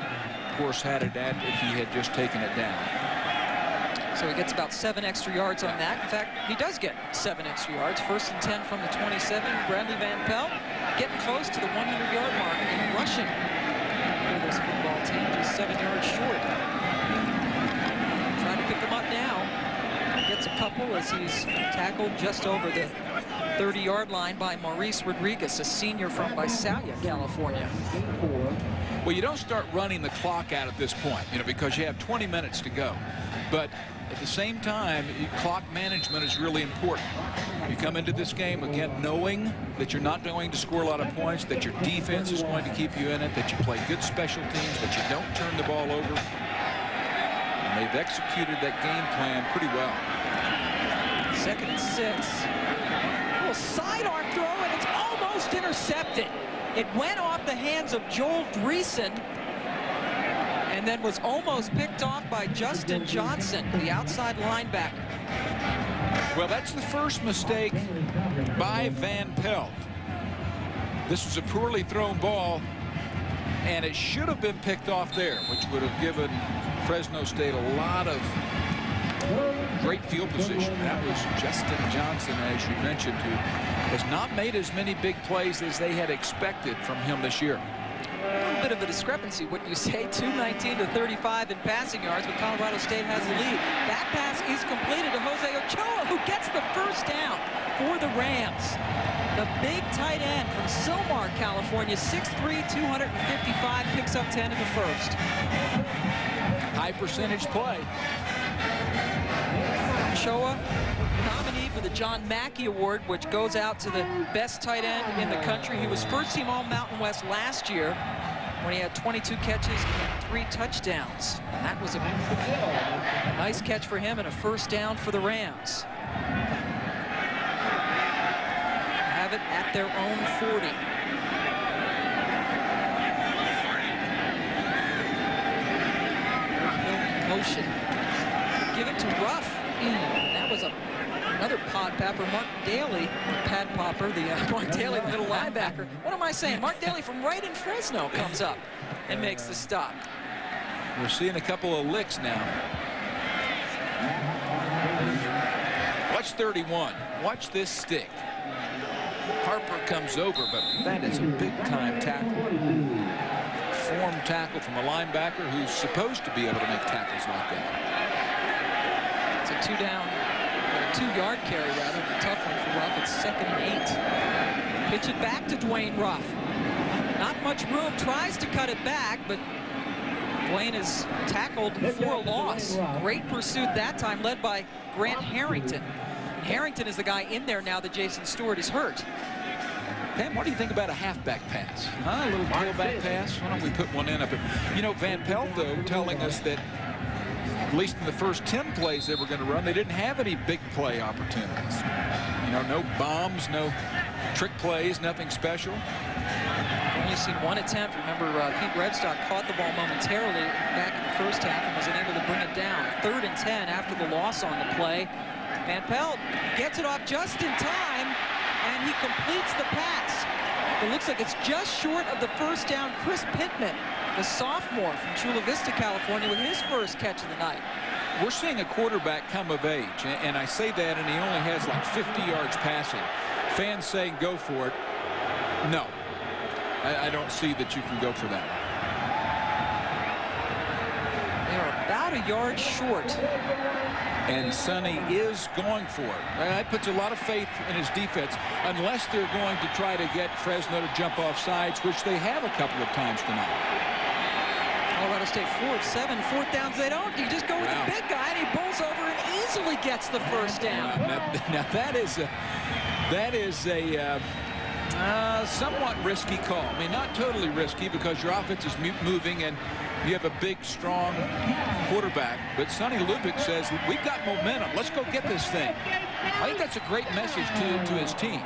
of course, had it at if he had just taken it down. So he gets about 7 extra yards on that. In fact, he does get 7 extra yards. 1st and 10 from the 27. Bradley Van Pelt getting close to the 100-yard mark and rushing for this football team, just 7 yards short. Trying to pick him up now. Gets a couple as he's tackled just over the 30-yard line by Maurice Rodriguez, a senior from Visalia, California. Well, you don't start running the clock out at this point, because you have 20 minutes to go. But at the same time, clock management is really important. You come into this game, again, knowing that you're not going to score a lot of points, that your defense is going to keep you in it, that you play good special teams, that you don't turn the ball over. And they've executed that game plan pretty well. 2nd and 6. A little sidearm throw, and it's almost intercepted. It went off the hands of Joel Dreesen and then was almost picked off by Justin Johnson, the outside linebacker. Well, that's the first mistake by Van Pelt. This was a poorly thrown ball, and it should have been picked off there, which would have given Fresno State a lot of great field position. That was Justin Johnson, as you mentioned, who has not made as many big plays as they had expected from him this year. A little bit of a discrepancy, wouldn't you say? 219 to 35 in passing yards, but Colorado State has the lead. That pass is completed to Jose Ochoa, who gets the first down for the Rams. The big tight end from Silmar, California, 6'3", 255, picks up 10 in the first. High percentage play. Ochoa, nominee for the John Mackey Award, which goes out to the best tight end in the country. He was first team All Mountain West last year when he had 22 catches and 3 touchdowns. And that was a nice catch for him and a first down for the Rams. Have it at their own 40. Motion. Give it to Ruff. That was another pod papper. Mark Daly, pad popper, Mark Daly, the middle linebacker. What am I saying? Mark Daly from right in Fresno comes up and makes the stop. We're seeing a couple of licks now. Watch 31. Watch this stick. Harper comes over, but that is a big-time tackle. Form tackle from a linebacker who's supposed to be able to make tackles like that. It's a 2-yard carry, rather. A tough one for Ruff. It's 2nd and 8. Pitch it back to Dwayne Ruff. Not much room. Tries to cut it back, but Dwayne is tackled for a loss. Great pursuit that time, led by Grant Harrington. And Harrington is the guy in there now that Jason Stewart is hurt. Pam, what do you think about a halfback pass? Huh? A little tailback pass? Why don't we put one in up here? You know, Van Pelt, though, telling us that at least in the first 10 plays they were going to run, they didn't have any big play opportunities. You know, no bombs, no trick plays, nothing special. I've only seen one attempt. Remember, Pete Redstock caught the ball momentarily back in the first half and was unable to bring it down. 3rd and 10 after the loss on the play. Van Pelt gets it off just in time, and he completes the pass. It looks like it's just short of the first down. Chris Pittman, the sophomore from Chula Vista, California, with his first catch of the night. We're seeing a quarterback come of age, and I say that, and he only has like 50 yards passing. Fans saying go for it. No, I don't see that you can go for that. They are about a yard short. And Sonny is going for it. That puts a lot of faith in his defense, unless they're going to try to get Fresno to jump off sides, which they have a couple of times tonight. Colorado State 4 of 7. 4th downs they don't. You just go with the big guy, and he pulls over and easily gets the first down. Now that is a somewhat risky call. I mean, not totally risky because your offense is moving and you have a big, strong quarterback. But Sonny Lubick says, we've got momentum. Let's go get this thing. I think that's a great message to his team.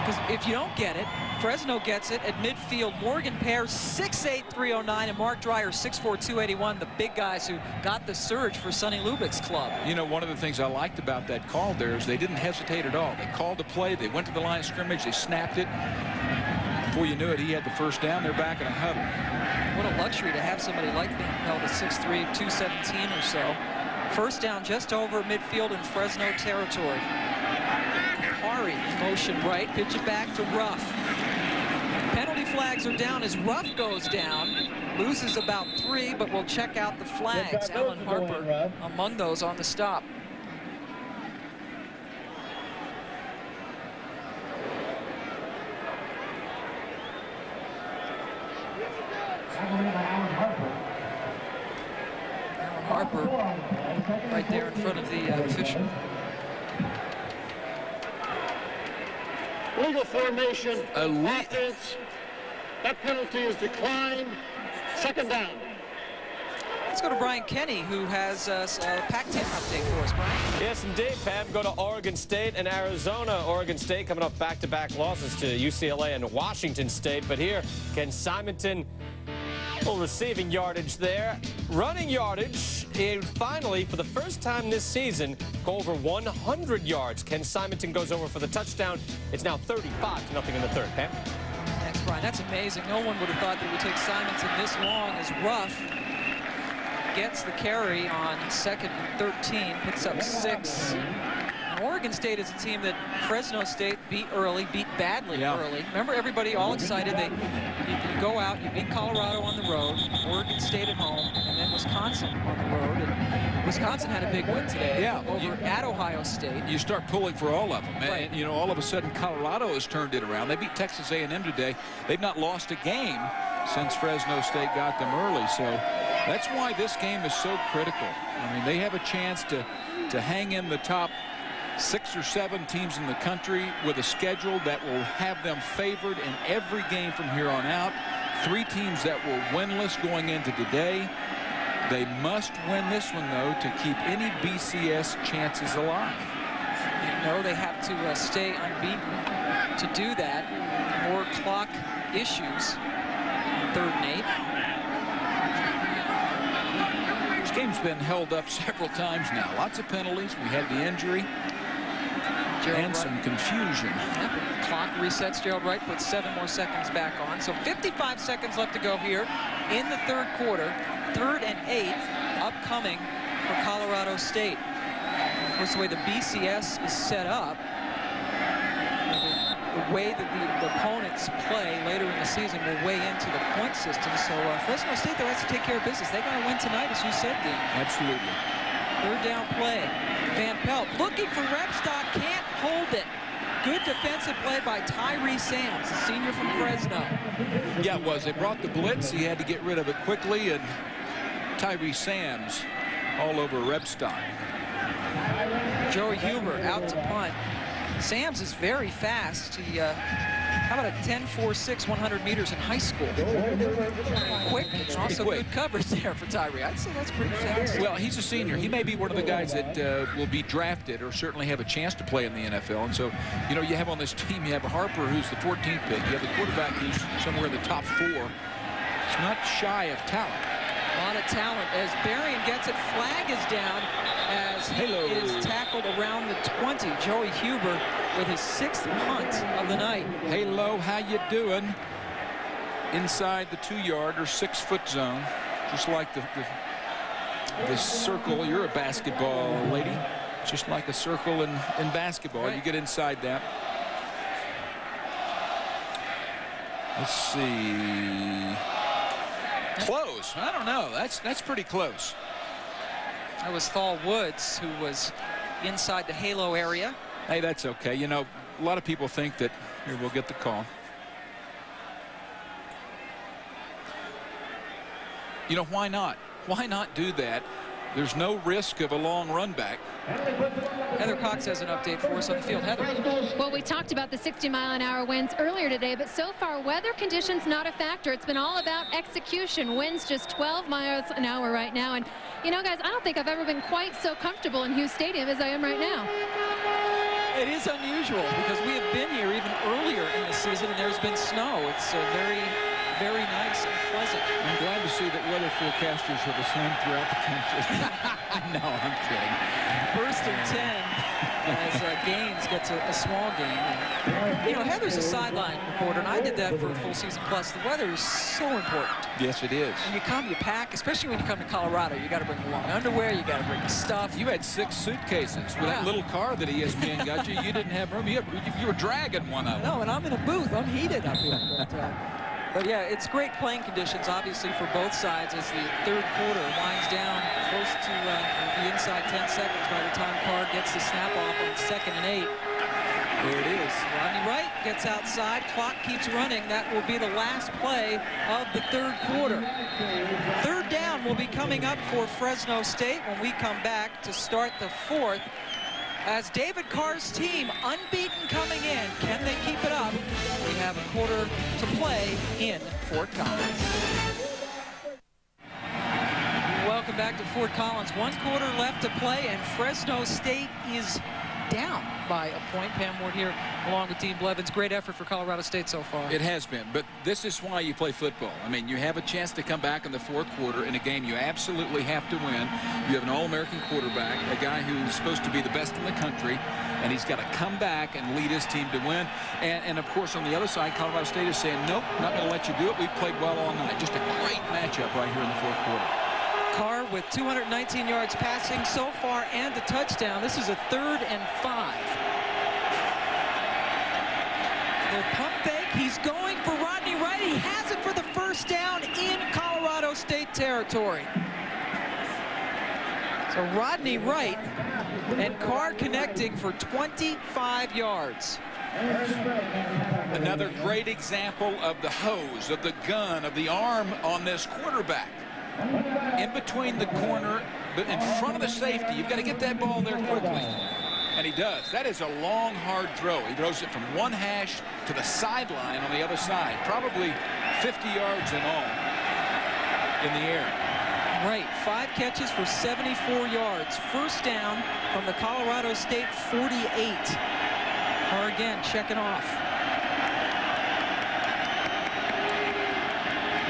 Because if you don't get it, Fresno gets it at midfield. Morgan Pear, 6'8", 309, and Mark Dreyer, 6'4", 281, the big guys who got the surge for Sonny Lubick's club. You know, one of the things I liked about that call there is they didn't hesitate at all. They called the play. They went to the line of scrimmage. They snapped it. Before you knew it, he had the first down. They're back in a huddle. What a luxury to have somebody like Van Pelt at 6'3", 217 or so. First down just over midfield in Fresno territory. Carr in motion right, pitch it back to Ruff. Penalty flags are down as Ruff goes down. Loses about 3, but we'll check out the flags. Alan Harper among those on the stop. Alan Harper right there in front of the official. Legal formation, offense. That penalty is declined. 2nd down. It's go to Brian Kenny, who has a Pac-10 update for us. Brian? Yes, indeed, Pam. Go to Oregon State and Arizona. Oregon State coming off back-to-back losses to UCLA and Washington State. But here, Ken Simonton, well, receiving yardage there. Running yardage, and finally, for the first time this season, go over 100 yards. Ken Simonton goes over for the touchdown. It's now 35-0 in the third. Pam? Thanks, Brian. That's amazing. No one would have thought that it would take Simonton this long. As Ruff gets the carry on 2nd and 13, picks up 6. Oregon State is a team that Fresno State beat early, beat badly early. Remember, everybody all excited. You go out, you beat Colorado on the road, Oregon State at home, and then Wisconsin on the road. And Wisconsin had a big win today over at Ohio State. You start pulling for all of them. Right. And, you know, all of a sudden, Colorado has turned it around. They beat Texas A&M today. They've not lost a game since Fresno State got them early. So that's why this game is so critical. I mean, they have a chance to hang in the top 6 or 7 teams in the country with a schedule that will have them favored in every game from here on out. 3 teams that were winless going into today. They must win this one, though, to keep any BCS chances alive. You know they have to stay unbeaten to do that. More clock issues on 3rd and 8. This game's been held up several times now. Lots of penalties. We had the injury. And some confusion. Yep. Clock resets. Gerald Wright puts 7 more seconds back on. So 55 seconds left to go here in the 3rd quarter. 3rd and 8 upcoming for Colorado State. Of course, the way the BCS is set up, the way that the opponents play later in the season will weigh into the point system. So Fresno State, though, has to take care of business. They got to win tonight, as you said, Dean. Absolutely. 3rd down play. Van Pelt looking for Repstock, can't hold it. Good defensive play by Tyree Sams, a senior from Fresno. Yeah, it was. They brought the blitz. He had to get rid of it quickly, and Tyree Sams all over Repstock. Joey Huber out to punt. Sams is very fast. He, how about a 10.46, 100 meters in high school? Quick, and also good coverage there for Tyree. I'd say that's pretty fast. Well, he's a senior. He may be one of the guys that will be drafted or certainly have a chance to play in the NFL. And so, you know, you have on this team, you have Harper, who's the 14th pick. You have the quarterback who's somewhere in the top 4. It's not shy of talent. A lot of talent as Berrien gets it. Flag is down as he is tackled around the 20. Joey Huber with his 6th punt of the night. Halo, how you doing? Inside the 2-yard or 6-foot zone, just like the circle. You're a basketball lady, just like a circle in basketball. Right. You get inside that. Let's see. Close. I don't know. That's pretty close. That was Thal Woods, who was inside the halo area. Hey, that's okay. You know, a lot of people think that here we'll get the call. You know, why not? Why not do that? There's no risk of a long run back. Heather Cox has an update for us on the field. Heather. Well, we talked about the 60-mile-an-hour winds earlier today, but so far weather conditions not a factor. It's been all about execution. Winds just 12 miles an hour right now. And, you know, guys, I don't think I've ever been quite so comfortable in Hughes Stadium as I am right now. It is unusual because we have been here even earlier in the season and there's been snow. It's very, very nice and pleasant. I'm glad to see that weather forecasters are the same throughout the country. No, I'm kidding. 1st and 10 as Gaines gets a small gain. And, you know, Heather's a sideline reporter, and I did that for a full season plus. The weather is so important. Yes, it is. And you pack, especially when you come to Colorado. You got to bring the long underwear. You got to bring the stuff. You had 6 suitcases with that little car that ESPN got you. You didn't have room. You were dragging one of them. No, and I'm in a booth. I'm heated up here. But yeah, it's great playing conditions, obviously, for both sides as the 3rd quarter winds down close to the inside 10 seconds by the time Carr gets the snap off on 2nd and 8. There it is. Rodney Wright gets outside. Clock keeps running. That will be the last play of the 3rd quarter. 3rd down will be coming up for Fresno State when we come back to start the 4th. As David Carr's team unbeaten coming in, can they keep it up? We have a quarter to play in Fort Collins. welcome back to Fort Collins. 1 quarter left to play, and Fresno State is down by a point. Pam Ward here along with Dean Blevins. Great effort for Colorado State so far. It has been, but this is why you play football. I mean, you have a chance to come back in the 4th quarter in a game you absolutely have to win. You have an All-American quarterback, a guy who's supposed to be the best in the country, and he's got to come back and lead his team to win. And of course, on the other side, Colorado State is saying, nope, not going to let you do it. We've played well all night. Just a great matchup right here in the 4th quarter. Carr with 219 yards passing so far and a touchdown. This is a 3rd and 5. Little pump fake. He's going for Rodney Wright. He has it for the first down in Colorado State territory. So Rodney Wright and Carr connecting for 25 yards. Another great example of the hose, of the gun, of the arm on this quarterback. In between the corner, but in front of the safety. You've got to get that ball there quickly. And he does. That is a long, hard throw. He throws it from one hash to the sideline on the other side. Probably 50 yards in all in the air. Right. 5 catches for 74 yards. First down from the Colorado State 48. Or again, checking off.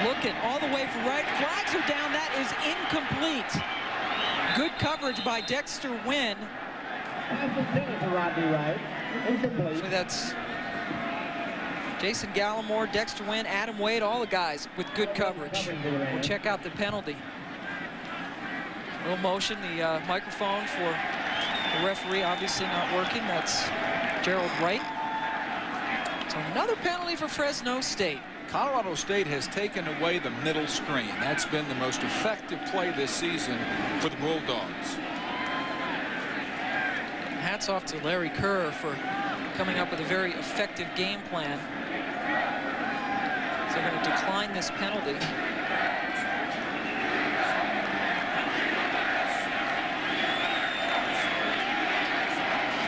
Looking all the way for Wright. Flags are down. That is incomplete. Good coverage by Dexter Wynn. So that's Jason Gallimore, Dexter Wynn, Adam Wade, all the guys with good coverage. We'll check out the penalty. Little motion. The microphone for the referee obviously not working. That's Gerald Wright. So another penalty for Fresno State. Colorado State has taken away the middle screen. That's been the most effective play this season for the Bulldogs. Hats off to Larry Carr for coming up with a very effective game plan. So they're going to decline this penalty.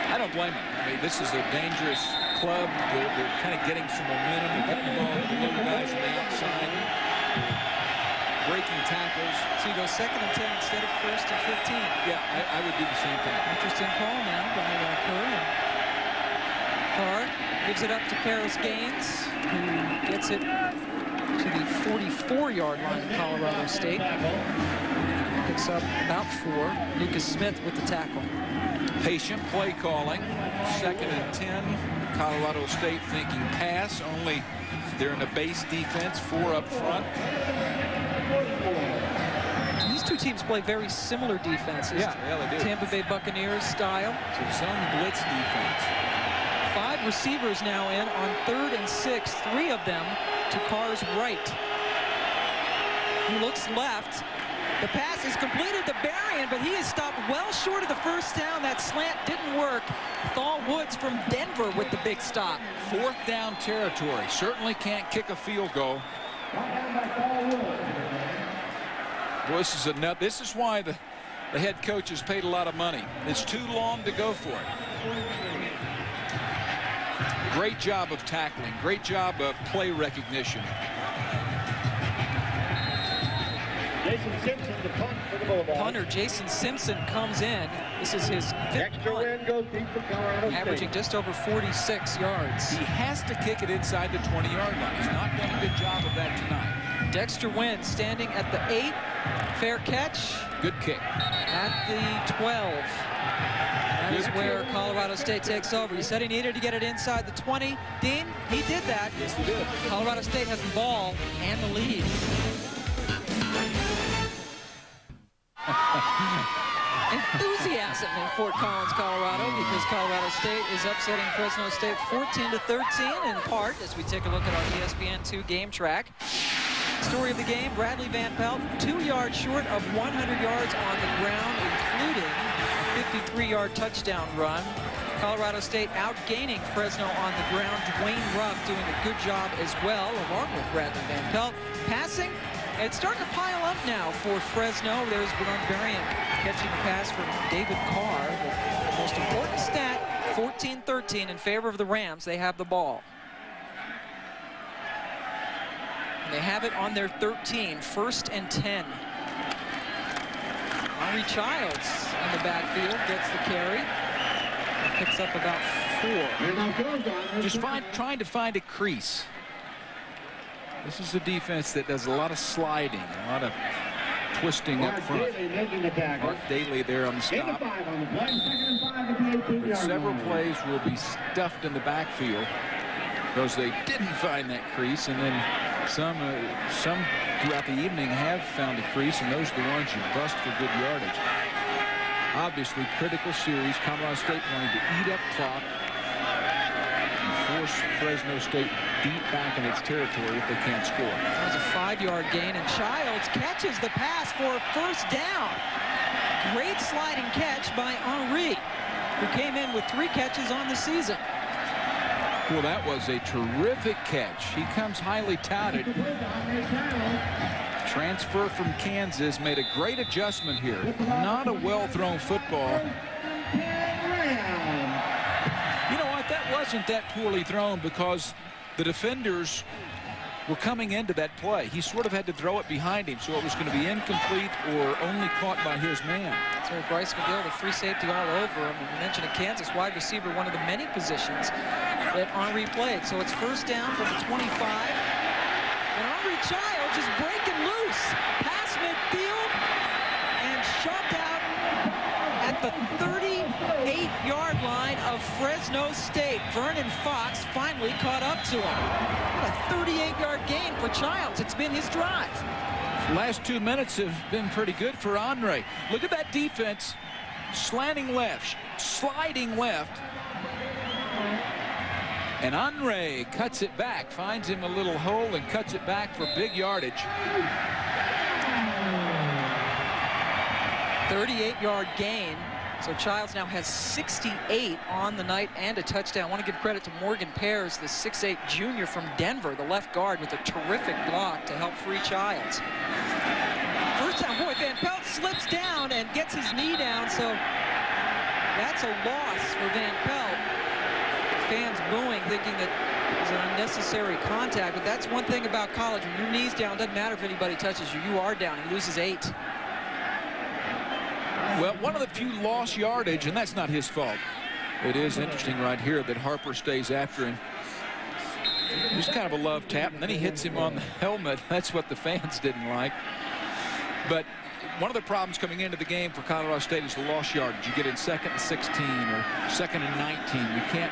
I don't blame him. I mean, this is a dangerous club. They're kind of getting some momentum. They're getting the ball to the little guys on the outside. Breaking tackles. So you go 2nd and 10 instead of 1st and 15. Yeah, I would do the same thing. Interesting call now by Carr. Carr gives it up to Paris Gaines, who gets it to the 44-yard line of Colorado State. Picks up about 4. Lucas Smith with the tackle. Patient play calling. 2nd and 10. Colorado State thinking pass. Only they're in a base defense. 4 up front. These two teams play very similar defenses. Yeah, they do. Tampa Bay Buccaneers style. So zone blitz defense. 5 receivers now in on 3rd and 6. 3 of them to Carr's right. He looks left. The pass is completed to Berrien, but he is stopped well short of the first down. That slant didn't work. Thal Woods from Denver with the big stop. 4th down territory. Certainly can't kick a field goal. Well, this is why the head coach has paid a lot of money. It's too long to go for it. Great job of tackling. Great job of play recognition. Jason Simpson, the punt for the Bulldogs. Punter Jason Simpson comes in. This is his 5th punt. Wynn goes deep for Colorado State. Averaging just over 46 yards. He has to kick it inside the 20-yard line. He's not done a good job of that tonight. Dexter Wynn standing at the 8. Fair catch. Good kick. At the 12. That is where Colorado State takes over. He said he needed to get it inside the 20. Dean, he did that. Yes, he did. Colorado State has the ball and the lead. Enthusiasm in Fort Collins, Colorado, because Colorado State is upsetting Fresno State 14-13 in part as we take a look at our ESPN2 game track. Story of the game, Bradley Van Pelt, 2 yards short of 100 yards on the ground, including a 53-yard touchdown run. Colorado State outgaining Fresno on the ground. Dwayne Rupp doing a good job as well, along with Bradley Van Pelt. Passing, it's starting to pile up now for Fresno. There's Bernard Berrien catching the pass from David Carr. The most important stat, 14-13 in favor of the Rams. They have the ball. And they have it on their 13, 1st and 10. Henry Childs in the backfield gets the carry. Picks up about 4. Just trying to find a crease. This is a defense that does a lot of sliding, a lot of twisting up front. Mark Daly there on the stop. But several plays will be stuffed in the backfield because they didn't find that crease, and then some throughout the evening have found a crease, and those are the ones you bust for good yardage. Obviously, critical series. Colorado State wanting to eat up clock and force Fresno State deep back in its territory if they can't score. That was a 5-yard gain, and Childs catches the pass for a first down. Great sliding catch by Henry, who came in with 3 catches on the season. Well, that was a terrific catch. He comes highly touted. Transfer from Kansas, made a great adjustment here. Not a well-thrown football. You know what? That wasn't that poorly thrown because the defenders were coming into that play. He sort of had to throw it behind him, so it was going to be incomplete or only caught by his man. So Bryce McGill, the free safety all over him. We mentioned a Kansas wide receiver, one of the many positions that Henry played. So it's first down from the 25. And Henry Childs is breaking loose. Pass midfield and shoved out at the 38-yard line of Fresno State. Vernon Fox finally caught up to him. What a 38-yard gain for Childs. It's been his drive. Last 2 minutes have been pretty good for Andre. Look at that defense. Slanting left, sliding left. And Andre cuts it back, finds him a little hole and cuts it back for big yardage. 38-yard gain. So Childs now has 68 on the night and a touchdown. I want to give credit to Morgan Pears, the 6'8 junior from Denver, the left guard, with a terrific block to help free Childs. First down, boy, Van Pelt slips down and gets his knee down, so that's a loss for Van Pelt. Fans booing, thinking that it's an unnecessary contact, but that's one thing about college. When your knee's down, doesn't matter if anybody touches you. You are down. He loses 8. Well, one of the few lost yardage, and that's not his fault. It is interesting right here that Harper stays after him. Just kind of a love tap, and then he hits him on the helmet. That's what the fans didn't like. But one of the problems coming into the game for Colorado State is the lost yardage. You get in 2nd and 16 or 2nd and 19. You can't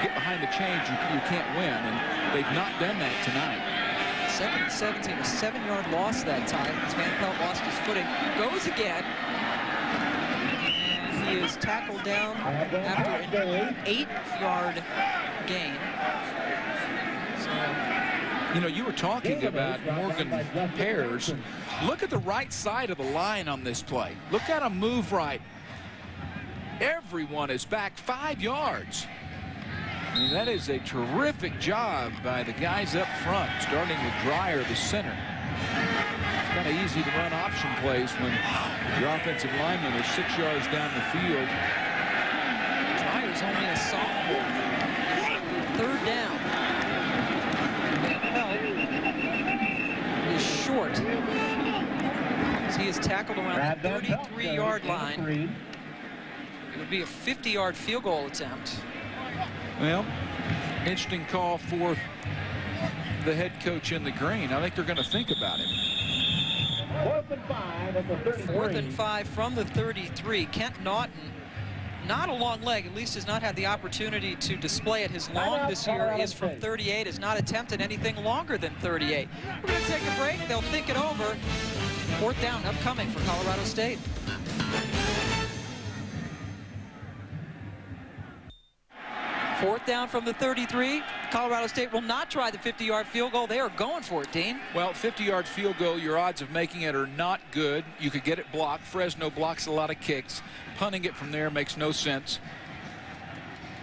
get behind the chains. You can't win, and they've not done that tonight. 2nd and 17, a 7-yard loss that time as Van Pelt lost his footing. Goes again. He is tackled down after an 8-yard gain. So, you know, you were talking about Morgan Pears. Look at the right side of the line on this play. Look at him move right. Everyone is back 5 yards. I mean, that is a terrific job by the guys up front, starting with Dreyer, the center. It's kind of easy to run option plays when your offensive linemen are 6 yards down the field. Dreyer's only a sophomore. 3rd down. Pelt is short. As he is tackled around the 33-yard line. It would be a 50-yard field goal attempt. Well, interesting call for the head coach in the green. I think they're going to think about it. 4th and 5 at the 33. 4th and 5 from the 33. Kent Naughton, not a long leg, at least has not had the opportunity to display it. His long this year is from 38, has not attempted anything longer than 38. We're going to take a break. They'll think it over. 4th down upcoming for Colorado State. Fourth down from the 33. Colorado State will not try the 50-yard field goal. They are going for it, Dean. Well, 50-yard field goal, your odds of making it are not good. You could get it blocked. Fresno blocks a lot of kicks. Punting it from there makes no sense.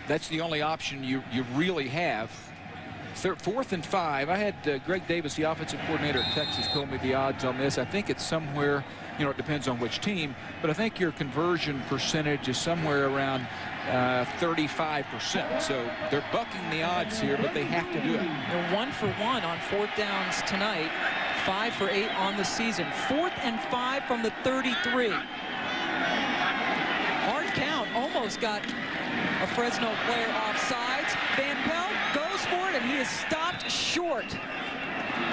That's the only option you really have. 4th and 5. I had Greg Davis, the offensive coordinator at Texas, told me the odds on this. I think it's somewhere, you know, it depends on which team, but I think your conversion percentage is somewhere around 35%. So they're bucking the odds here, but they have to do it. They're 1 for 1 on 4th downs tonight. 5 for 8 on the season. 4th and 5 from the 33. Hard count, almost got a Fresno player offsides. Van Pelt goes for it, and he is stopped short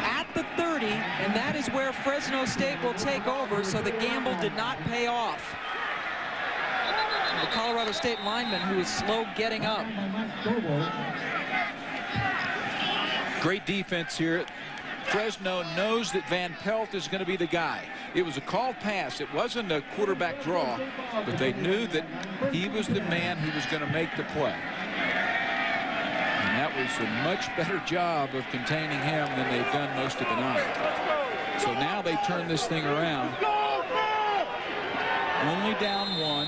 at the 30, and that is where Fresno State will take over, so the gamble did not pay off. The Colorado State lineman, who is slow getting up. Great defense here. Fresno knows that Van Pelt is going to be the guy. It was a called pass. It wasn't a quarterback draw, but they knew that he was the man who was going to make the play. And that was a much better job of containing him than they've done most of the night. So now they turn this thing around. Only down 1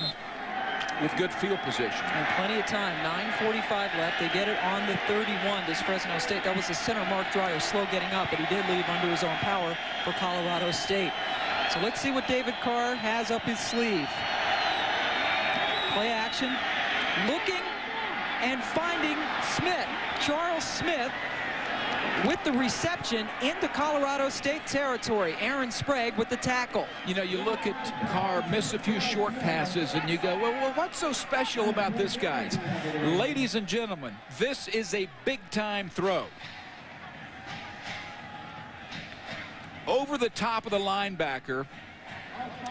with good field position. And plenty of time, 9:45 left. They get it on the 31, this Fresno State. That was the center, Mark Dreyer, slow getting up, but he did leave under his own power for Colorado State. So let's see what David Carr has up his sleeve. Play action, looking and finding Smith. Charles Smith with the reception into Colorado State territory. Aaron Sprague with the tackle. You know, you look at Carr miss a few short passes and you go, well, what's so special about this, guys? Ladies and gentlemen, this is a big-time throw. Over the top of the linebacker,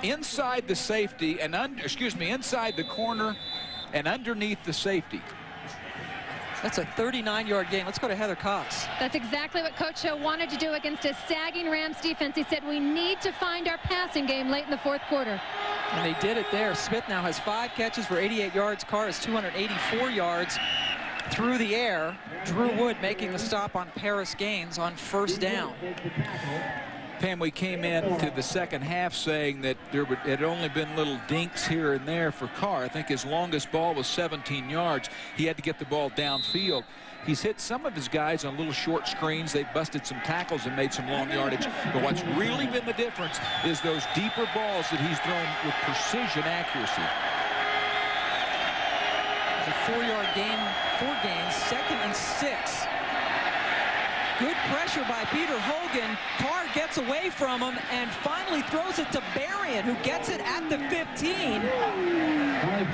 inside the safety, and inside the corner and underneath the safety. That's a 39-yard gain. Let's go to Heather Cox. That's exactly what Coach Hill wanted to do against a sagging Rams defense. He said, we need to find our passing game late in the 4th quarter. And they did it there. Smith now has 5 catches for 88 yards. Carr has 284 yards through the air. Drew Wood making the stop on Paris Gaines on 1st down. Pam, we came into the second half saying that there had only been little dinks here and there for Carr. I think his longest ball was 17 yards. He had to get the ball downfield. He's hit some of his guys on little short screens. They've busted some tackles and made some long yardage. But what's really been the difference is those deeper balls that he's thrown with precision accuracy. It's a 4-yard gain, 4 gains, 2nd and 6. Good pressure by Peter Hogan. Carr gets away from him and finally throws it to Berrien, who gets it at the 15.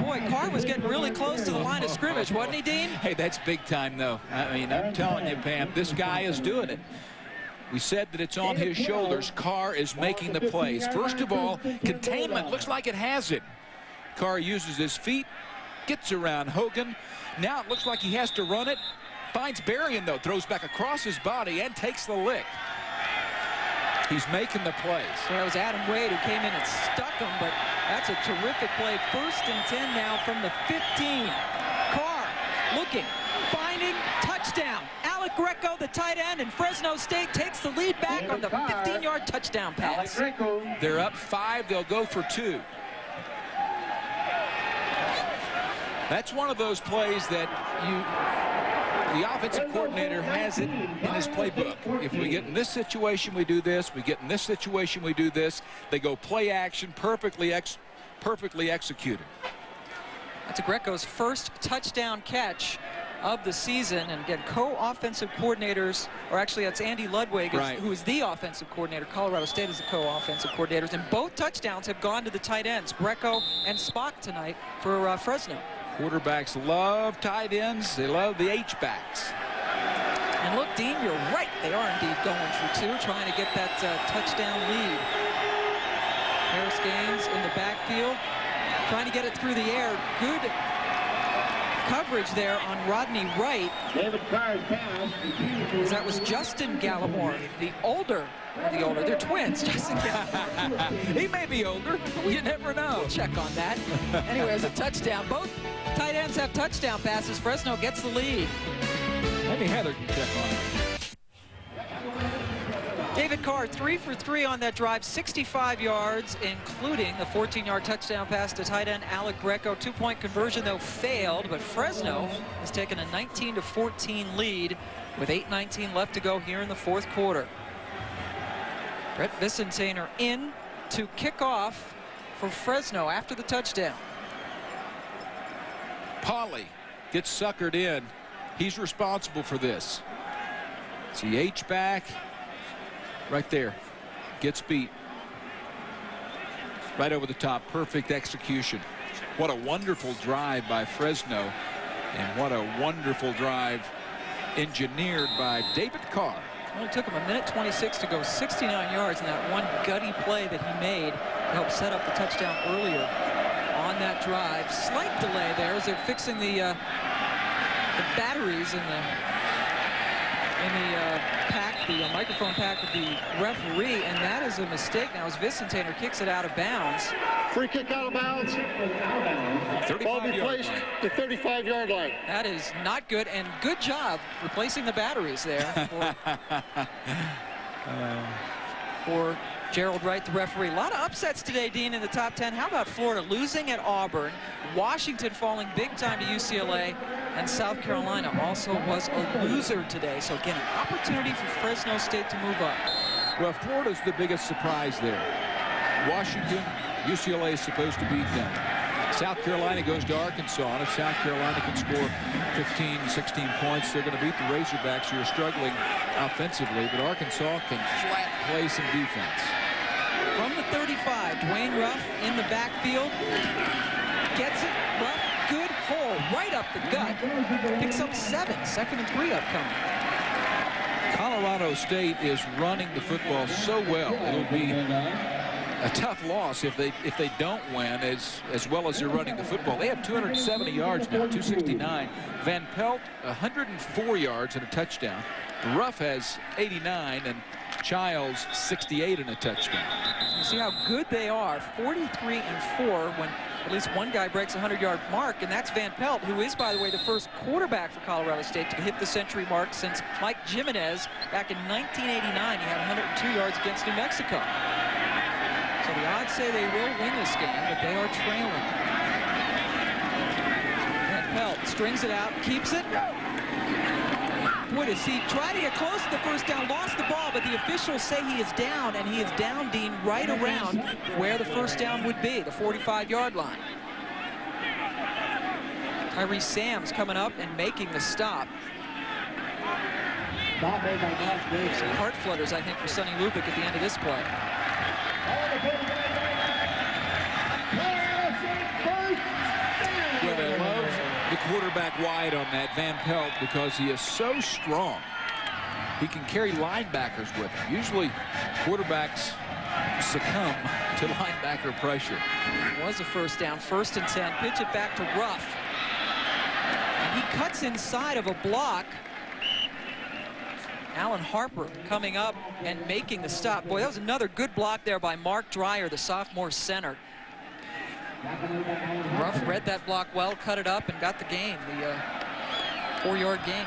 Boy, Carr was getting really close to the line of scrimmage, wasn't he, Dean? Hey, that's big time, though. I mean, I'm telling you, Pam, this guy is doing it. We said that it's on his shoulders. Carr is making the plays. First of all, containment looks like it has it. Carr uses his feet, gets around Hogan. Now it looks like he has to run it. Finds Berrien, though, throws back across his body and takes the lick. He's making the plays. So that was Adam Wade who came in and stuck him, but that's a terrific play. 1st and 10 now from the 15. Carr looking, finding, touchdown. Alec Greco, the tight end, and Fresno State takes the lead back on the 15-yard touchdown pass. They're up 5. They'll go for 2. That's one of those plays that the offensive coordinator has it in his playbook. If we get in this situation, we do this. We get in this situation, we do this. They go play action, perfectly executed. That's Greco's first touchdown catch of the season. And again, co-offensive coordinators, or actually that's Andy Ludwig, right, who is the offensive coordinator. Colorado State is the co-offensive coordinators. And both touchdowns have gone to the tight ends, Greco and Spock tonight for Fresno. Quarterbacks love tight ends. They love the H-backs. And look, Dean, you're right. They are indeed going for 2, trying to get that touchdown lead. Paris Gaines in the backfield, trying to get it through the air. Good coverage there on Rodney Wright. David Carr's pass. That was Justin Gallimore, they're twins. Justin Gallimore. He may be older. You never know. We'll check on that. Anyway, it was a touchdown. Both tight ends have touchdown passes. Fresno gets the lead. Maybe Heather can check on it. David Carr, 3 for 3 on that drive, 65 yards, including the 14-yard touchdown pass to tight end Alec Greco. 2-point conversion, though, failed, but Fresno has taken a 19-14 lead with 8:19 left to go here in the 4th quarter. Brett Vicentainer in to kick off for Fresno after the touchdown. Pauly gets suckered in. He's responsible for this. See H-back right there. gets beat. Right over the top. Perfect execution. What a wonderful drive by Fresno. And what a wonderful drive engineered by David Carr. Well, it took him 1:26 to go 69 yards in that one gutty play that he made to help set up the touchdown earlier on that drive. Slight delay there as they're fixing the batteries in the pack, the microphone pack with the referee, and that is a mistake now as Vicentainer kicks it out of bounds. Free kick out of bounds. Ball be placed at the 35-yard line. That is not good, and good job replacing the batteries there for Gerald Wright, the referee. A lot of upsets today, Dean, in the top 10. How about Florida losing at Auburn, Washington falling big time to UCLA, and South Carolina also was a loser today. So again, an opportunity for Fresno State to move up. Well, Florida's the biggest surprise there. Washington, UCLA is supposed to beat them. South Carolina goes to Arkansas, and if South Carolina can score 15, 16 points, they're going to beat the Razorbacks, who are struggling offensively, but Arkansas can flat play some defense. From the 35, Dwayne Ruff in the backfield. Gets it. Ruff, good hole right up the gut. Picks up 7. 2nd and 3 upcoming. Colorado State is running the football so well. It'll be a tough loss if they don't win as well as they're running the football. They have 270 yards now, 269. Van Pelt 104 yards and a touchdown. Ruff has 89 and Childs 68 and a touchdown. You see how good they are. 43 and 4 when at least one guy breaks a 100-yard mark, and that's Van Pelt, who is, by the way, the first quarterback for Colorado State to hit the century mark since Mike Jimenez back in 1989. He had 102 yards against New Mexico. So the odds say they will win this game, but they are trailing. Van Pelt strings it out, keeps it. Boy, does he try to get close to the first down, lost the ball, but the officials say he is down, and he is down, Dean, right around where the first down would be, the 45-yard line. Tyree Sams coming up and making the stop. Some heart flutters, I think, for Sonny Lubick at the end of this play. Well, they love the quarterback wide on that Van Pelt because he is so strong. He can carry linebackers with him. Usually quarterbacks succumb to linebacker pressure. It was a first down, 1st and 10. Pitch it back to Ruff. And he cuts inside of a block. Alan Harper coming up and making the stop. Boy, that was another good block there by Mark Dreyer, the sophomore center. Ruff read that block well, cut it up, and got the game, the 4-yard gain.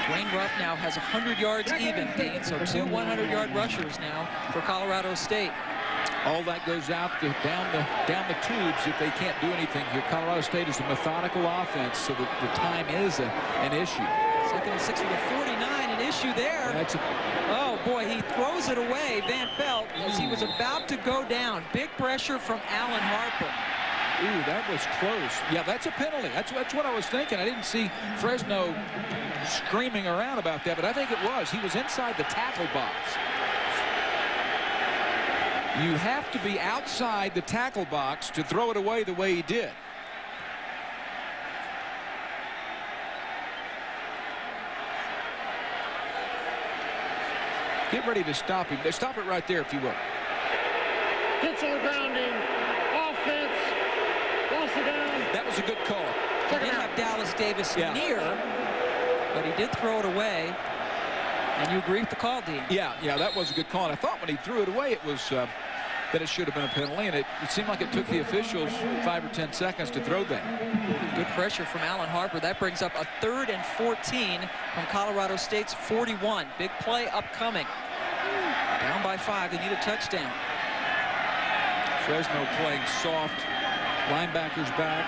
Dwayne Ruff now has 100 yards even, Dean, so 2 100-yard rushers now for Colorado State. All that goes out down the tubes if they can't do anything here. Colorado State is a methodical offense, so the time is an issue. 2nd and 6 with a 49, an issue there. Oh boy, he throws it away, Van Pelt, as he was about to go down. Big pressure from Alan Harper. Ooh, that was close. Yeah, that's a penalty. That's what I was thinking. I didn't see Fresno screaming around about that, but I think it was. He was inside the tackle box. You have to be outside the tackle box to throw it away the way he did. Get ready to stop him. Stop it right there, if you will. Hits on the grounding. Offense. Lost it down. That was a good call. He didn't have Dallas Davis near, but he did throw it away. And you agree with the call, Dean? Yeah, that was a good call. And I thought when he threw it away, it was that it should have been a penalty, and it seemed like it took the officials 5 or 10 seconds to throw that. Good pressure from Alan Harper. That brings up a 3rd and 14 from Colorado State's 41. Big play upcoming. Down by 5. They need a touchdown. Fresno playing soft. Linebackers back.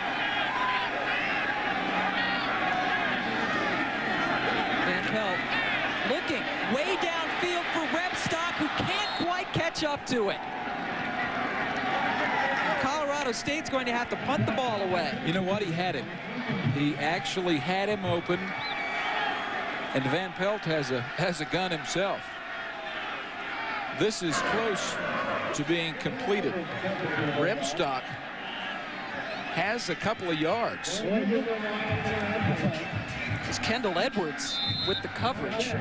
Van Pelt looking way downfield for Rebstock, who can't quite catch up to it. And Colorado State's going to have to punt the ball away. You know what? He had him. He actually had him open. And Van Pelt has a gun himself. This is close to being completed. Remstock has a couple of yards. It's Kendall Edwards with the coverage.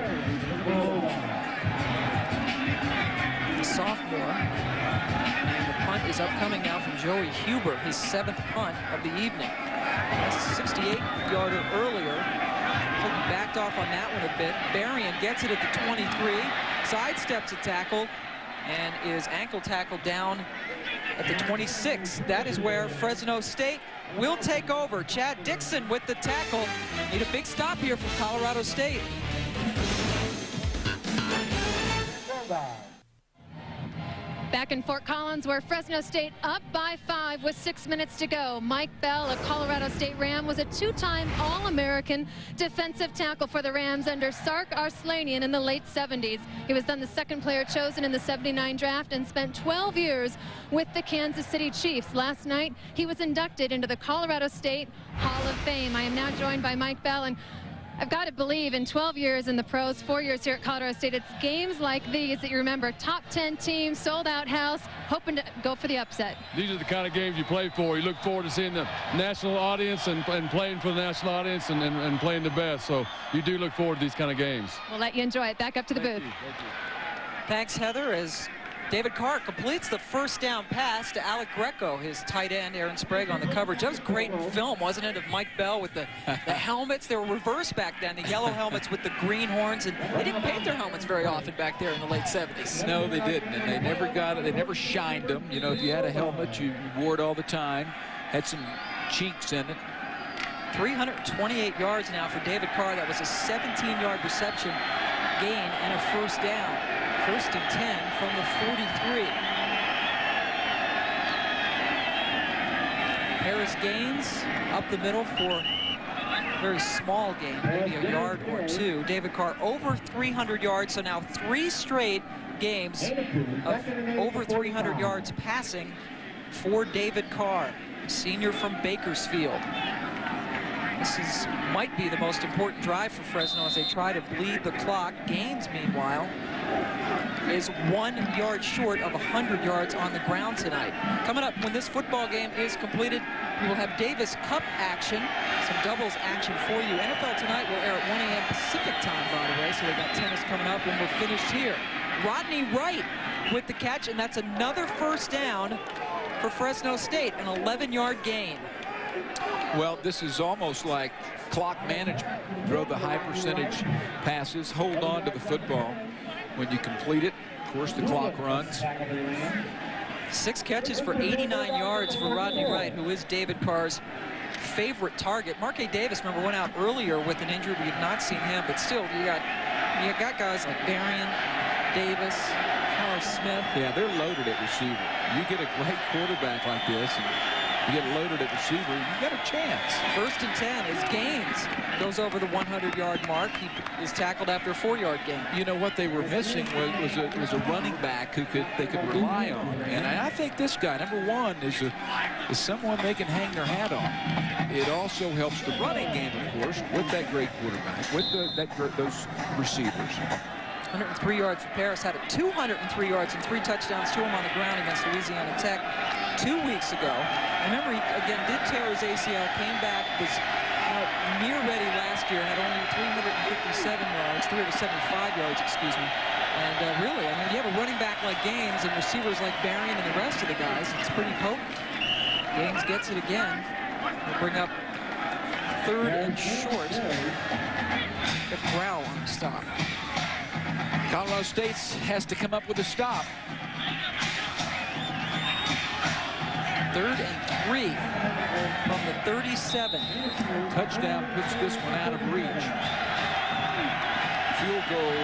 The sophomore. And the punt is upcoming now from Joey Huber, his 7th punt of the evening. That's a 68-yarder earlier. He backed off on that one a bit. Berrien gets it at the 23, sidesteps a tackle, and is ankle tackled down at the 26. That is where Fresno State will take over. Chad Dixon with the tackle. Need a big stop here from Colorado State. Back in Fort Collins, where Fresno State up by 5 with 6 minutes to go. Mike Bell, a Colorado State Ram, was a 2-time All-American defensive tackle for the Rams under Sark Arslanian in the late 70s. He was then the 2nd player chosen in the '79 draft and spent 12 years with the Kansas City Chiefs. Last night, he was inducted into the Colorado State Hall of Fame. I am now joined by Mike Bell, and I've got to believe in 12 years in the pros, 4 years here at Colorado State, it's games like these that you remember. Top 10 team, sold-out house, hoping to go for the upset. These are the kind of games you play for. You look forward to seeing the national audience and playing for the national audience and playing the best. So you do look forward to these kind of games. We'll let you enjoy it. Back up to the booth. Thank you. Thanks, Heather, as David Carr completes the first down pass to Alec Greco, his tight end, Aaron Sprague on the coverage. That was great film, wasn't it, of Mike Bell with the helmets. They were reversed back then, the yellow helmets with the green horns, and they didn't paint their helmets very often back there in the late 70s. No, they didn't, and they never got it. They never shined them. You know, if you had a helmet, you wore it all the time. Had some chinks in it. 328 yards now for David Carr. That was a 17-yard reception gain and a first down. 1st and 10 from the 43. Harris Gaines up the middle for a very small gain, maybe a yard or 2. David Carr over 300 yards, so now 3 straight games of over 300 yards passing for David Carr, senior from Bakersfield. This might be the most important drive for Fresno as they try to bleed the clock. Gaines, meanwhile, is 1 yard short of 100 yards on the ground tonight. Coming up when this football game is completed, we will have Davis Cup action, some doubles action for you. NFL Tonight will air at 1 a.m. Pacific time, by the way, so we got tennis coming up when we're finished here. Rodney Wright with the catch, and that's another first down for Fresno State, an 11-yard gain. Well, this is almost like clock management. Throw the high percentage passes, hold on to the football. When you complete it, of course, the clock runs. 6 catches for 89 yards for Rodney Wright, who is David Carr's favorite target. Marquez Davis, remember, went out earlier with an injury. We have not seen him, but still, you got guys like Berrien, Davis, Howard Smith. Yeah, they're loaded at receiver. You get a great quarterback like this, and you get loaded at receiver, you got a chance. 1st and 10 as Gaines goes over the 100-yard mark. He is tackled after a 4-yard gain. You know what they were missing was a running back who they could rely on. And I think this guy, number 1, is someone they can hang their hat on. It also helps the running game, of course, with that great quarterback, with those receivers. 103 yards for Paris, had 203 yards and 3 touchdowns to him on the ground against Louisiana Tech 2 weeks ago. Remember, he again did tear his ACL, came back, was near ready last year, had only 375 yards, excuse me. And really, I mean, you have a running back like Gaines and receivers like Berrien and the rest of the guys, it's pretty potent. Gaines gets it again. We'll bring up 3rd and short if Grau on the stop. Colorado State has to come up with a stop. 3rd and 3 from the 37. Touchdown puts this one out of reach. Field goal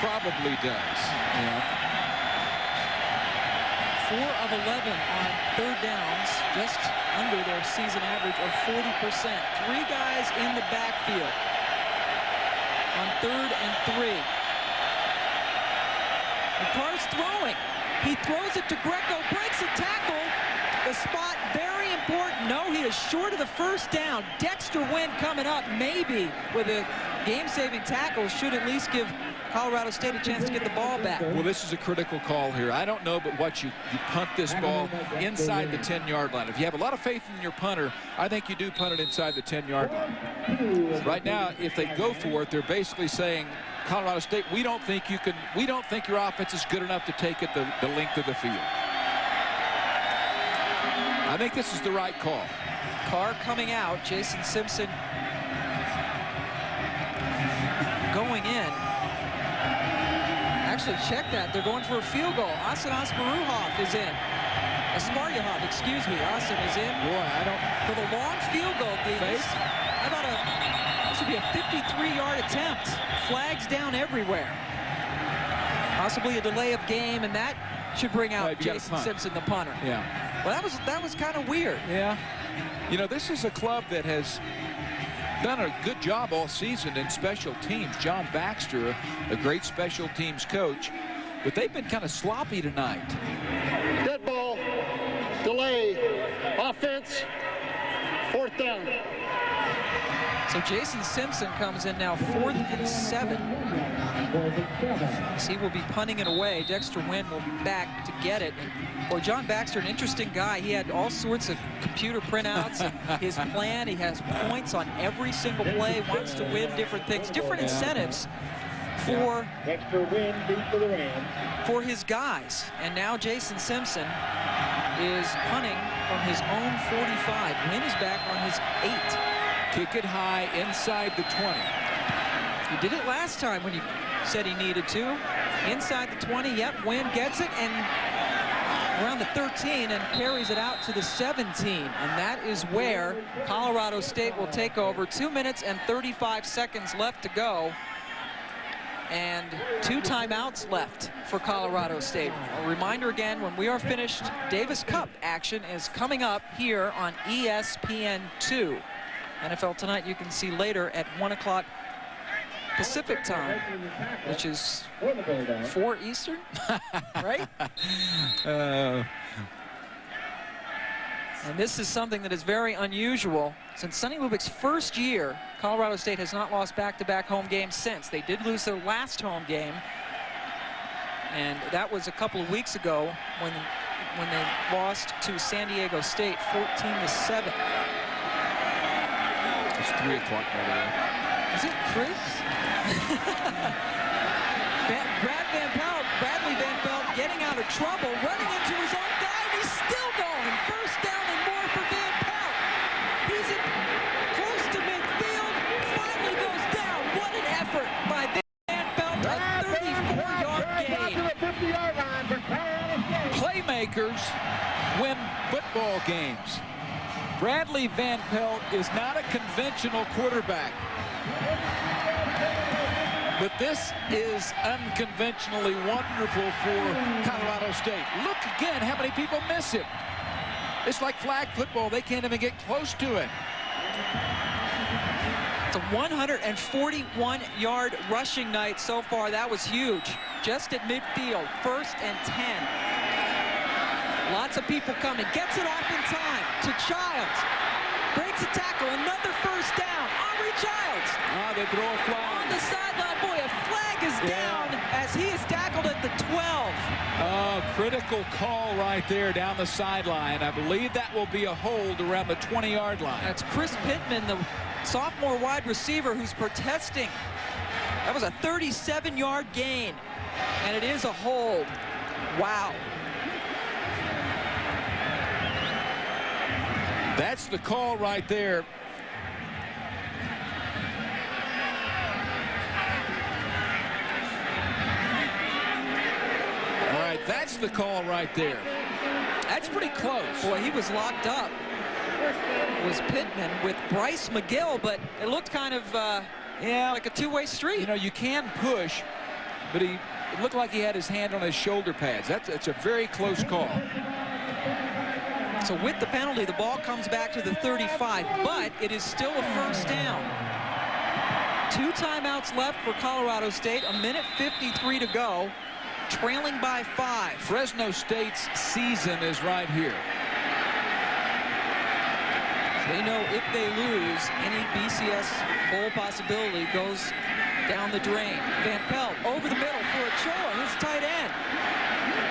probably does. Yeah. 4 of 11 on 3rd downs, just under their season average of 40%. 3 guys in the backfield on 3rd and 3. And Carr's throwing. He throws it to Greco, breaks a tackle. The spot very important No, he is short of the first down. Dexter Wynn coming up, maybe with a game-saving tackle, should at least give Colorado State a chance to get the ball back. Well, this is a critical call here. I don't know, but what you punt this ball inside the 10-yard line. If you have a lot of faith in your punter, I think you do punt it inside the 10-yard line. Right now, if they go for it, they're basically saying, Colorado State, we don't think your offense is good enough to take it the length of the field. I think this is the right call. Carr coming out, Jason Simpson going in. Actually, check that. They're going for a field goal. Asen Asparuhoff is in. Asparuhoff, excuse me. Asen is in. Boy, I don't. For the long field goal, Davis. How about this would be a 53-yard attempt. Flags down everywhere. Possibly a delay of game, and that should bring out Jason Simpson, the punter. Yeah. Well, that was kind of weird. Yeah. You know, this is a club that has done a good job all season in special teams. John Baxter, a great special teams coach, but they've been kind of sloppy tonight. Dead ball, delay, offense, 4th down. So Jason Simpson comes in now 4th and 7. As he will be punting it away. Dexter Wynn will be back to get it. Well, John Baxter, an interesting guy. He had all sorts of computer printouts and his plan. He has points on every single play, wants to win different things, different incentives for his guys. And now Jason Simpson is punting from his own 45. Wynn is back on his 8. Kick it high inside the 20. He did it last time when he said he needed to. Inside the 20, yep, Wynn gets it, and around the 13 and carries it out to the 17. And that is where Colorado State will take over. 2 minutes and 35 seconds left to go. And 2 timeouts left for Colorado State. A reminder again, when we are finished, Davis Cup action is coming up here on ESPN2. NFL Tonight you can see later at 1 o'clock Pacific time, which is 4 Eastern, right? And this is something that is very unusual. Since Sonny Lubick's first year, Colorado State has not lost back-to-back home games since. They did lose their last home game, and that was a couple of weeks ago when they lost to San Diego State 14-7. It's 3 o'clock, by the way. Is it 3? Bradley Van Pelt getting out of trouble, running into his own guy, and he's still going. First down and more for Van Pelt. He's close to midfield, finally goes down. What an effort by Van Pelt, a 34-yard gain. Playmakers win football games. Bradley Van Pelt is not a conventional quarterback. But this is unconventionally wonderful for Colorado State. Look again how many people miss him. It's like flag football. They can't even get close to it. It's a 141-yard rushing night so far. That was huge. Just at midfield, 1st and 10. Lots of people coming. Gets it off in time to Childs. Breaks a tackle. Another first down. Henry Childs. They throw a flag. On the sideline. Boy, a flag is down as he is tackled at the 12. Critical call right there down the sideline. I believe that will be a hold around the 20-yard line. That's Chris Pittman, the sophomore wide receiver, who's protesting. That was a 37-yard gain, and it is a hold. Wow. That's the call right there. All right, that's the call right there. That's pretty close. Boy, he was locked up. It was Pittman with Bryce McGill, but it looked kind of like a two-way street. You know, you can push, but it looked like he had his hand on his shoulder pads. That's a very close call. So with the penalty, the ball comes back to the 35, but it is still a first down. 2 timeouts left for Colorado State, 1:53 to go, trailing by 5. Fresno State's season is right here. They know if they lose, any BCS bowl possibility goes down the drain. Van Pelt over the middle for Ochoa, his tight end.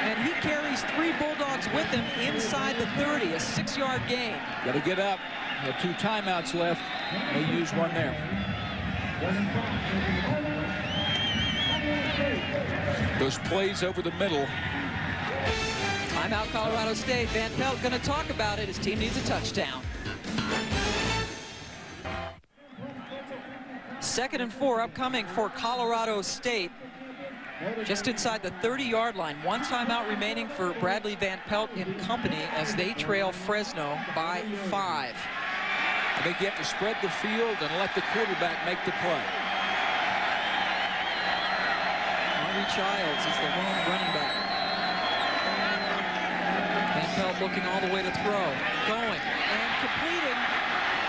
And he carries 3 Bulldogs with him inside the 30, a 6-yard gain. Got to get up. They have 2 timeouts left. They use one there. Those plays over the middle. Timeout Colorado State. Van Pelt going to talk about it. His team needs a touchdown. 2nd and 4 upcoming for Colorado State. Just inside the 30-yard line. 1 timeout remaining for Bradley Van Pelt and company as they trail Fresno by 5. I think you have to spread the field and let the quarterback make the play. Henry Childs is the lone running back. Van Pelt looking all the way to throw. Going and completing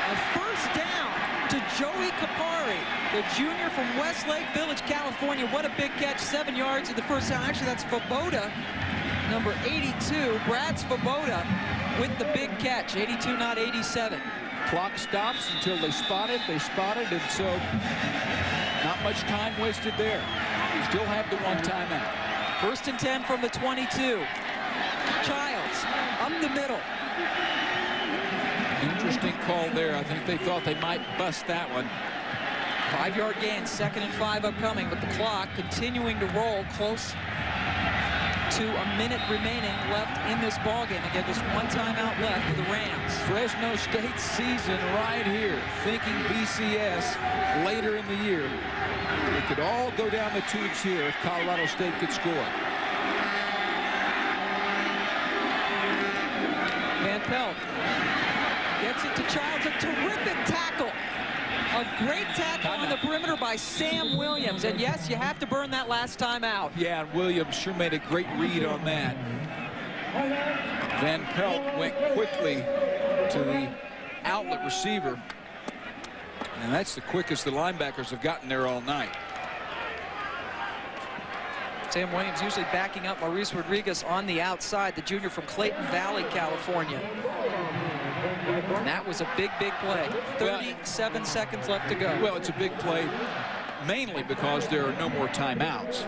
a first down to Joey Capari, the junior from Westlake Village, California. What a big catch, 7 yards in the first down. Actually, that's Svoboda, number 82. Brad Svoboda with the big catch, 82, not 87. Clock stops until they spot it. They spotted, and so not much time wasted there. Still have the 1 timeout. 1st and 10 from the 22. Childs up the middle. Interesting call there. I think they thought they might bust that one. 5-yard gain, 2nd and 5 upcoming, but the clock continuing to roll close to a minute remaining left in this ballgame. Again, just 1 timeout left for the Rams. Fresno State season right here, thinking BCS later in the year. It could all go down the tubes here if Colorado State could score. Van Pelt gets it to Childs, a terrific tackle. A great tackle on the perimeter by Sam Williams. And yes, you have to burn that last time out. Yeah, and Williams sure made a great read on that. Van Pelt went quickly to the outlet receiver. And that's the quickest the linebackers have gotten there all night. Sam Williams usually backing up Maurice Rodriguez on the outside, the junior from Clayton Valley, California. And that was a big, big play. 37 seconds left to go. Well, it's a big play mainly because there are no more timeouts.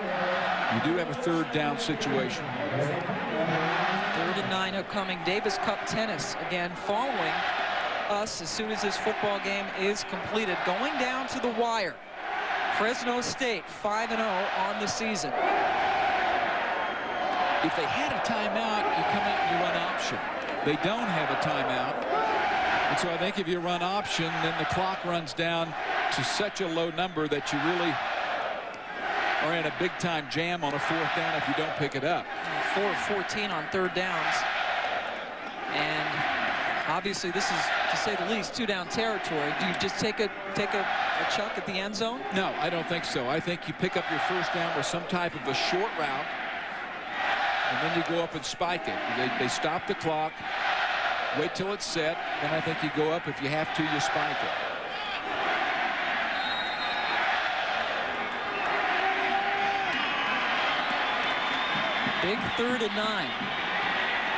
You do have a 3rd down situation. 3rd and 9 upcoming. Davis Cup tennis again following us as soon as this football game is completed. Going down to the wire. Fresno State 5-0 on the season. If they had a timeout, you come out and you run option. They don't have a timeout. And so I think if you run option, then the clock runs down to such a low number that you really are in a big-time jam on a 4th down if you don't pick it up. 4 of 14 on 3rd downs. And obviously this is, to say the least, 2-down territory. Do you just take a chuck at the end zone? No, I don't think so. I think you pick up your 1st down with some type of a short route, and then you go up and spike it. They stop the clock, wait till it's set, then I think you go up. If you have to, you spike it. Big 3rd and 9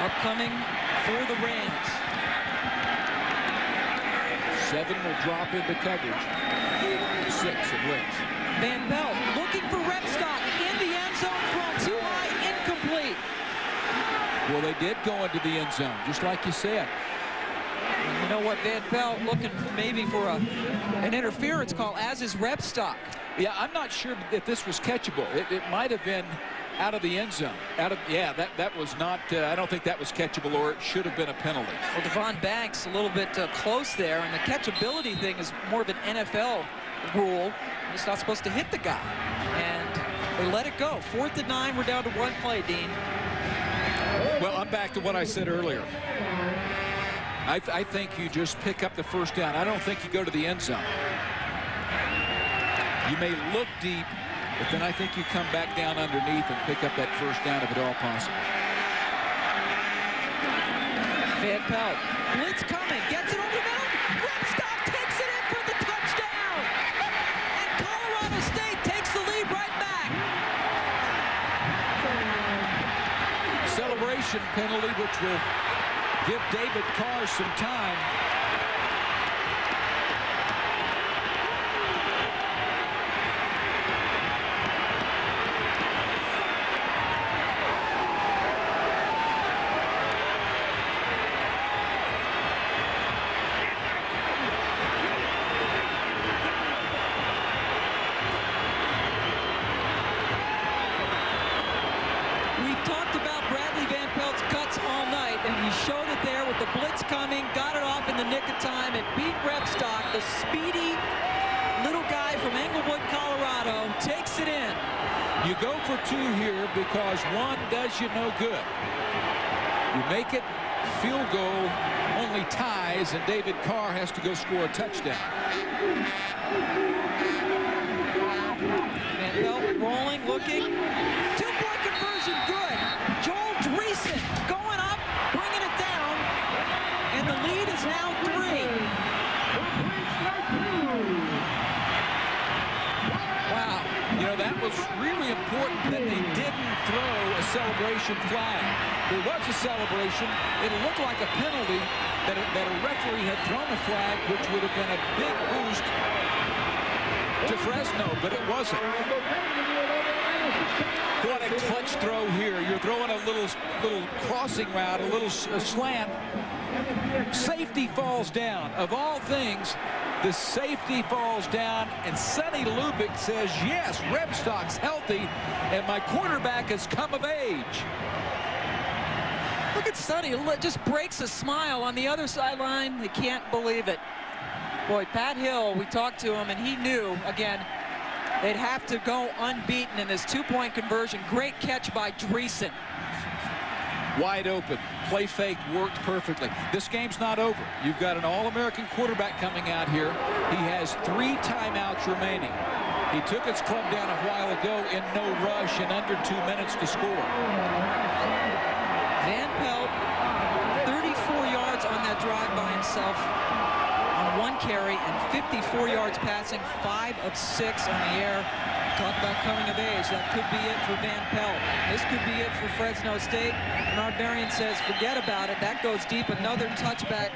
upcoming for the Rams. 7 will drop into coverage. 6 it wins. Van Pelt looking for Repstock in the end zone, thrown too high, incomplete. Well, they did go into the end zone, just like you said. And you know what, Van Pelt looking maybe for an interference call, as is Repstock. Yeah, I'm not sure if this was catchable. It might have been out of the end zone. That was not, I don't think that was catchable, or it should have been a penalty. Well, Devon Banks a little bit close there, and the catchability thing is more of an NFL rule. It's not supposed to hit the guy. And they let it go. 4th and 9, we're down to 1 play, Dean. Well, I'm back to what I said earlier. I think you just pick up the 1st down. I don't think you go to the end zone. You may look deep, but then I think you come back down underneath and pick up that 1st down if at all possible. Van Pelt, blitz coming, gets it over the middle. Repstock takes it in for the touchdown. And Colorado State takes the lead right back. Celebration penalty, which will give David Carr some time. nick of time and beat Rebstock. The speedy little guy from Englewood, Colorado, takes it in. You go for 2 here because 1 does you no good. You make it, field goal only ties, and David Carr has to go score a touchdown. Van Pelt rolling, looking. 2-point conversion, good. Joel Dreesen going up, bringing it down, and the lead is now 3. Wow. You know, that was really important that they didn't throw a celebration flag. There was a celebration. It looked like a penalty that a referee had thrown a flag, which would have been a big boost to Fresno, but it wasn't. What a clutch throw here. You're throwing a little crossing route, a little slant. Safety falls down. Of all things, the safety falls down, and Sonny Lubick says, yes, Rebstock's healthy, and my quarterback has come of age. Look at Sonny, just breaks a smile on the other sideline. They can't believe it. Boy, Pat Hill, we talked to him, and he knew, again, they'd have to go unbeaten in this 2-point conversion. Great catch by Dreesen. Wide open. Play fake worked perfectly. This game's not over. You've got an All-American quarterback coming out here. He has 3 timeouts remaining. He took his club down a while ago in no rush and under 2 minutes to score. Van Pelt, 34 yards on that drive by himself on 1 carry and 54 yards passing, 5 of 6 on the air. Talk about coming of age. That could be it for Van Pelt. This could be it for Fresno State. Bernard Berrien says, forget about it. That goes deep. Another touchback.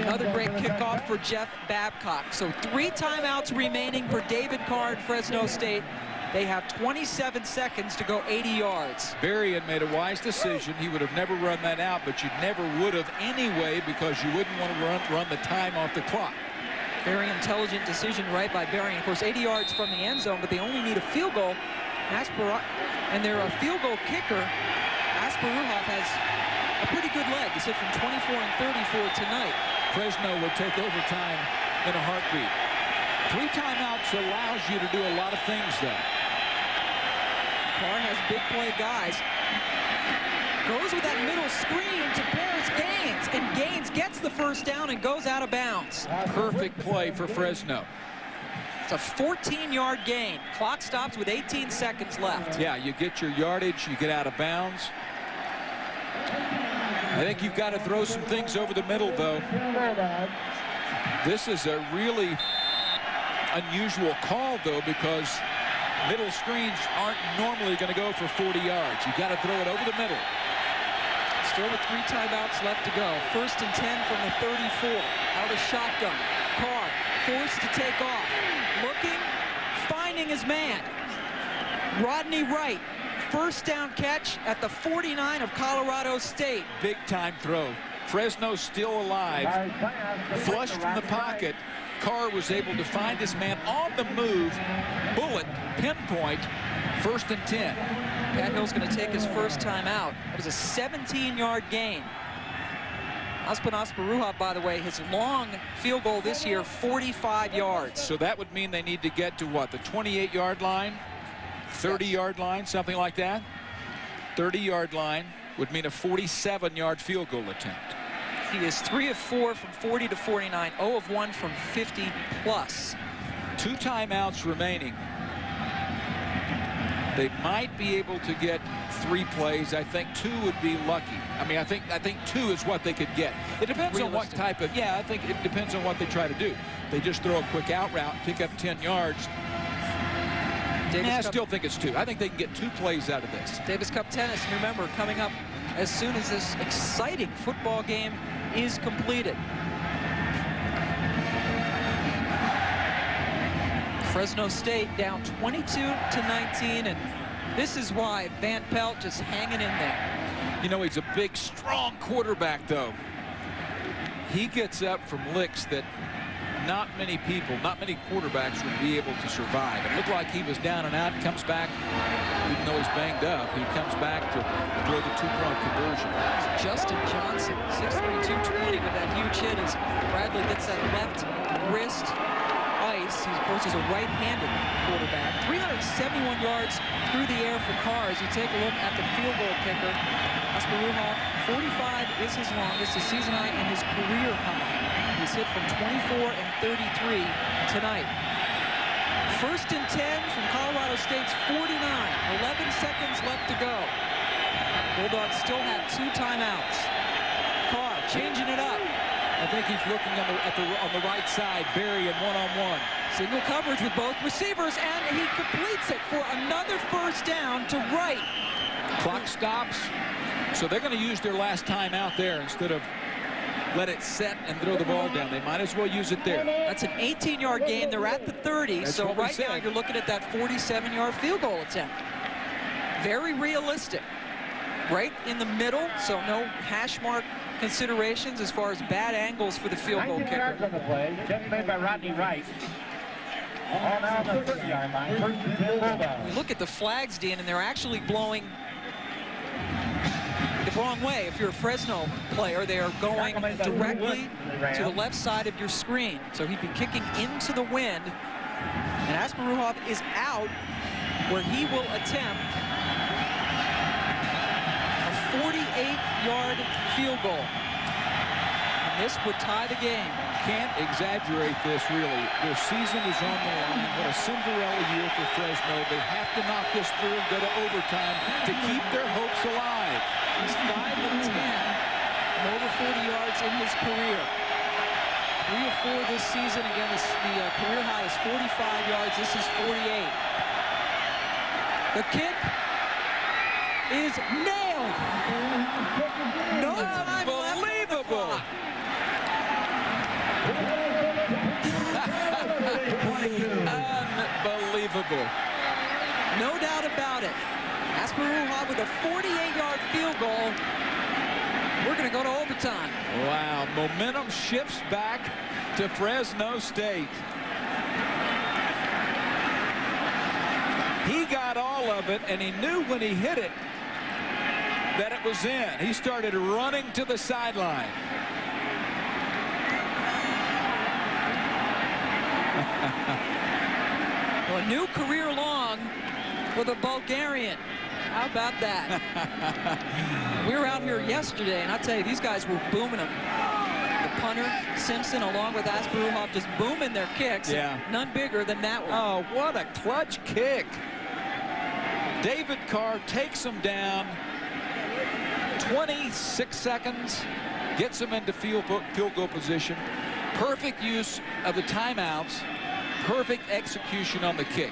Another great kickoff for Jeff Babcock. So 3 timeouts remaining for David Carr and Fresno State. They have 27 seconds to go 80 yards. Berrien made a wise decision. He would have never run that out, but you never would have anyway because you wouldn't want to run the time off the clock. Very intelligent decision right by Berrien. Of course, 80 yards from the end zone, but they only need a field goal. And they're a field goal kicker. Asparuhov has a pretty good leg. He's hit from 24 and 34 tonight. Fresno will take overtime in a heartbeat. 3 timeouts allows you to do a lot of things, though. Carr has big play guys. Goes with that middle screen to Paris Gaines, and Gaines gets the first down and goes out of bounds. Perfect play for Fresno. It's a 14-yard gain. Clock stops with 18 seconds left. Yeah, you get your yardage, you get out of bounds. I think you've got to throw some things over the middle, though. This is a really unusual call, though, because middle screens aren't normally going to go for 40 yards. You've got to throw it over the middle. Still with 3 timeouts left to go. 1st and 10 from the 34. Out of shotgun. Carr forced to take off. Looking, finding his man. Rodney Wright. First down catch at the 49 of Colorado State. Big time throw. Fresno still alive. Flush from the pocket. Carr was able to find his man on the move. Bullet, pinpoint, 1st and 10. Pat Hill's going to take his first time out. It was a 17-yard gain. Osman Asparuhov, by the way, his long field goal this year, 45 yards. So that would mean they need to get to what, the 28-yard line, 30-yard line, something like that? 30-yard line would mean a 47-yard field goal attempt. He is 3 of 4 from 40 to 49, 0 of 1 from 50 plus. 2 timeouts remaining. They might be able to get 3 plays. I think 2 would be lucky. I mean, I think 2 is what they could get. It depends on what type of, I think it depends on what they try to do. They just throw a quick out route, pick up 10 yards. I still think it's 2. I think they can get 2 plays out of this. Davis Cup tennis, remember, coming up as soon as this exciting football game is completed. Fresno State down 22-19, and this is why Van Pelt just hanging in there. You know, he's a big, strong quarterback, though. He gets up from licks that not many people, not many quarterbacks would be able to survive. It looked like he was down and out, comes back, even though he's banged up, he comes back to throw the two-point conversion. Justin Johnson, 6'3", 220 with that huge hit as Bradley gets that left wrist ice. He, of course, is a right-handed quarterback. 371 yards through the air for Carr. As you take a look at the field goal kicker, Asparuhoff, 45 is his longest, his season high and his career high. He's hit from 24 and 33 tonight. 1st and 10 from Colorado State's 49. 11 seconds left to go. Bulldogs still have 2 timeouts. Carr changing it up. I think he's looking on the right side, Barry in one-on-one. Single coverage with both receivers, and he completes it for another first down to right. Clock stops, so they're going to use their last timeout there instead of let it set and throw the ball down. They might as well use it there. That's an 18-yard gain. They're at the 30, That's so right now you're looking at that 47-yard field goal attempt. Very realistic. Right in the middle, so no hash mark considerations as far as bad angles for the field goal kicker. On the play, just made by Rodney Wright. All now on the 30-yard line. First and 10 Bulldogs. We look at the flags, Dean, and they're actually blowing the wrong way. If you're a Fresno player, they are going directly to the left side of your screen. So he'd be kicking into the wind. And Asparuhoff is out, where he will attempt a 48-yard field goal. And this would tie the game. Can't exaggerate this, really. Their season is on the line. What a Cinderella year for Fresno. They have to knock this through and go to overtime to keep their hopes alive. He's 5 of 10, over 40 yards in his career. 3 of 4 this season. Again, the career high is 45 yards. This is 48. The kick is nailed. No time left. Unbelievable. Unbelievable. No doubt about it. Asparuhoff with a 48-yard field goal. We're going to go to overtime. Wow, momentum shifts back to Fresno State. He got all of it, and he knew when he hit it that it was in. He started running to the sideline. Well, a new career long for the Bulgarian. How about that? We were out here yesterday, and I'll tell you, these guys were booming them. The punter, Simpson, along with Asparuhoff, just booming their kicks. Yeah. None bigger than that one. Oh, what a clutch kick. David Carr takes him down. 26 seconds. Gets him into field goal position. Perfect use of the timeouts. Perfect execution on the kick.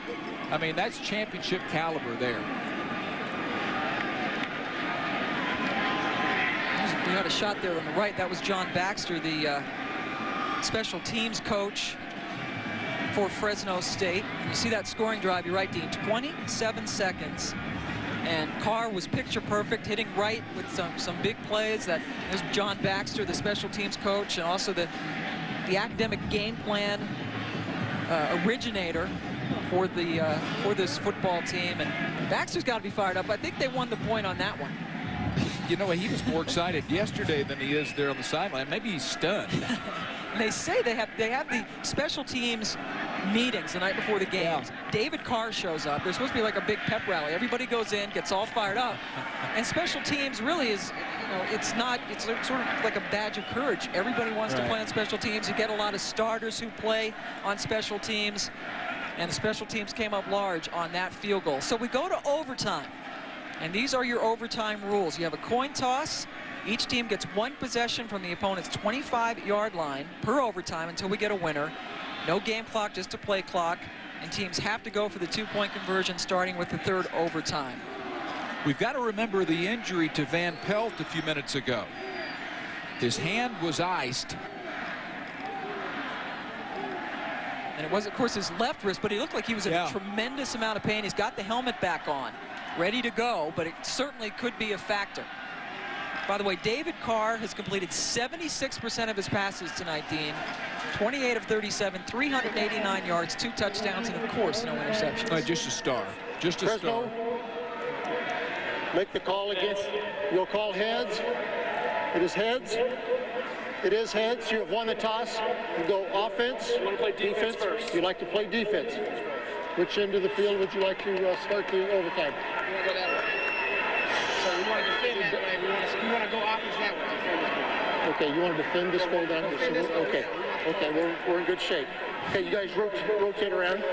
I mean, that's championship caliber there. We got a shot there on the right. That was John Baxter, the special teams coach for Fresno State. And you see that scoring drive, you're right, Dean, 27 seconds. And Carr was picture perfect, hitting right with some big plays. There's John Baxter, the special teams coach, and also the academic game plan originator for this football team. And Baxter's got to be fired up. I think they won the point on that one. You know, he was more excited yesterday than he is there on the sideline. Maybe he's stunned. And they say they have the special teams meetings the night before the games. Yeah. David Carr shows up. There's supposed to be like a big pep rally. Everybody goes in, gets all fired up. And special teams really is, it's sort of like a badge of courage. Everybody wants to play on special teams. You get a lot of starters who play on special teams. And the special teams came up large on that field goal. So we go to overtime. And these are your overtime rules. You have a coin toss. Each team gets 1 possession from the opponent's 25-yard line per overtime until we get a winner. No game clock, just a play clock. And teams have to go for the 2-point conversion starting with the 3rd overtime. We've got to remember the injury to Van Pelt a few minutes ago. His hand was iced. And it was, of course, his left wrist, but he looked like he was in a tremendous amount of pain. He's got the helmet back on, ready to go, but it certainly could be a factor. By the way, David Carr has completed 76% of his passes tonight, Dean. 28 of 37, 389 yards, 2 touchdowns, and of course, no interceptions. Just a star. Just a Fresno, star. make the call against. You'll call heads. It is heads. It is heads. You have won the toss. You go offense. You want to play defense first. You like to play defense. Which end of the field would you like to start the overtime? You want to go that way. So we want to defend that way. We want to go offense that way. Defend this way. Okay, you want to defend this goal down this way? Okay. Okay, we're in good shape. Okay, you guys rotate around.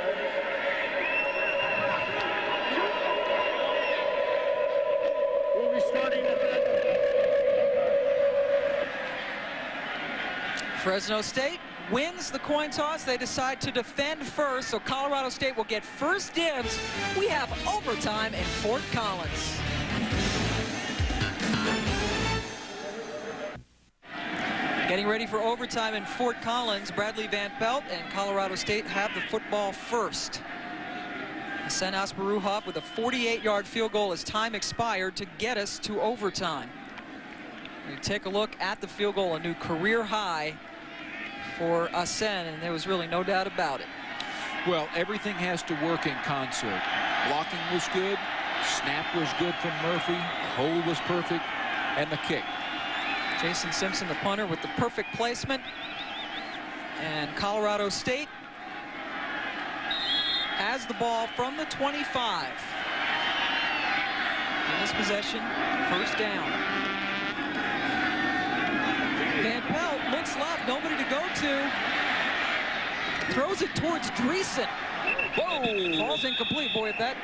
We'll be starting at that. Fresno State wins the coin toss. They decide to defend first, so Colorado State will get first dibs. We have overtime in Fort Collins. Getting ready for overtime in Fort Collins, Bradley Van Pelt and Colorado State have the football first. Sen Asparuhoff with a 48-yard field goal as time expired to get us to overtime. We take a look at the field goal, a new career high for Asen, and there was really no doubt about it. Well, everything has to work in concert. Blocking was good, snap was good from Murphy, the hold was perfect, and the kick. Jason Simpson, the punter, with the perfect placement. And Colorado State has the ball from the 25. In this possession, first down. Van Pelt looks left, nobody to go to. Throws it towards Dreesen. Whoa! Ball's incomplete. Boy, if that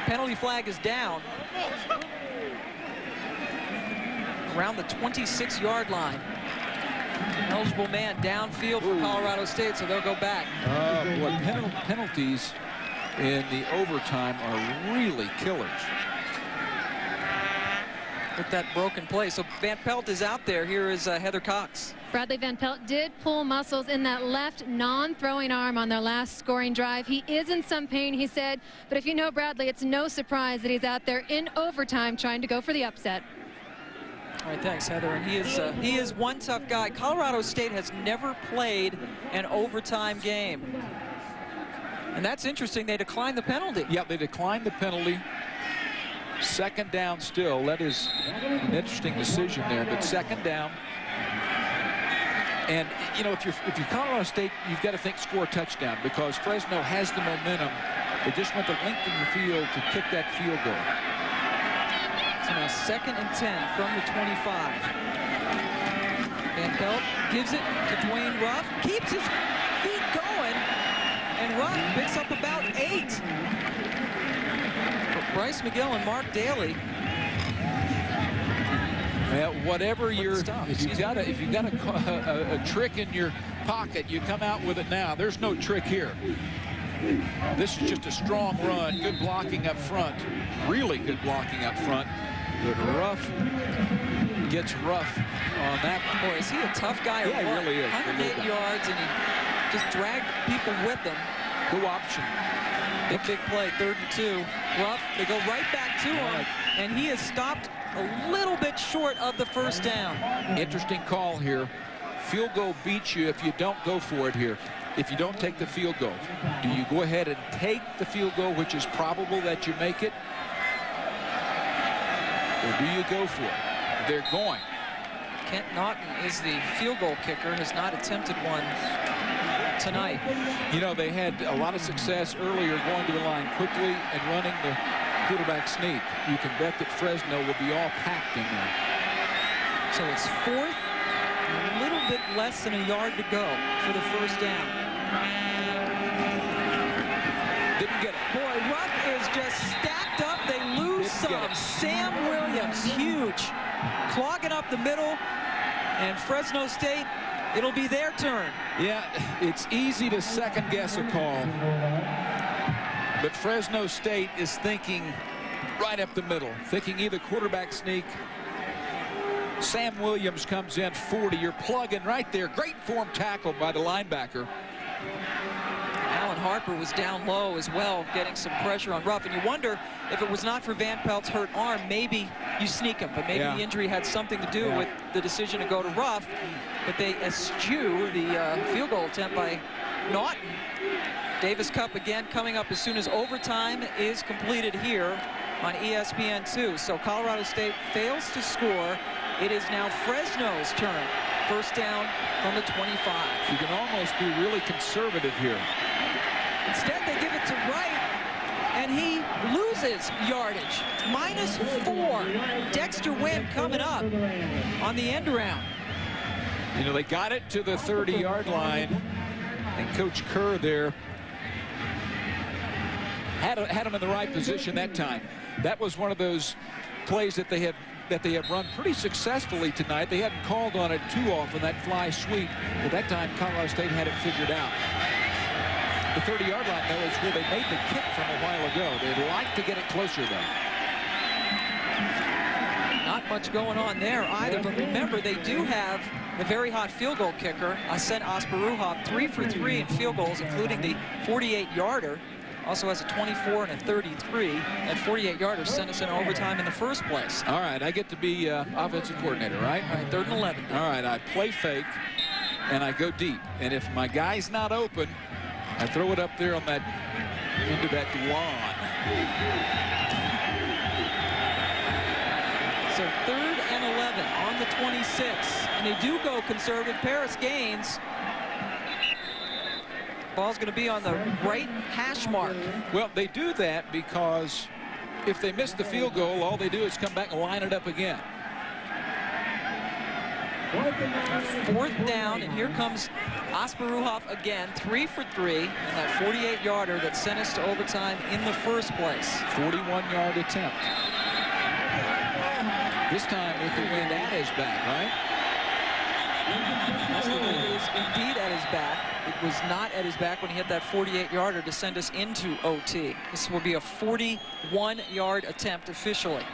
penalty flag is down. Around the 26-yard line. Eligible man downfield for Colorado State, so they'll go back. Boy, penalties in the overtime are really killers. With that broken play. So Van Pelt is out there. Here is Heather Cox. Bradley Van Pelt did pull muscles in that left non-throwing arm on their last scoring drive. He is in some pain, he said, but if you know Bradley, it's no surprise that he's out there in overtime trying to go for the upset. All right, thanks, Heather. And he is one tough guy. Colorado State has never played an overtime game. And that's interesting. They declined the penalty. Yeah, they declined the penalty. Second down still. That is an interesting decision there, but second down. And, you know, if you're Colorado State, you've got to think score a touchdown because Fresno has the momentum. They just want to lengthen the field to kick that field goal. So now 2nd and 10 from the 25. Van Pelt gives it to Dwayne Ruff, keeps his feet going, and Ruff picks up about 8. But Bryce McGill and Mark Daly. Well, whatever if you've got a trick in your pocket, you come out with it now. There's no trick here. This is just a strong run, good blocking up front, really good blocking up front. But Ruff gets rough on that. Boy, is he a tough guy? Yeah, he really is. 108 yards, and he just dragged people with him. Go option. Big play, 3rd and 2. Ruff, they go right back to him, and he is stopped a little bit short of the first down. Interesting call here. Field goal beats you if you don't go for it here. If you don't take the field goal, do you go ahead and take the field goal, which is probable that you make it? Or do you go for it? They're going. Kent Naughton is the field goal kicker, has not attempted one tonight. You know, they had a lot of success earlier going to the line quickly and running the quarterback sneak. You can bet that Fresno will be all packed in there. So it's 4th, a little bit less than a yard to go for the first down. Didn't get it. Boy, Ruff is just stacked up. They lose some. Sam Williams, huge. Clogging up the middle. And Fresno State, it'll be their turn. Yeah, it's easy to second guess a call. But Fresno State is thinking right up the middle, thinking either quarterback sneak. Sam Williams comes in 40. You're plugging right there. Great form tackle by the linebacker. Alan Harper was down low as well, getting some pressure on Ruff. And you wonder if it was not for Van Pelt's hurt arm, maybe you sneak him. But maybe the injury had something to do with the decision to go to Ruff. But they eschew the field goal attempt by Naughton. Davis Cup again coming up as soon as overtime is completed here on ESPN2. So Colorado State fails to score. It is now Fresno's turn. First down from the 25. You can almost be really conservative here. Instead, they give it to Wright, and he loses yardage. -4. Dexter Wynn coming up on the end around. You know, they got it to the 30-yard line, and Coach Carr there had him in the right position that time. That was one of those plays that they have run pretty successfully tonight. They hadn't called on it too often, that fly sweep, but that time Colorado State had it figured out. The 30-yard line, though, is where they made the kick from a while ago. They'd like to get it closer, though. Not much going on there either, but remember, they do have the very hot field goal kicker, Asen Asparuhov, 3 for 3 in field goals, including the 48-yarder. Also has a 24 and a 33. That 48-yarder sent us in overtime in the first place. All right, I get to be offensive coordinator, right? All right, 3rd and 11. All right, I play fake, and I go deep. And if my guy's not open, I throw it up there on that, into that lawn. So 3rd and 11 on the 26. And they do go conservative. Paris Gaines. Ball's going to be on the right hash mark. Well, they do that because if they miss the field goal, all they do is come back and line it up again. 4th down, and here comes Asparuhov again, 3 for 3, and that 48-yarder that sent us to overtime in the first place. 41-yard attempt. This time with the wind at his back, right? Yes, the wind is indeed at his back. It was not at his back when he hit that 48-yarder to send us into OT. This will be a 41-yard attempt officially.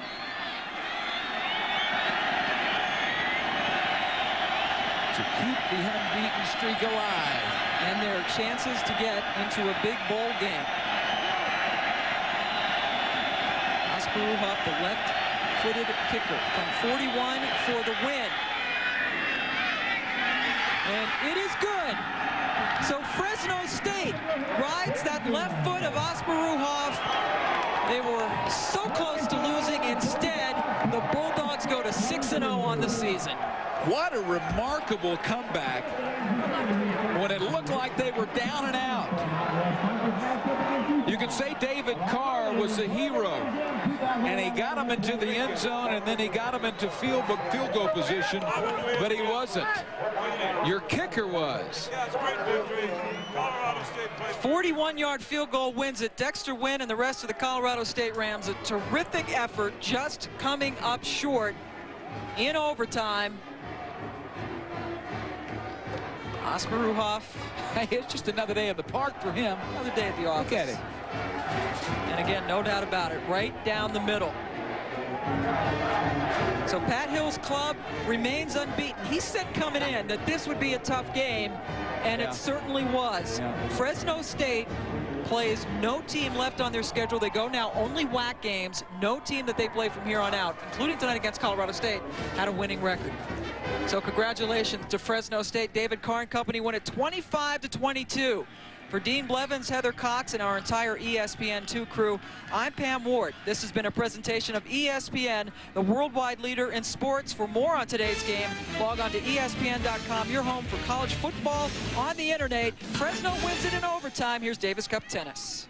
To keep the unbeaten streak alive. And there are chances to get into a big bowl game. Asparuhov, the left-footed kicker, from 41 for the win. And it is good. So Fresno State rides that left foot of Asparuhov. They were so close to losing. Instead, the Bulldogs go to 6-0 on the season. What a remarkable comeback when it looked like they were down and out. You could say David Carr was the hero, and he got him into the end zone, and then he got him into field goal position, but he wasn't. Your kicker was. 41-yard field goal wins it. Dexter Wynn and the rest of the Colorado State Rams, a terrific effort, just coming up short in overtime. Asparuhov. Hey, it's just another day at the park for him. Another day at the office. Look at it. And again, no doubt about it, right down the middle. So Pat Hill's club remains unbeaten. He said coming in that this would be a tough game, and it certainly was. Fresno State plays no team left on their schedule. They go now only WAC games. No team that they play from here on out, including tonight against Colorado State, had a winning record. So congratulations to Fresno State. David Carr and company win it 25-22. For Dean Blevins, Heather Cox, and our entire ESPN2 crew, I'm Pam Ward. This has been a presentation of ESPN, the worldwide leader in sports. For more on today's game, log on to ESPN.com, your home for college football on the internet. Fresno wins it in overtime. Here's Davis Cup tennis.